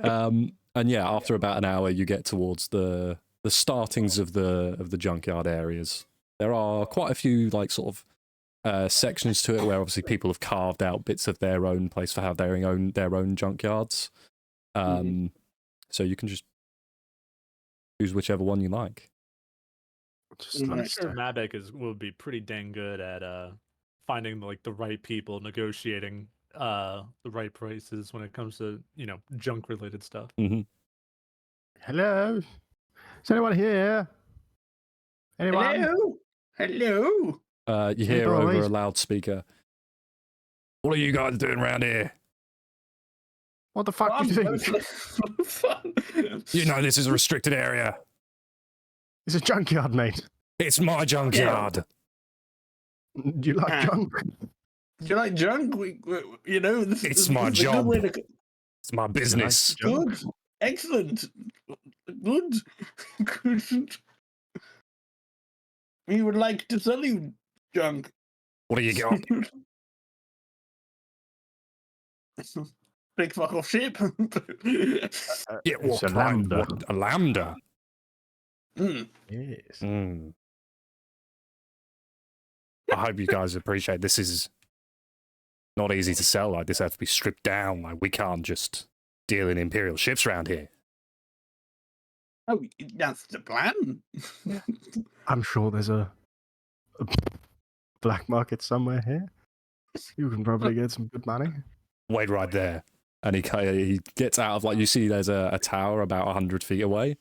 And yeah, after about an hour, you get towards the startings of the junkyard areas. There are quite a few like sort of sections to it where obviously people have carved out bits of their own place for have their own junkyards. So you can just choose whichever one you like. I'm sure Mabek would be pretty dang good at finding like the right people, negotiating the right prices when it comes to junk related stuff. Mm-hmm. Hello, is anyone here? Anyone? Hello. You hear over a loudspeaker. What are you guys doing around here? What the fuck do you think? Fun. You know this is a restricted area. It's a junkyard, mate. It's my junkyard. Do you like junk? Do you like junk? It's my job. It's my business. Good. Excellent. Good. Good. We would like to sell you junk. What do you got? big fuck off ship. Yeah, It's what a kind? lambda. What, a lambda? Mm. Yes. Mm. I hope you guys appreciate this is not easy to sell. Like, this has to be stripped down. Like, we can't just deal in Imperial ships around here. Oh, that's the plan. I'm sure there's a black market somewhere here. You can probably get some good money. Wait right there. And he gets out of, like, you see there's a tower about 100 feet away.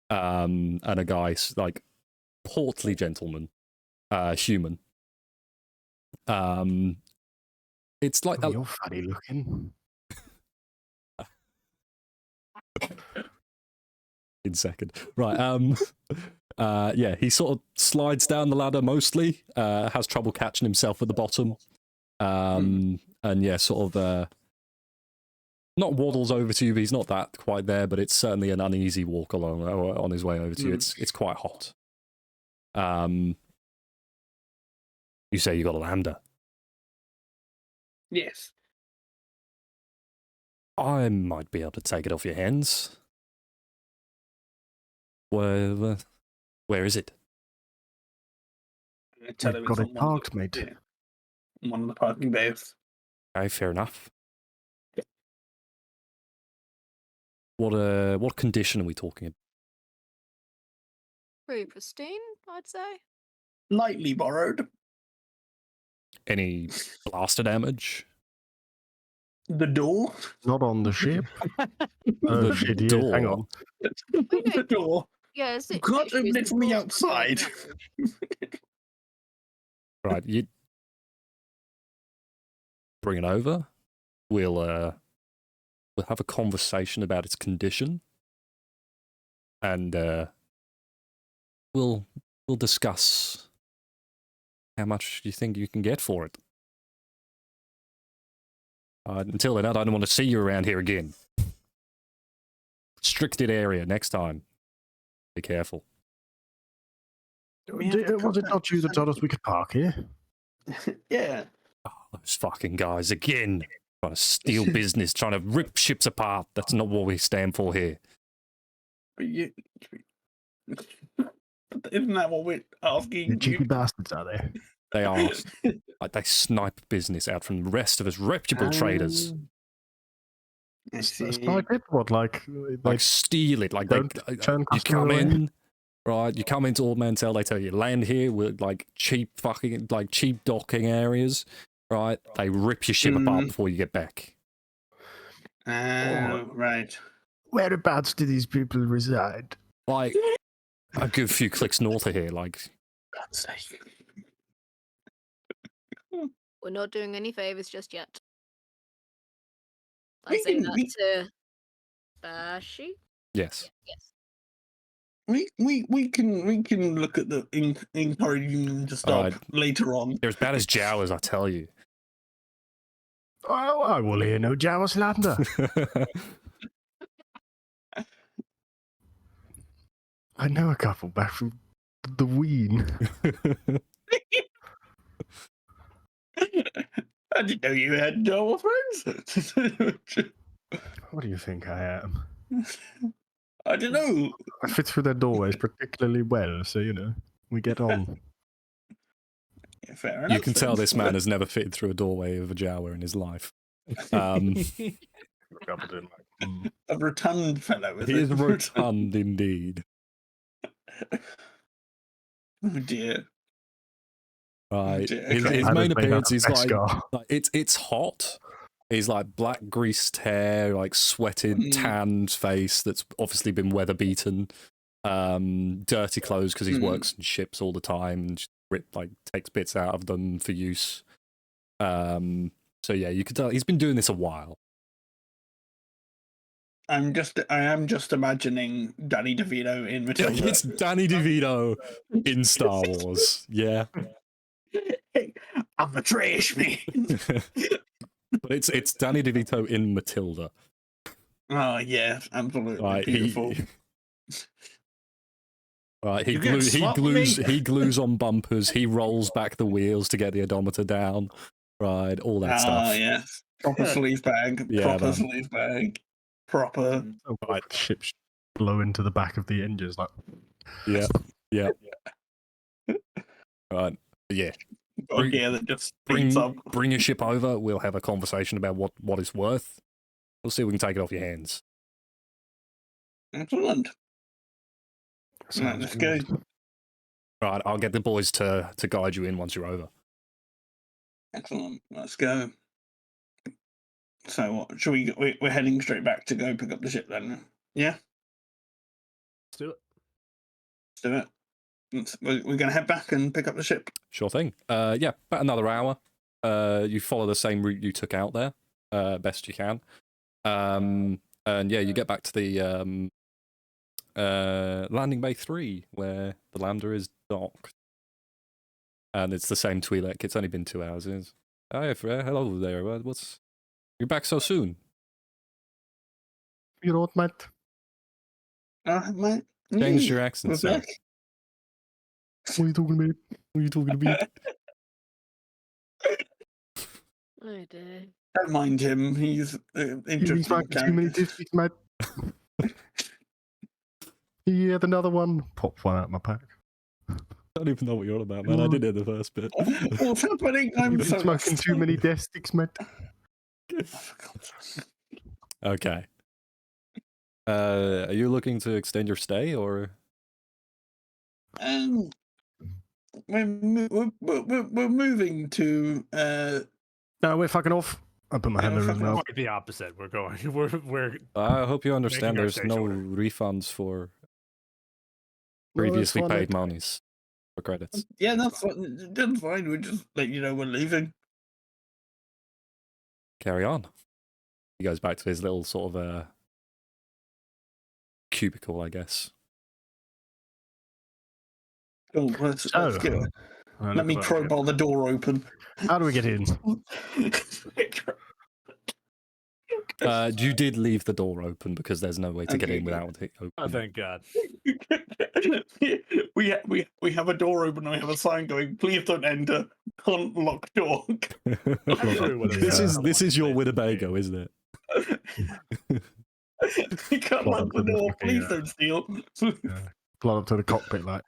And a guy, like, portly gentleman, human. It's like Oh, you're funny looking. in second. Right, yeah, he sort of slides down the ladder mostly, has trouble catching himself at the bottom. And yeah, sort of not waddles over to you, but he's not that quite there, but it's certainly an uneasy walk along on his way over to you. It's quite hot. You say you got a lambda. Yes. I might be able to take it off your hands. Where is it? Tell We've him got it's it on one of parked, the- mate. yeah, one of the parking bays. Okay, fair enough. What condition are we talking about? Pretty pristine, I'd say. Lightly borrowed. Any blaster damage? The door. Not on the ship. The Shit, yeah, door. hang on. The door. Yeah, it's You can't open it from the outside. Right, you bring it over. We'll have a conversation about its condition, and we'll discuss how much you think you can get for it. Until then, I don't want to see you around here again. Restricted area next time. Be careful. We have to Was it contact not you that told us we could park here? Yeah. Oh, those fucking guys again. Trying to steal business, trying to rip ships apart. That's not what we stand for here. But you, isn't that what we're The asking cheeky you? bastards, are they? They are. Like, they snipe business out from the rest of us reputable traders. I see. Snipe it? What, like Steal it. Like, don't turn you customer come away? in, right? You come into Old Mantel, they tell you, land here with, like, cheap docking areas, right? They rip your ship apart before you get back. Oh, right. Whereabouts do these people reside? Like, a good few clicks north of here, like... God's sake. We're not doing any favors just yet. We I say can- that we- to Bashi. Yes. Yes. We can look at the encouraging them to stop Alright. later on. They're as bad as Jawas, I tell you. Oh, I will hear no Jawa slander. I know a couple back from the Ween. I didn't know you had Jawa friends. What do you think I am? I don't know. I fit through their doorways particularly well, so you know we get on. Yeah, fair enough. You can tell then. this man has never fitted through a doorway of a Jawa in his life. A rotund fellow. He is rotund indeed. Oh dear. Right. dear, His, okay. his How main does they have appearance is a like, scar? it's hot. He's like black greased hair, like sweated, tanned face that's obviously been weather beaten. Dirty clothes because he works in ships all the time and takes bits out of them for use. So yeah, you could tell he's been doing this a while. I am just imagining Danny DeVito in Matilda. It's Danny DeVito in Star Wars. Yeah. I'm a trash man. But it's Danny DeVito in Matilda. Oh yeah, absolutely Right, beautiful. He You gonna swap with me? glues on bumpers. He rolls back the wheels to get the odometer down. Right, all that stuff. Yes. Proper Yeah. sleeve bag. Yeah, Proper man. sleeve bag. Proper. Oh, right, the ship's blow into the back of the engines like. Yeah, yeah. Right, yeah. Got Bring- gear that just speeds up. Bring your ship over. We'll have a conversation about what it's worth. We'll see if we can take it off your hands. Excellent. Right, Sounds let's go. good. Right, I'll get the boys to guide you in once you're over. Excellent. Let's go. So what? Should we? We're heading straight back to go pick up the ship then. Yeah, Let's do it. let's do it. We're going to head back and pick up the ship. Sure thing. Yeah, about another hour. You follow the same route you took out there, best you can. And yeah, you get back to the landing bay 3, where the lander is docked. And it's the same Twi'lek. It's only been 2 hours. Hi, hello there. You're back so soon? You're right, mate. Mate. Changed your accent, We're sir. back. What are you talking about? What are you talking about? Oh dear. Don't mind him. He's You've been interesting. smoking too many discs, mate. You had another one? Pop one out of my pack. I don't even know what you're on about, man. I did hear the first bit. What's happening? I'm You've been so smoking lost. too many discs, mate. Oh, for God's sake. Okay. Are you looking to extend your stay, or? We're moving to No, we're fucking off. I put my hand Yeah, over his fucking mouth. Quite the opposite. We're going. We're I hope you understand our there's stay no shorter. refunds for No, that's previously fine, paid mate. monies for credits. yeah, that's fine. We just let you know we're leaving. Carry on. He goes back to his little sort of cubicle, I guess. Oh, let's get it. Let me crowbar the door open. How do we get in? You did leave the door open because there's no way to get Okay, in good. without it open. Oh, thank God. we have a door open and we have a sign going, please don't enter, unlocked door. This is your Winnebago, isn't it? You can't Well, lock the that's door, fucking, please don't steal. Blow up to the cockpit like,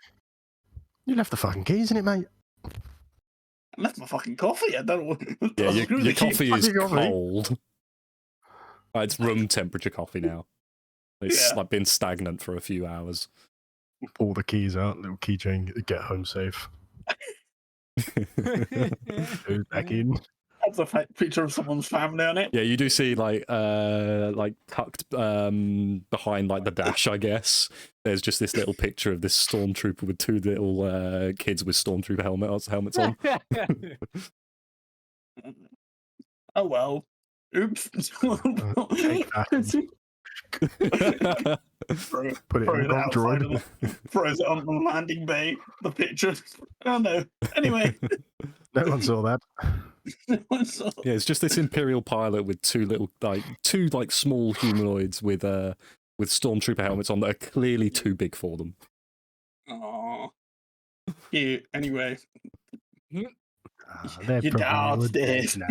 you left the fucking keys in it, mate. I left my fucking coffee. I don't know. Yeah, your coffee is fucking coffee. cold. It's room temperature coffee now. It's Yeah. like been stagnant for a few hours. Pull the keys out, little keychain, get home safe. Go back in. That's a picture of someone's family on it. Yeah, you do see like tucked behind like the dash, I guess. There's just this little picture of this stormtrooper with two little kids with stormtrooper helmets on. Oh well. Oops. Take that. Put it in the outside droid. of throws it on the landing bay. The picture. Oh no. Anyway. No one saw that. Yeah, it's just this Imperial pilot with two small humanoids with stormtrooper helmets on that are clearly too big for them. Aww. Cute. Anyway. They're You're probably downstairs. now.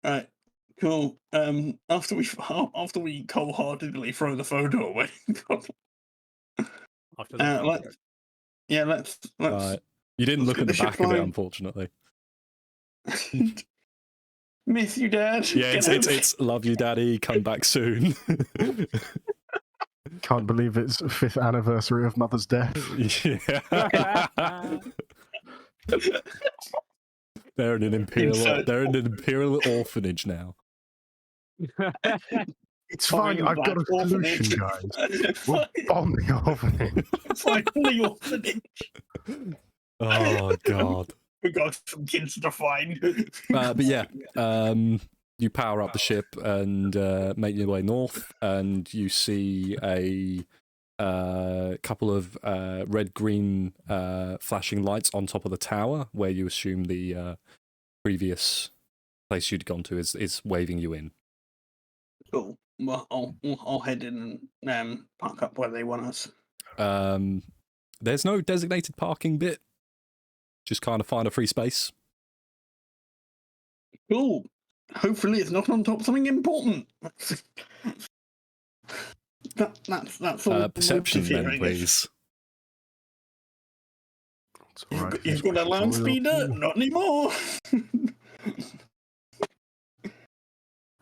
Right. Cool. After we cold-heartedly throw the photo away. After the let's You didn't let's look get at the ship back of it, flying. unfortunately. Miss you, Dad. Yeah, Get over it's love you, Daddy. Come back soon. Can't believe it's 5th anniversary of Mother's death. Yeah. They're in an imperial orphanage now. It's fine, I've got a solution, guys. We'll bomb the orphanage. Find the orphanage. Oh god. We got some kids to find. But yeah, you power up the ship and make your way north, and you see a couple of red-green flashing lights on top of the tower, where you assume the previous place you'd gone to is waving you in. Cool. Well, I'll head in and park up where they want us. There's no designated parking bit just kind of find a free space. Cool. Hopefully, it's not on top of something important. That's all. Perception, here, then, I guess. please. It's all right, You've this got a land tutorial speeder? too. Not anymore.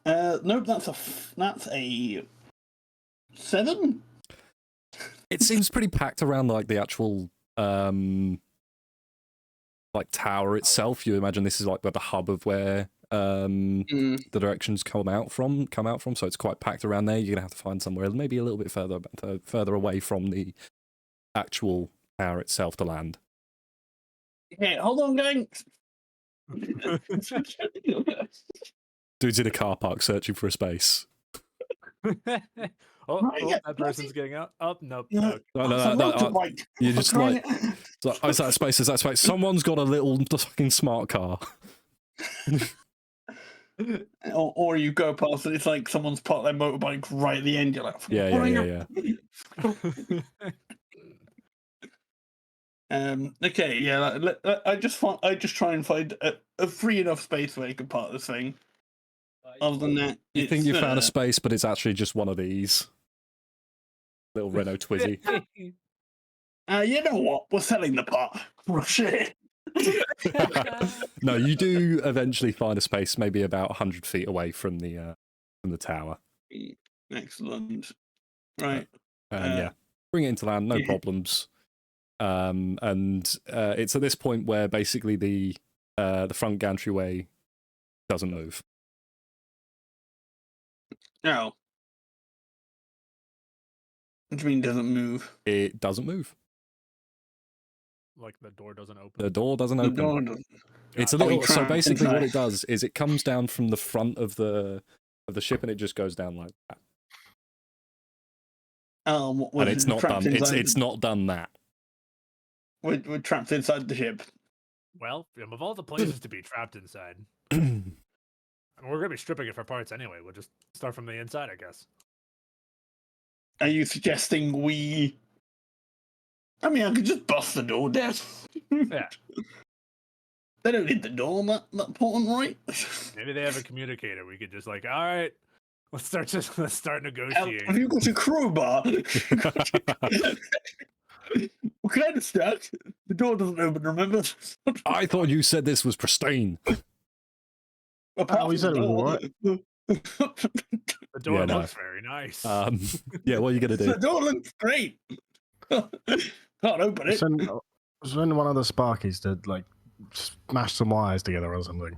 Nope, that's a 7. It seems pretty packed around like the actual like tower itself. You imagine this is like the hub of where the directions come out from. So it's quite packed around there. You're gonna have to find somewhere maybe a little bit further away from the actual tower itself to land. Okay, hold on, gang. Dude's in a car park searching for a space. That person's getting out. Oh, nope. No, No. You just like, oh, is that space? Is that space? Someone's got a little fucking smart car. or you go past and it's like someone's parked their motorbike right at the end. You're like, Yeah. Okay, yeah. I just try and find a free enough space where you can park this thing. Other than that, You think you found a space, but it's actually just one of these little Renault Twizy. You know what? We're selling the part. Rush it. No, you do eventually find a space, maybe about 100 feet away from the tower. Excellent. Right. Yeah, bring it into land, no problems. And it's at this point where basically the front gantry doesn't move. No. What do you mean doesn't move? It doesn't move. Like the door doesn't open. The door doesn't open. The door doesn't. It's a little. So basically, what it does is it comes down from the front of the ship, and it just goes down like that. And it's not done. It's not done that. We're trapped inside the ship. Well, of all the places to be trapped inside, we're gonna be stripping it for parts anyway. We'll just start from the inside, I guess. Are you suggesting we? I mean, I could just bust the door down. Yeah. They don't need the door that important, right? Maybe they have a communicator. We could just like, all right, let's start negotiating. Have you got a crowbar? What kind of stuff? The door doesn't open, remember? I thought you said this was pristine. We said it was all right. The door Yeah, no. looks very nice. Yeah, what are you gonna do? The door looks great. Can't open it. Send one of the Sparkies to like smash some wires together or something.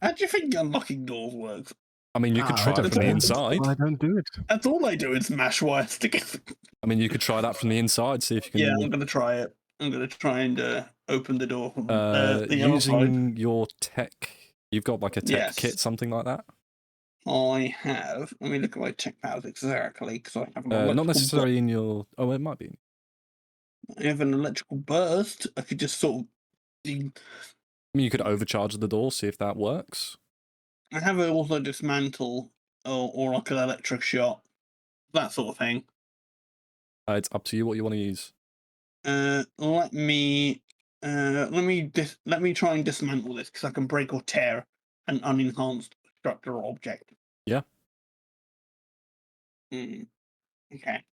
How do you think unlocking doors works? I mean, you could try it from the inside. I don't do it. That's all I do is smash wires together. I mean, you could try that from the inside. See if you can. Yeah, I'm gonna try it. I'm gonna try and open the door from the other side. Using your tech. You've got like a tech Yes. kit, something like that. I have. Let me look at my tech powers exactly because I have Not necessarily in your. Oh, it might be. I have an electrical burst. I could just sort of. I mean, you could overcharge the door, see if that works. I have also dismantle or like an electric shot, that sort of thing. It's up to you what you want to use. Let me try and dismantle this because I can break or tear an unenhanced structure or object. Yeah. Okay.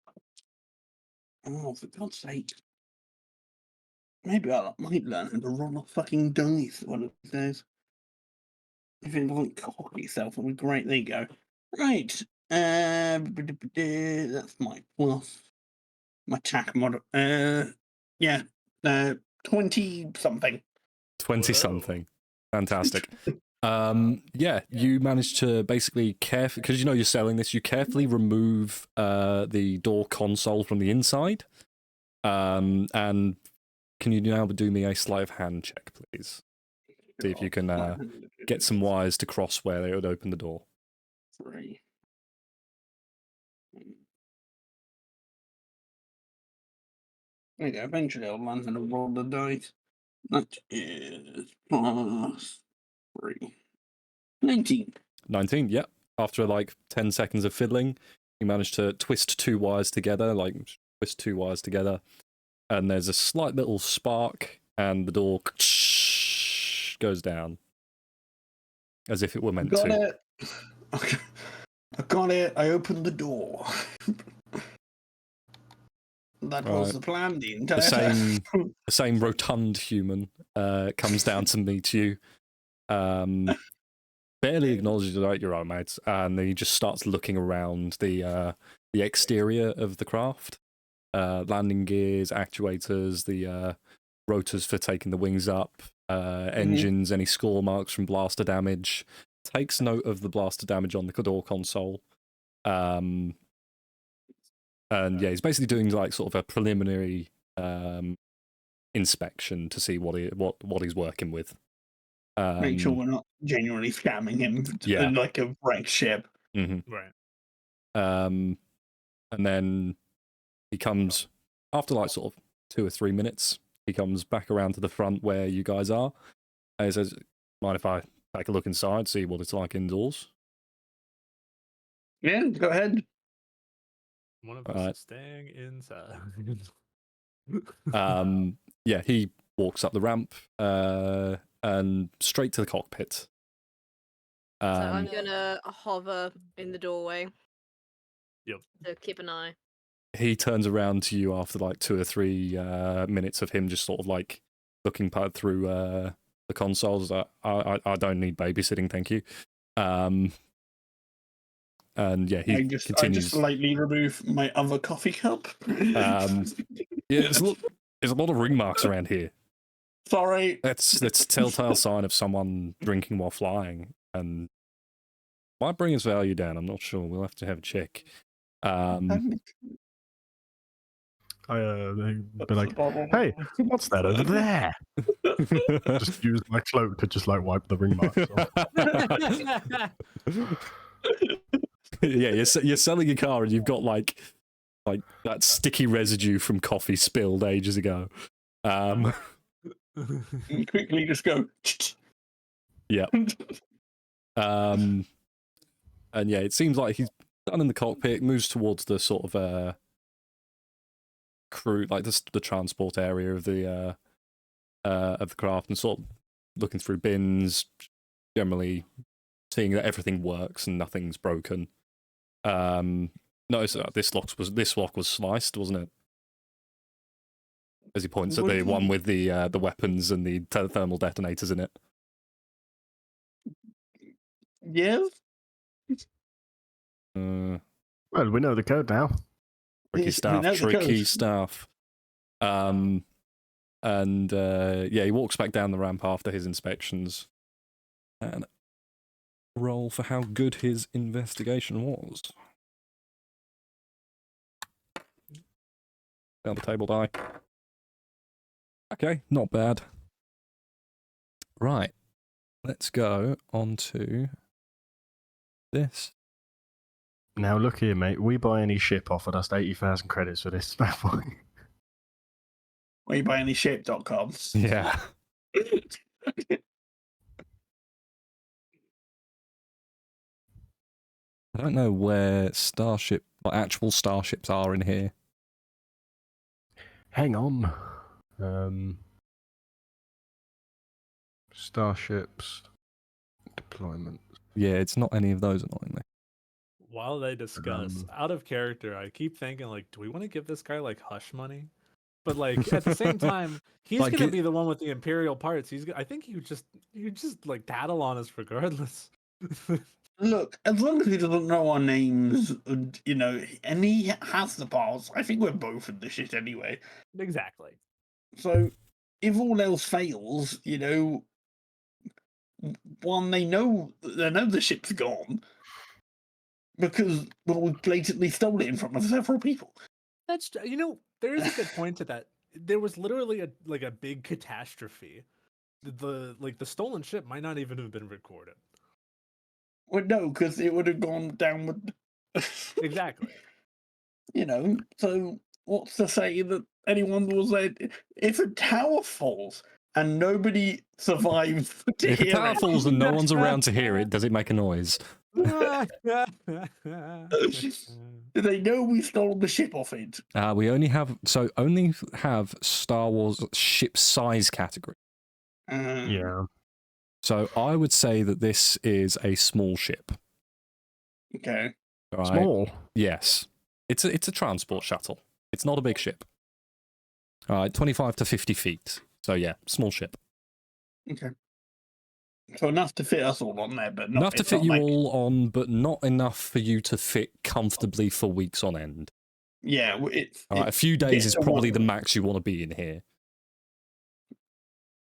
Oh, for God's sake. Maybe I might learn how to roll a fucking dice one of these days. If it doesn't cock itself, it'll be great. There you go. Right. That's my plus. My attack model. Yeah. 20-something. 20-something. Fantastic. Yeah, you managed to basically carefully, because you know you're selling this, you carefully remove the door console from the inside. And can you now do me a sleight of hand check, please? See if you can get some wires to cross where they would open the door. 3. There you go. Eventually I'll learn how to roll the dice. That is plus 3. 19. 19, yep. After like 10 seconds of fiddling, you manage to twist 2 wires together, and there's a slight little spark, and the door goes down as if it were meant Got to. it. Okay. I got it. I opened the door. That was Right. the plan the entire same- time. The same rotund human comes down to meet you. Barely acknowledges that you're right, mate, and then he just starts looking around the exterior of the craft. Landing gears, actuators, the rotors for taking the wings up, engines, any score marks from blaster damage. Takes note of the blaster damage on the door console. And yeah, he's basically doing like sort of a preliminary inspection to see what he's working with. Make sure we're not genuinely scamming him Yeah. like a wrecked ship. Mhm. Right. And then he comes after like sort of 2 or 3 minutes. He comes back around to the front where you guys are, and he says, "Mind if I take a look inside, see what it's like indoors?" Yeah, go ahead. One of us Right. is staying inside. Yeah, he walks up the ramp and straight to the cockpit. So I'm Um, gonna hover in the doorway. Yep. To keep an eye. he turns around to you after like 2 or 3 minutes of him just sort of like looking through the consoles. I don't need babysitting, thank you. And yeah, he I just continues. lightly remove my other coffee cup. Yeah, there's a lot of ring marks around here. Sorry. That's a telltale sign of someone drinking while flying, and might bring his value down. I'm not sure. We'll have to have a check. They'd be like, "Hey, what's that over there?" Just use my cloak to just like wipe the ring marks off. Yeah, you're selling your car, and you've got like that sticky residue from coffee spilled ages ago. You quickly just go. Yeah. And yeah, it seems like he's done in the cockpit, moves towards the sort of crew, like the transport area of the craft, and sort of looking through bins, generally seeing that everything works and nothing's broken. Notice that this lock was sliced, wasn't it? As he points at the one with the weapons and the thermal detonators in it. Yes. Well, we know the code now. Tricky stuff. And yeah, he walks back down the ramp after his inspections. And roll for how good his investigation was. Down the table die. Okay, not bad. Right. Let's go on to this. Now look here, mate. We buy any ship offered us 80,000 credits for this bad boy. Where you buy any ship.com. Yeah. I don't know where actual starships are in here. Hang on. Starships deployment. Yeah, it's not any of those, annoyingly. While they discuss, out of character, I keep thinking, like, do we want to give this guy, like, hush money? But, like, at the same time, he's Like, going to be the one with the Imperial parts. I think you just like, tattle on us regardless. Look, as long as he doesn't know our names, and, you know, and he has the parts, I think we're both in the shit anyway. Exactly. So, if all else fails, you know, one, they know the ship's gone because, well, we blatantly stole it in front of several people. That's, you know, there is a good point to that. There was literally a big catastrophe. The stolen ship might not even have been recorded. Well, no, because it would have gone down with. Exactly. You know, so what's to say that anyone was there? If a tower falls and nobody survives to If a hear tower it, falls and no one's around to hear it, does it make a noise? Do they know we stole the ship off it? We only have Star Wars ship size category. Yeah. So I would say that this is a small ship. Okay. Right? Small. Yes. It's a transport shuttle. It's not a big ship. All right, 25 to 50 feet. So yeah, small ship. Okay. So enough to fit us all on there, but not Enough to it's fit not you like, all on, but not enough for you to fit comfortably for weeks on end. Yeah, it's All right, a few days is gets to probably the one- max you want to be in here.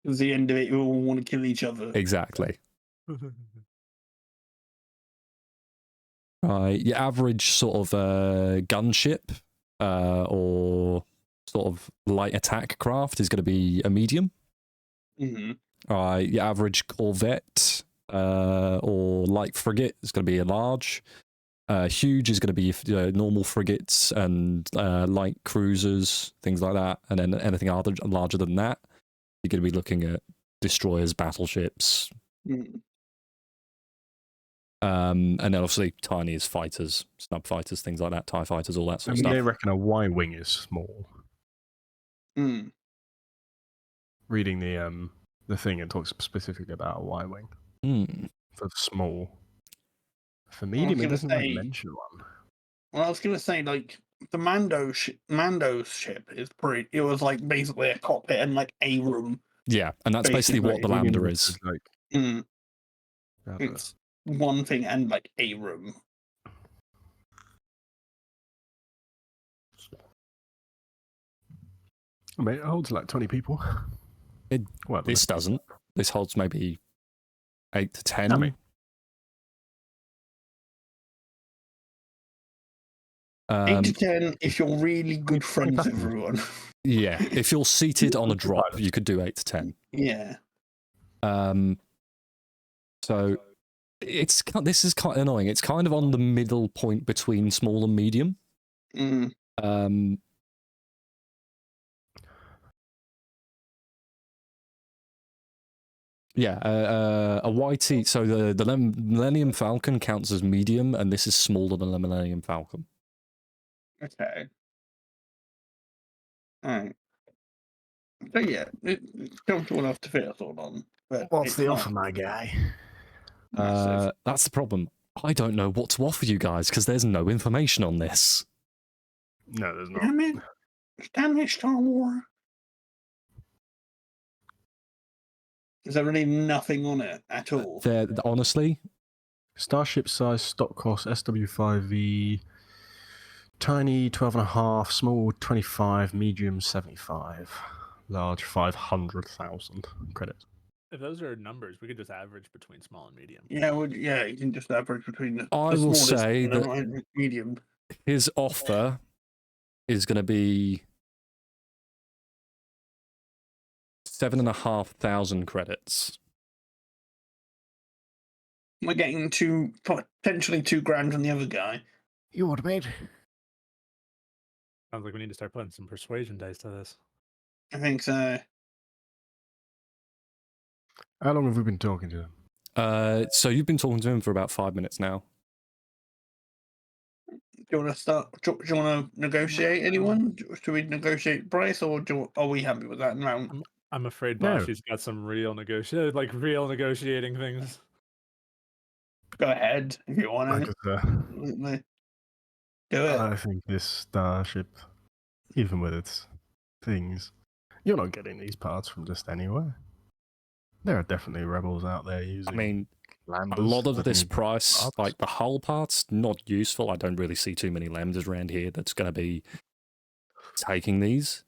Because the end of it, we all want to kill each other. Exactly. Right, your average sort of gunship or sort of light attack craft is going to be a medium. Mm-hmm. Your average corvette or light frigate is going to be a large. Huge is going to be normal frigates and light cruisers, things like that. And then anything larger than that, you're going to be looking at destroyers, battleships. Mm. And then obviously tiny is fighters, snub fighters, things like that, TIE fighters, all that I sort mean, of they stuff. reckon a Y-wing is small. Mm. Reading the thing, it talks specifically about a Y-wing Hmm. for small. For was medium, it gonna doesn't really say- mention one. Well, I was gonna say like the Mando's ship is pretty. It was like basically a cockpit and like a room. Yeah, and that's basically what the Basically, Lambda Medium is. like Mm. rather- It's one thing and like a room. I mean, it holds like 20 people. It- Well, This doesn't. This holds maybe 8 to 10. I mean- 8 to 10 if you're really good friends with passengers. everyone. Yeah, if you're seated on a drop, you could do 8 to 10. Yeah. So this is kind of annoying. It's kind of on the middle point between small and medium. Mm. Yeah, a YT. So the Millennium Falcon counts as medium, and this is smaller than the Millennium Falcon. Okay. Alright. So yeah, it's comfortable enough to fit us all on. But What's it's the not offer, my guy? massive. That's the problem. I don't know what to offer you guys because there's no information on this. No, there's not. Damn it. Damn it, Star Wars. Is there really nothing on it at all? Honestly, Starship size, stock cost, SW5e, tiny 12.5, small 25, medium 75, large 500,000 credits. If those are numbers, we could just average between small and medium. Yeah, you can just average between the I the will smallest say and the that- medium. his offer is going to be 7,500 credits. We're getting potentially $2,000 from the other guy. You what, mate? Sounds like we need to start putting some persuasion dice to this. I think so. How long have we been talking to them? So you've been talking to him for about 5 minutes now. Do you want to start? Do you want to negotiate anyone? Should we negotiate price, or are we happy with that amount? I'm afraid No. Bashi's got some real negotiating things. Go ahead if you want Like to. I said, Do it. I think this Starship, even with its things, you're not getting these parts from just anywhere. There are definitely rebels out there using I mean, landers a lot of that this need price, parts. like the hull parts, not useful. I don't really see too many lambdas around here that's going to be taking these.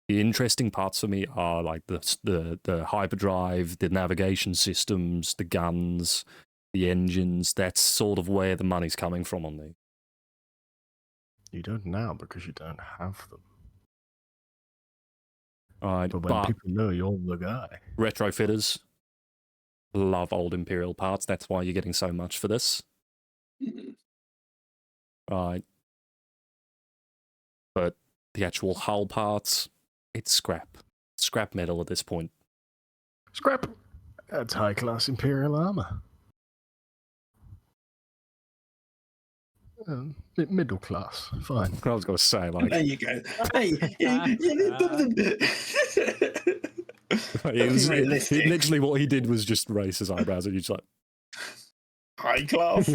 The interesting parts for me are like the hyperdrive, the navigation systems, the guns, the engines. That's sort of where the money's coming from on these. You don't now because you don't have them. Right, But when but people know you're the guy, retrofitters love old Imperial parts. That's why you're getting so much for this. Right. But the actual hull parts, it's scrap. Scrap metal at this point. scrap. That's high class Imperial armor. Bit middle class. Fine. I was going to say, like, There you go. Hey, realistic. literally what he did was just raise his eyebrows, and you're just like, High class.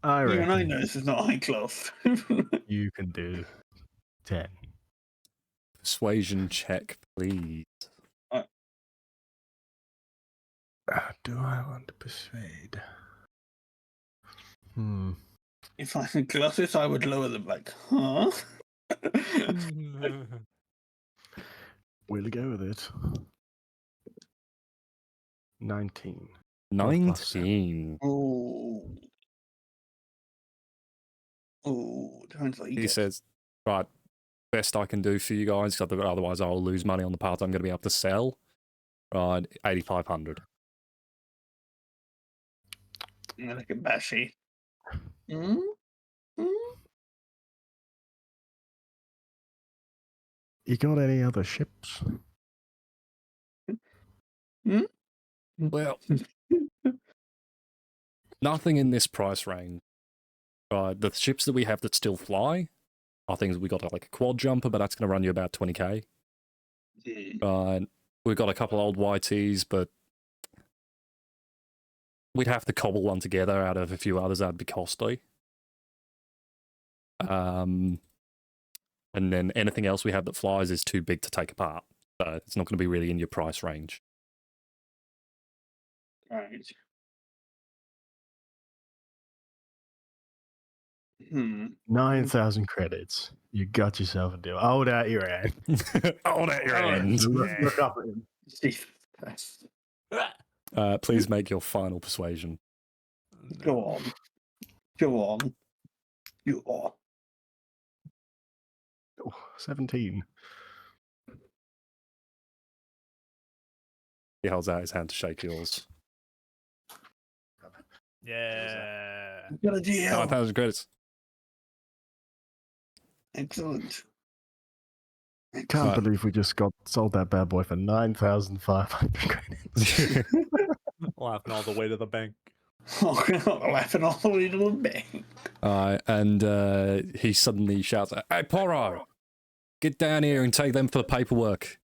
I Even I reckon know this is not high class. you can do 10. persuasion check, please. Do I want to persuade? If I had glasses, I would lower them like, huh? We'll go with it. 19. 19. Oh. Oh, depends what He get. says, right, best I can do for you guys, 'cause otherwise I'll lose money on the part I'm going to be able to sell. Right, 8,500. Yeah, look at Bashy. Hmm? You got any other ships? Well, nothing in this price range. Right, the ships that we have that still fly are things we got like a quad jumper, but that's going to run you about 20k. Right, we've got a couple old YTs, but we'd have to cobble one together out of a few others. That'd be costly. And then anything else we have that flies is too big to take apart. So it's not going to be really in your price range. Right. 9,000 credits. You got yourself a deal. Hold out your hand. Hold out your hand. Look up at him. Jesus Christ. Please make your final persuasion. Go on. Go on. You are. Oh, 17. He holds out his hand to shake yours. Yeah. Got a deal. 9,000 credits. Excellent. Can't believe we just sold that bad boy for 9,500 credits. Laughing all the way to the bank. Oh, I'm laughing all the way to the bank. And he suddenly shouts, "Hey, Poro! Get down here and take them for the paperwork.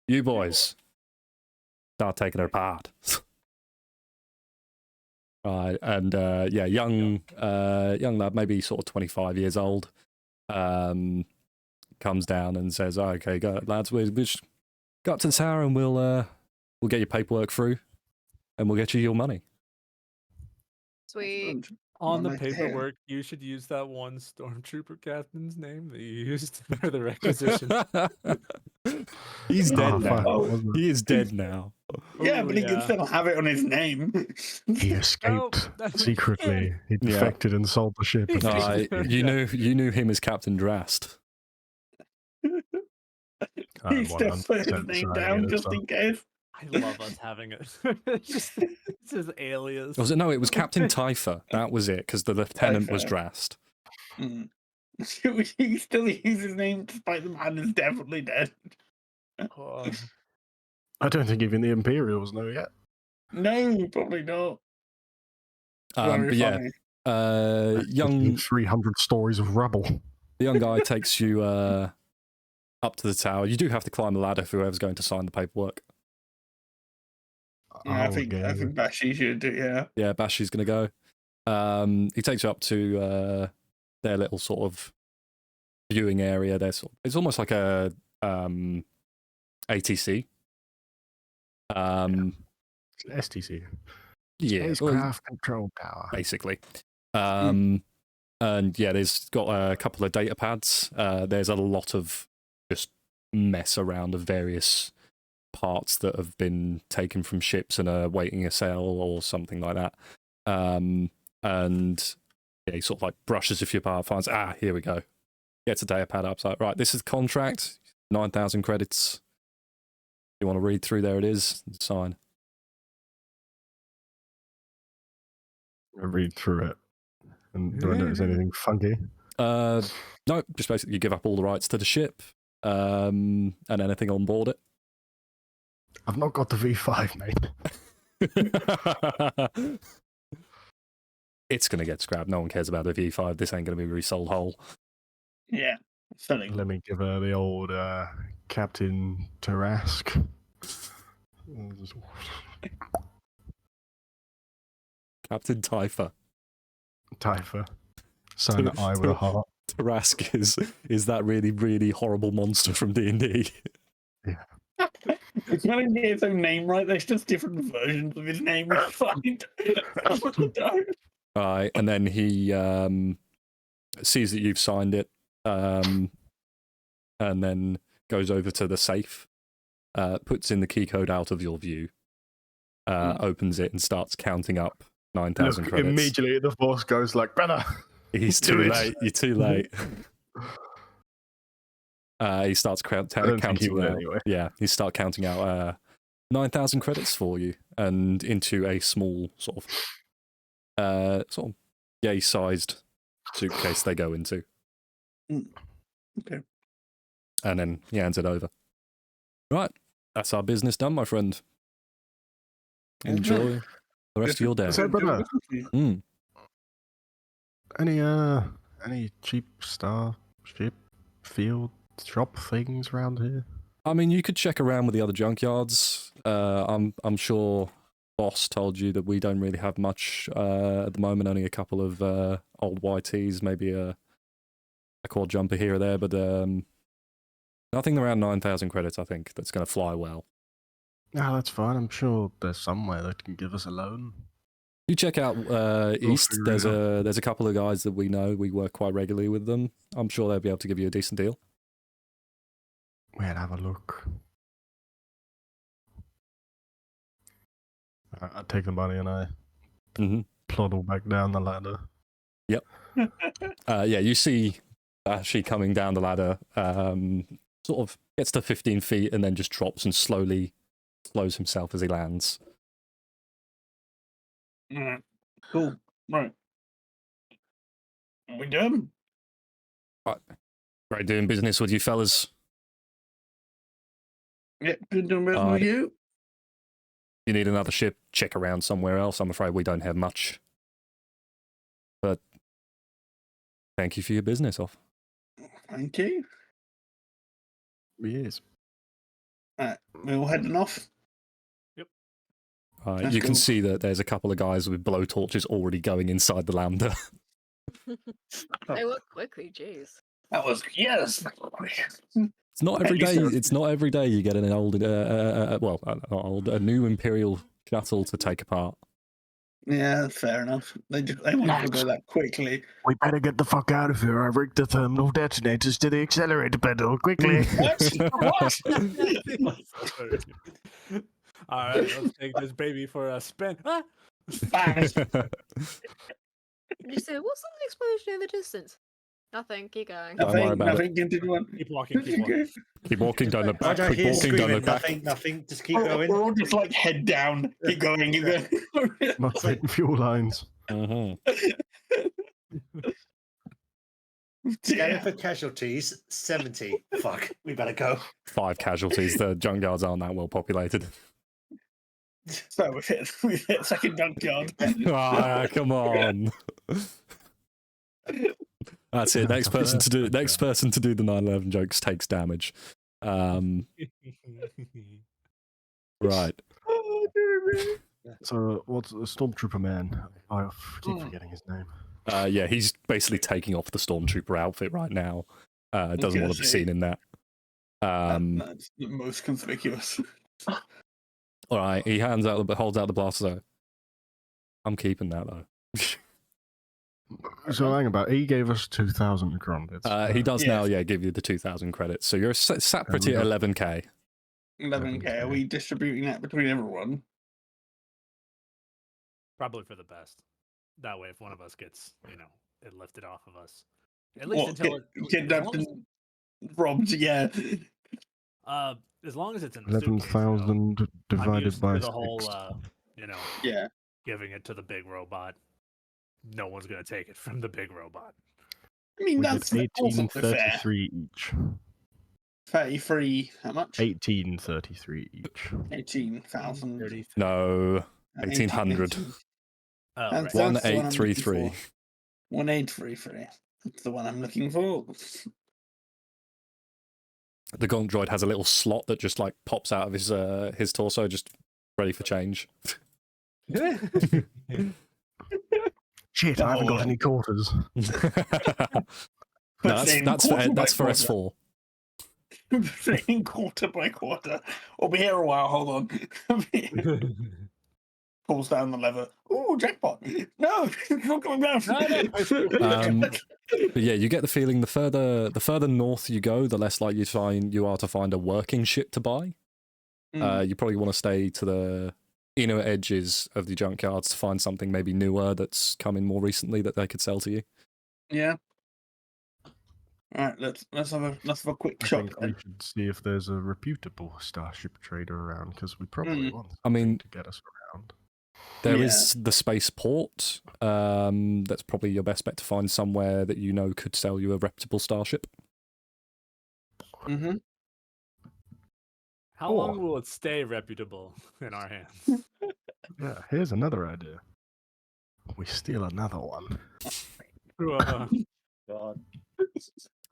You boys. Start taking her apart." And yeah, young lad, maybe sort of 25 years old, comes down and says, "Oh, okay, go, lads, we just go up to the tower and we'll get your paperwork through, and we'll get you your money." Sweet. Excellent. On the Well, nice to hear. paperwork, you should use that one stormtrooper captain's name that you used for the requisition. He's dead Oh, now. fuck, what was it? He is dead now. Yeah, Ooh, but he can still have it on his name. He escaped secretly. He defected and sold the ship. You knew him as Captain Drast. He still put his name down just in case. I love us having it. It's his alias. Was it? No, it was Captain Typher. That was it, because the lieutenant was Typher. Drast. He still uses his name despite the man is definitely dead. Oh, I don't think even the Imperials know yet. No, probably not. Very But yeah, funny. young 300 stories of rubble. the young guy takes you up to the tower. You do have to climb a ladder for whoever's going to sign the paperwork. Yeah, I I'll think go. Bashy should do. Yeah. Yeah, Bashi's going to go. He takes you up to their little sort of viewing area. It's almost like a ATC. STC. Yeah, Spacecraft Control Tower. basically. And yeah, there's got a couple of data pads. There's a lot of just mess around of various parts that have been taken from ships and are waiting a sale or something like that. And yeah, he sort of like brushes a few part, finds, here we go. Gets a data pad up. So, right, this is the contract, 9,000 credits. You want to read through, there it is, sign. I read through it. And do I notice anything funky? No, just basically you give up all the rights to the ship and anything on board it. I've not got the V5, mate. It's going to get scrapped. No one cares about the V5. This ain't going to be resold whole. Yeah. Selling. Let me give her the old Captain Tarask. Captain Typha. Typha. Son I with a heart. Tarask is that really, really horrible monster from D&D. It's not even get its own name right. There's just different versions of his name we find. Alright, and then he sees that you've signed it, and then goes over to the safe, puts in the key code out of your view, opens it and starts counting up 9,000 credits. Immediately the boss goes like, brother! He's do too it." late. You're too late. He starts I don't think he counting will out. anyway. Yeah, he starts counting out 9,000 credits for you, and into a small sort of yay-sized suitcase they go into. Okay. And then he hands it over. Right, that's our business done, my friend. Enjoy the rest of your day. So, brother, Mm. any cheap ship, field, shop things around here? I mean, you could check around with the other junkyards. I'm sure Boss told you that we don't really have much at the moment. Only a couple of old YTs, maybe a quad jumper here or there, but nothing around 9,000 credits. I think that's going to fly well. Ah, that's fine. I'm sure there's somewhere that can give us a loan. You check out East. figure There's it a couple of guys that we know. We work quite regularly with them. I'm sure they'll be able to give you a decent deal. We'll have a look. I take the money and I ploddle back down the ladder. Yep. Yeah, you see Ashi coming down the ladder, sort of gets to 15 feet and then just drops and slowly slows himself as he lands. Alright. Cool. Right. Are we done? Great doing business with you fellas. Yeah, good doing business with you. You need another ship, check around somewhere else. I'm afraid we don't have much. But thank you for your business off. Thank you. Yes. Alright, we're all heading off. That's You can cool. see that there's a couple of guys with blowtorches already going inside the lander. They work quickly, jeez. That was yes. It's not every day. It's not every day you get an old, not old, a new Imperial shuttle to take apart. Yeah, that's fair enough. They want to go that quickly. We better get the fuck out of here. I rigged the terminal detonators to the accelerator pedal. Quickly. What? All right, let's take this baby for a spin. Ah! Bang. Did you say, what's that explosion in the distance? Nothing, keep going. Don't worry about Nothing. Continue on. Keep walking, keep walking. Keep walking, don't look I back. don't Keep hear walking, don't look screaming. back. Nothing. Just keep We're going. all just like head down. Keep going. Keep going. Not taking fuel lines. Scanning for casualties. 70. Fuck. We better go. 5 casualties. The junkyards aren't that well populated. So we've hit second junkyard. Ah, come on. That's it. Next person to do the 9/11 jokes takes damage. Right. Oh, dear me. So, what's a stormtrooper man? I keep forgetting his name. Yeah, he's basically taking off the stormtrooper outfit right now. Doesn't want to be seen in that. That's the most conspicuous. All right, he holds out the blaster. Though. I'm keeping that though. So hang about. He gave us 2,000 credits. He does Yes. now, yeah, give you the 2,000 credits. So you're sat pretty at 11k. 11k. Are we distributing that between everyone? Probably for the best. That way, if one of us gets, it lifted off of us, at least until Kidnapped and robbed. Yeah. as long as it's in the suitcase, 11,000 I'm divided used by to 6. the whole, Yeah. giving it to the big robot. No one's gonna take it from the big robot. I mean, We that's get also fair. 1833 each. 33. How much? 1833 each. 18,000. 30. No, 1800. Oh, That's right. the one I'm looking 1833. for. 1833. That's the one I'm looking for. The gonk droid has a little slot that just like pops out of his torso, just ready for change. Shit, I haven't got any quarters. No, Saying that's for quarter by S4. Saying quarter by quarter. We'll be here a while. Hold on. Pulls down the lever. Ooh, jackpot! No, it's not coming down. But yeah, you get the feeling the further north you go, the less likely you are to find a working ship to buy. You probably want to stay to the inner edges of the junkyards to find something maybe newer that's come in more recently that they could sell to you. Yeah. All right, let's have a quick I shop. think we should see if there's a reputable starship trader around, because we probably want I mean, to get us around. There is the spaceport. That's probably your best bet to find somewhere that you know could sell you a reputable starship. Mm-hmm. How long will it stay reputable in our hands? Yeah, here's another idea. We steal another one. God.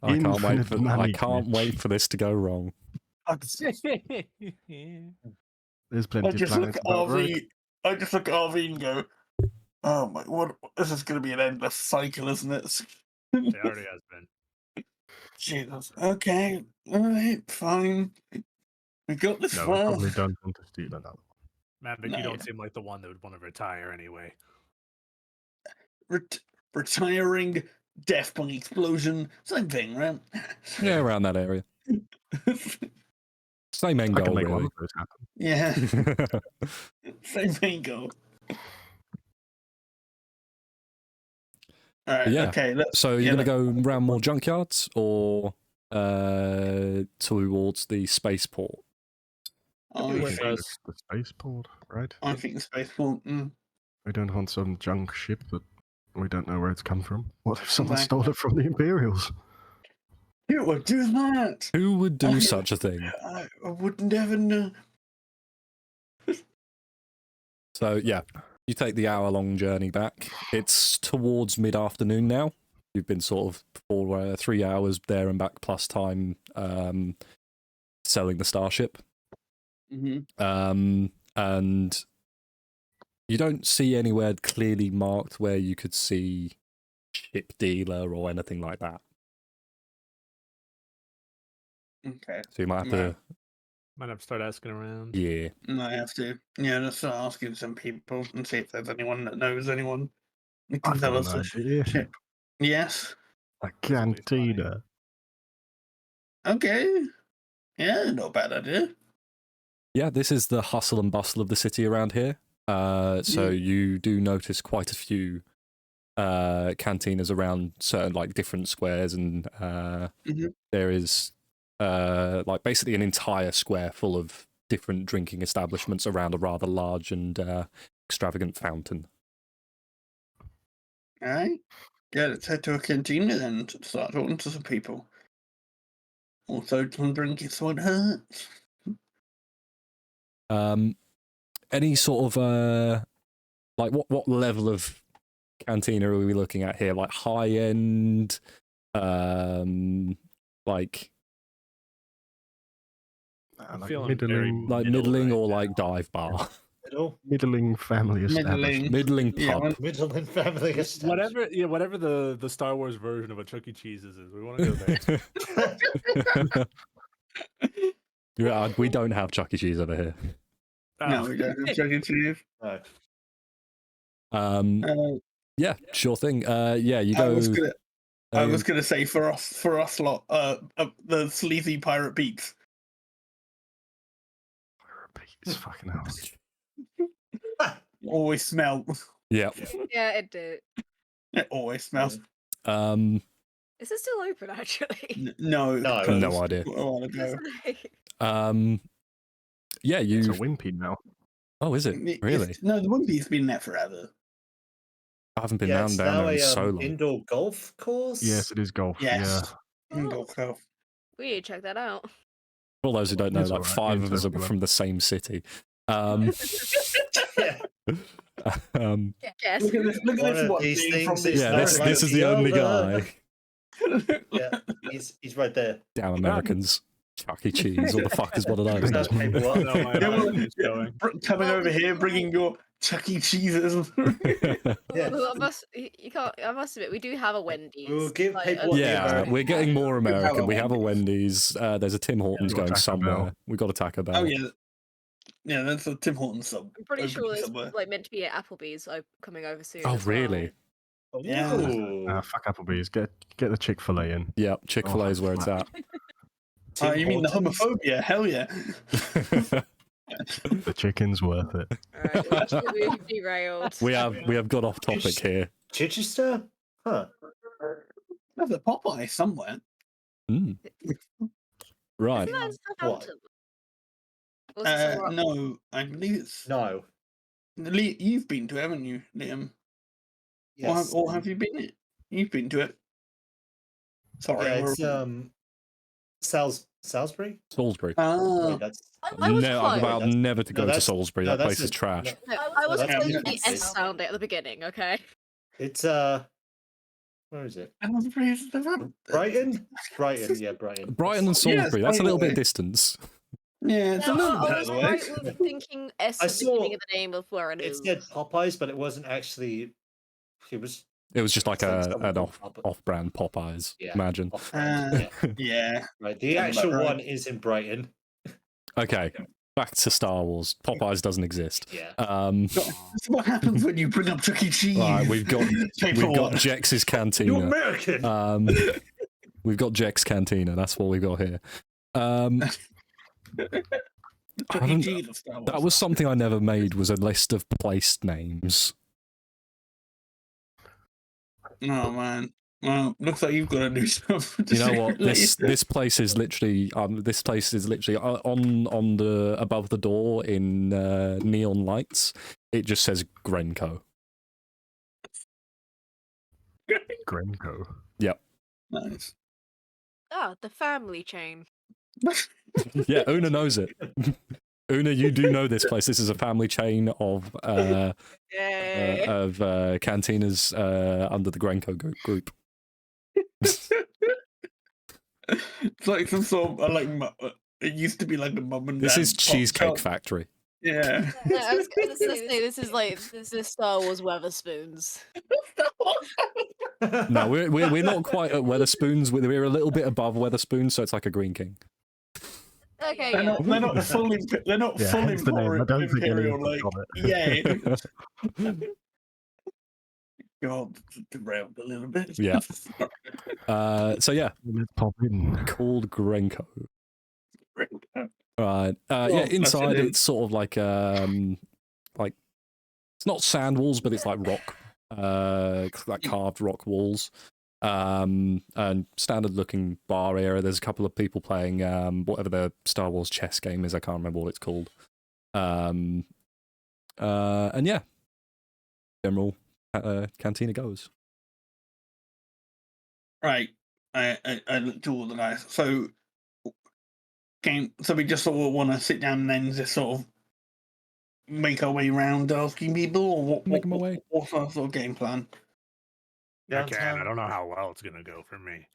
I can't wait Infinite for money I can't glitch. wait for this to go wrong. There's plenty I of just look planets at above Earth. RV. I just look at RV and go, "Oh my! What? This is going to be an endless cycle, isn't it?" It already has been. Jesus. Okay. All right. Fine. We got this No, I far. probably don't want to steal another one. Maverick, No, you yeah. don't seem like the one that would want to retire anyway. Retiring, death by explosion, same thing, right? Yeah, around that area. Same end I can goal, make one really. of those happen. Yeah, same main goal. All right. Yeah. Okay. So you're gonna go around more junkyards or towards the spaceport? I With think, us. The spaceport, right? I think the spaceport. We don't want some junk ship that we don't know where it's come from. What if someone Exactly. stole it from the Imperials? Who would do that? Who would do I- such a thing? I wouldn't ever know. So yeah, you take the hour-long journey back. It's towards mid-afternoon now. You've been sort of for 3 hours there and back plus time selling the starship. Mm-hmm. And you don't see anywhere clearly marked where you could see ship dealer or anything like that. Okay. So you might have Right. Might have to start asking around. to, yeah. I have to. Yeah, let's start asking some people and see if there's anyone that knows anyone who can I've tell got us an the idea. ship. Yes. A That's always fine. cantina. Okay. Yeah, not a bad idea. Yeah, this is the hustle and bustle of the city around here. So you do notice quite a few cantinas around certain like different squares, and there is like basically an entire square full of different drinking establishments around a rather large and extravagant fountain. All right. Yeah, let's head to a cantina then to start talking to some people. Also, some drinking won't hurt. Any sort of like what level of cantina are we looking at here? Like high end, like Like feeling very middling, like middle middling right or now. like dive bar, middling family establishment. middling Yeah, pub. Middleton family establishment. Whatever the Star Wars version of a Chuck E. Cheese's is, we want to go there. Yeah, we don't have Chuck E. Cheese over here. No, we don't have Chuck E. Cheese. No. Yeah, sure thing. Yeah, you I go. was gonna say for us lot, the sleazy pirate beaks. It's fucking hell. Always smell. Yeah. Yeah, it did. It always smells. Is it still open, actually? No, No. closed No idea. a while ago. Yeah, It's a you. wimpy now. Oh, is it really? No, the Wimpy's been there forever. I haven't been Yeah, down it's there now in a so long. indoor golf course. Yes, it is golf. Yes. Oh. Indoor golf. We need to check that out. For all those who don't know, It's like alright, five me of us are too. from the same city. Yeah. Yes. Look at this! Look at One this of one these being from things the is yeah, not this like this is the only other. guy. Yeah, he's right there. Damn Americans. Chuck E. Cheese. What the fuck is one of those? That's paperwork. No, my Yeah, well, imagination is going. coming over here, bringing your Chuck E. Cheeses. I must, you can't. I must admit, we do have a Wendy's. We'll give like, people a- Yeah, we're getting more We have American. a We have a Wendy's. Wendy's. There's a Tim Hortons We've got going Taco somewhere. Bell. We've got a Taco Bell. Oh yeah, yeah. That's a Tim Hortons sub. I'm pretty sure opening there's somewhere. like meant to be at Applebee's coming over soon. Oh, as well. really? Yeah. Ooh. Fuck Applebee's. Get the Chick-fil-A in. Yep, Chick-fil-A is where it's at. Tim You mean the Hortons? homophobia? Hell yeah. The chicken's worth it. Alright, we've derailed. we have got off topic here. Chichester? Huh. There's a Popeye somewhere. Mm. Right. Isn't that in Southampton? Or is it somewhere up- No, I believe it's. No. You've been to it, haven't you, Liam? Yes. Or have you been it? You've been to it. Sorry. Yeah, we're- it's Salisbury? Salisbury. Ah, Wait, that's I was No, close. I've vowed That's- never to no, go to that's- Salisbury. no, That that's place is a- trash. no, No, I was that's close to not the Nancy. S sound at the beginning. Okay. it's where is it? Brighton? Brighton, yeah, Brighton. Brighton and Yes, Salisbury. That's a little bit anyway. distance. Yeah, it's a No, little I bit was of the way. right with thinking S I at the saw- beginning of the name of where it It is. said Popeyes, but it wasn't actually. It was. It was just like It's like an something called off-brand Popeyes. Yeah. Imagine. Yeah. Yeah. Right. The Sounds actual about right. one is in Brighton. Okay, back to Star Wars. Popeyes doesn't exist. Yeah. That's what happens when you bring up Chuck E. Cheese. Right, we've got Paperwork. Jex's You're Cantina. American. We've got Jex's Cantina. That's what we've got here. Chuck E. Cheese of Star Wars. That was something I never made. Was a list of place names. Oh man. Well, looks like you've got to do stuff. You know what? This place is literally on the above the door in neon lights. It just says Grenco. Grenco. Nice. Ah, the family chain. Yeah, Una knows it. Una, you do know this place. This is a family chain of Yay. cantinas under the Grenco group. It's like some sort of it used to be like a mum and This dad is pop Cheesecake shop. Factory. Yeah. No, I was going to say this is Star Wars Weatherspoons. No, we're not quite at Weatherspoons. We're a little bit above Weatherspoons, so it's like a Green King. Okay, They're yeah. not full. They're not Yeah, full hence the name. I don't think imperial. anyone Like, got it. yeah. God, derailed a little bit. Yeah. So yeah, Let's pop in. called Grenco. Right. Well, Yeah, that's inside it. it's sort of like it's not sand walls, but it's like rock, like carved rock walls. And standard looking bar area. There's a couple of people playing whatever the Star Wars chess game is. I can't remember what it's called. And yeah, general cantina goes. Right. I looked to all the guys. So we just sort of want to sit down and then just sort of make our way around asking people, or what? Make 'em away. What's our sort of game plan? I can. I don't know how well it's gonna go for me.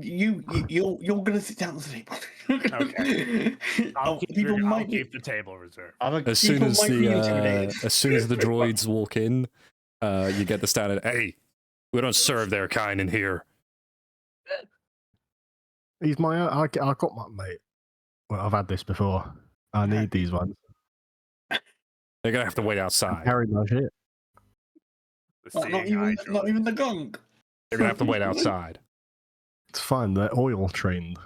You're gonna sit down at the table. Okay. I'll keep the table reserved. As soon People as might be intimidated. the droids walk in, you get the standard. Hey, we don't serve their kind in here. He's my. I got my mate. Well, I've had this before. I need these ones. They're gonna have to wait outside. Carry my shit. The Not seeing eye not droid. even the gong. They're gonna have to wait outside. It's fine. They're oil trained.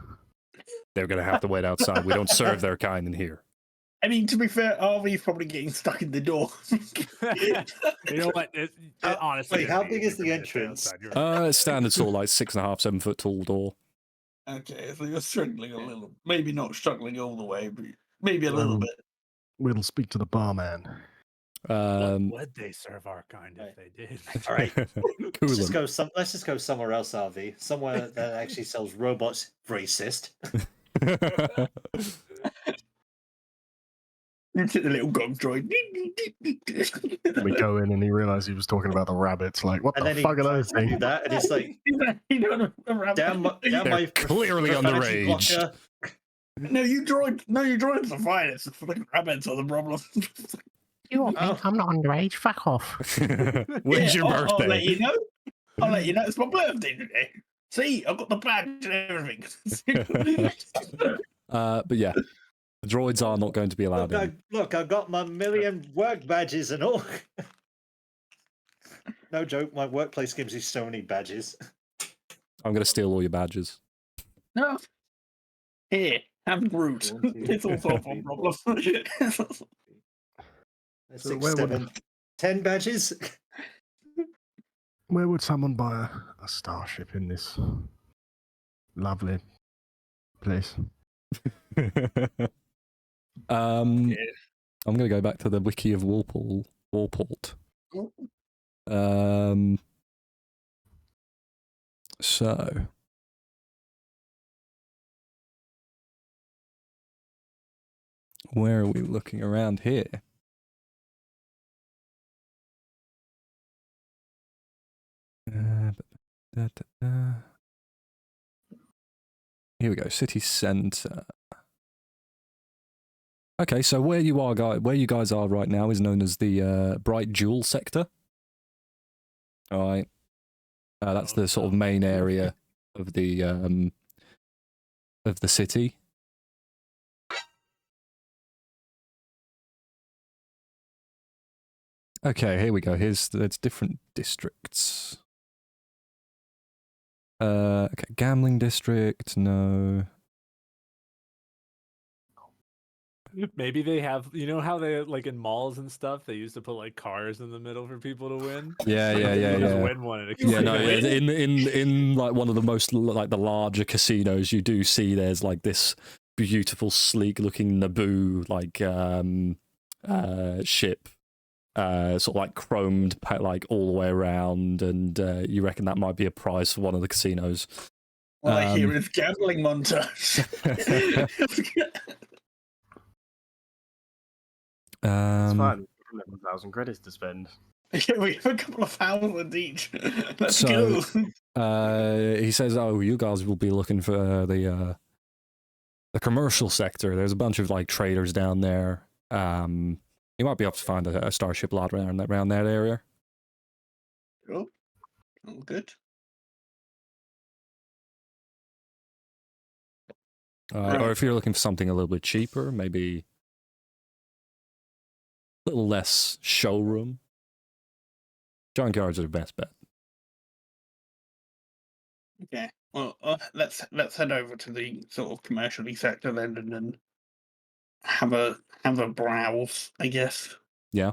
They're gonna have to wait outside. We don't serve their kind in here. I mean, to be fair, RV's probably getting stuck in the door. You know what? Honestly, Wait, how it'd be big easier is for the me to stay entrance? outside. You're right. Standard sort of like 6.5, 7 foot tall door. Okay, so you're struggling a little. Maybe not struggling all the way, but maybe a little bit. We'll speak to the barman. What would they serve our kind if they did? All right. Cool. Let's just go somewhere else, RV. Somewhere that actually sells robots. Racist. Into the little gog droid. We go in and he realised he was talking about the rabbits. Like, what And the then he fuck are tries those to do things? that, and it's like down They're my clearly profanity underage. blocker. No, you droids are fine. It's the fucking rabbits are the problem. You think I'm not underage? Fuck off. When's your I'll birthday? let you know. I'll let you know. It's my birthday today. See, I've got the badge and everything. But yeah, the droids are not going to be allowed in. Look, I've got my million work badges and all. No joke, my workplace gives you so many badges. I'm going to steal all your badges. No. Here, have Groot. It's all solved one problem. So 6, where would- 7, 10 badges. Where would someone buy a starship in this lovely place? I'm going to go back to the wiki of Warport. So where are we looking around here? Here we go, city centre. Okay, so where you guys are right now is known as the Bright Jewel sector. All right, that's the sort of main area of the city. Okay, here we go. There's different districts. Okay, gambling district, no. Maybe they have, you know how they, like in malls and stuff, they used to put like cars in the middle for people to win? Yeah, Like, yeah, you yeah, just yeah. win one and it Yeah, keeps no, going. in like one of the most like the larger casinos, you do see there's like this beautiful, sleek looking Naboo like ship, sort of like chromed like all the way around, and you reckon that might be a prize for one of the casinos. All I hear is gambling montage. It's fine. 1,000 credits to spend. Yeah, we have a couple of thousand each. Let's So, go. he says, "Oh, you guys will be looking for the commercial sector. There's a bunch of like traders down there. You might be able to find a starship lot around that area." Cool. All good. Or if you're looking for something a little bit cheaper, maybe a little less showroom. Junkyards are the best bet. Okay. Well, let's head over to the sort of commercially sector then, and then have a browse, I guess. Yeah.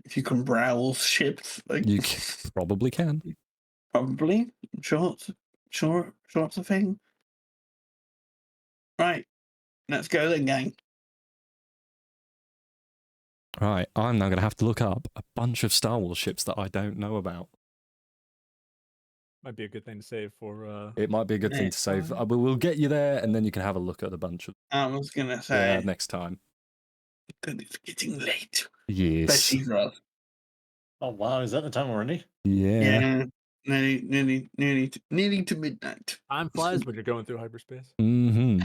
If you can browse ships, like You probably can. probably. Sure, it's a thing. Right. Let's go then, gang. Right, I'm now going to have to look up a bunch of Star Wars ships that I don't know about. Might be a good thing to save for. It might be a good thing to save. We'll get you there, and then you can have a look at a bunch of I was gonna say next time. because it's getting late. Yes. Especially for us. Oh wow, is that the time already? Yeah. Nearly to midnight. Time flies when you're going through hyperspace. Mm-hmm.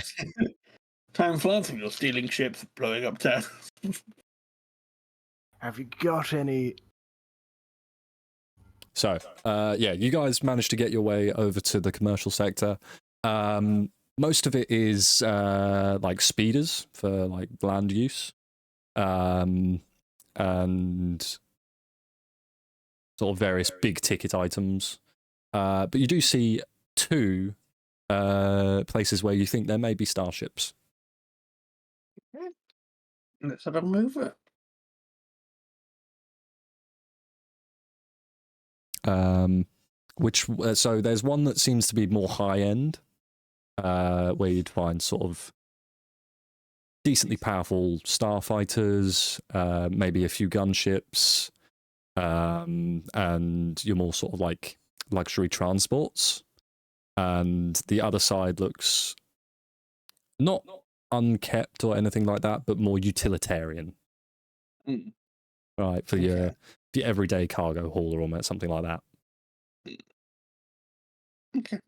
Time flies when you're stealing ships, blowing up town. Have you got any? So, yeah, you guys managed to get your way over to the commercial sector. Most of it is like speeders for like land use, and sort of various big ticket items. But you do see two places where you think there may be starships. Let's have a move it. So there's one that seems to be more high end, where you'd find sort of decently powerful starfighters, maybe a few gunships, and your more sort of like luxury transports. And the other side looks not unkept or anything like that, but more utilitarian. Mm. Right, for Okay. your everyday cargo hauler or something like that. Okay.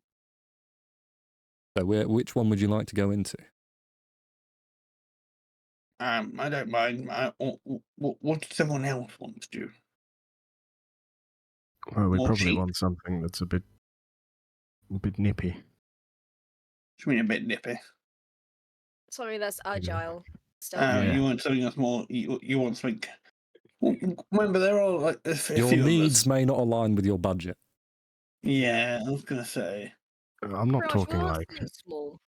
So which one would you like to go into? I don't mind. What does everyone else want to do? Well, we More probably sheep? want something that's a bit nippy. Which mean a bit nippy. Sorry, that's agile. Yeah. You want something that's more. You want something. Remember, there are like a Your few of needs us. may not align with your budget. Yeah, I was gonna say. I'm not Pretty much talking more like something small,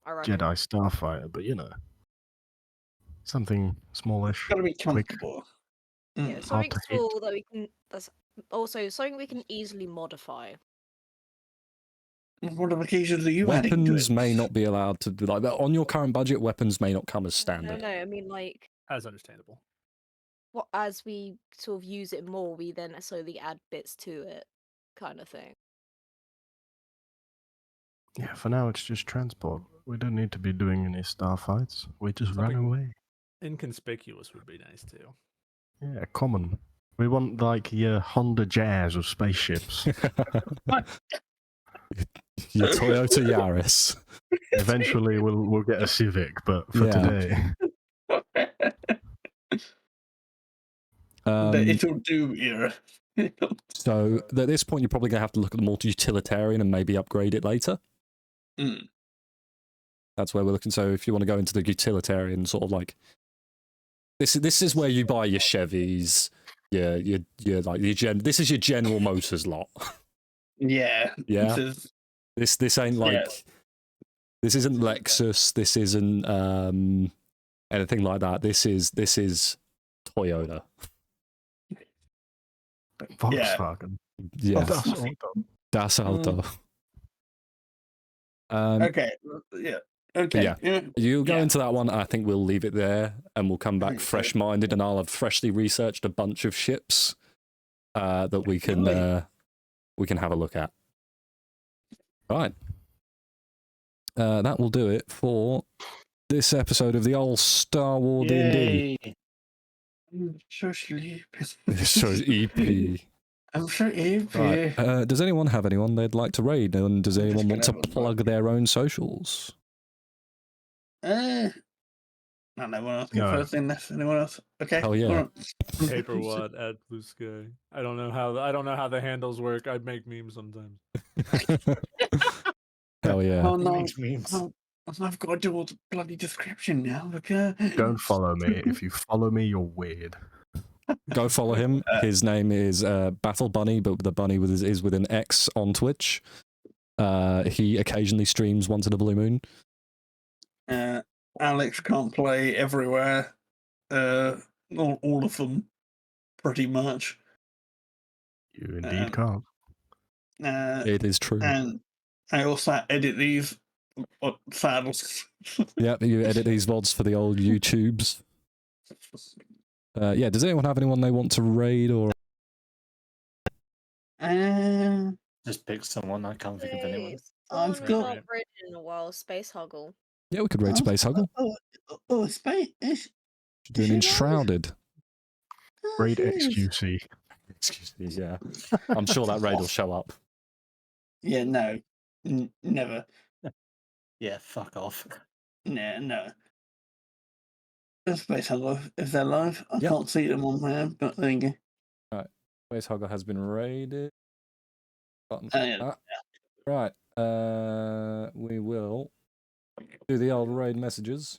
I reckon. Jedi Starfighter, but something smallish, Got to be quick. comfortable. Yeah, Mm. something to hit. small that we can. That's also something we can easily modify. What modifications are you adding to Weapons it? may not be allowed to be like that. On your current budget, weapons may not come as No, standard. no, I mean like As understandable. what as we sort of use it more, we then slowly add bits to it, kind of thing. Yeah, for now it's just transport. We don't need to be doing any starfights. We just run Something- away. Inconspicuous would be nice too. Yeah, common. We want like your Honda Jazz of spaceships. Your Toyota Yaris. Eventually we'll get a Civic, but for Yeah. today. The It'll Do era. So at this point, you're probably going to have to look at the multi-utilitarian and maybe upgrade it later. Mm. That's where we're looking. So if you want to go into the utilitarian sort of like this is where you buy your Chevys, this is your General Motors lot. Yeah. Yeah. This ain't like Yeah. this isn't Lexus, this isn't anything like that. This is Toyota. Volkswagen. Yeah. Das Auto. Das Auto. Okay. Yeah. Okay. Yeah. You go Yeah. into that one, I think we'll leave it there and we'll come back Okay, so- fresh-minded and I'll have freshly researched a bunch of ships that we can have a look at. Right. That will do it for this episode of the old Star Wars D&D. Yay. I'm so sleepy. So EP. I'm so sleepy. Right. Does anyone have anyone they'd like to raid? And does I'm anyone just want to gonna have a plug their own socials? No one else go No. first unless anyone else. Okay. Hell yeah. all right. Paper what at Blue Sky. I don't know how the handles work. I make memes sometimes. Hell yeah. Oh no. Makes memes. Oh, I've got to do all the bloody description now. Okay. Don't follow me. If you follow me, you're weird. Go follow him. His name is Battle Bunny, but the bunny is with an X on Twitch. He occasionally streams once in a blue moon. Alex can't play everywhere. All of them, pretty much. You indeed can't. It is true. And I also edit these saddles. Yep, you edit these VODs for the old YouTubes. Yeah, does anyone have anyone they want to raid or? Just pick someone. I can't think of anyone. I've Someone got- we've not raided in a while. Space Huggle. Yeah, we could raid Space Huggle. Space. Doing she Enshrouded. Raid XQC. Excuse me, yeah. I'm sure that raid will show up. Yeah, no. Never. Yeah, fuck off. No. Space Huggle, if they're live. I Yep. can't see them on there, but there you go. Space Huggle has been raided. Button. Yeah. Right. We will do the old raid messages.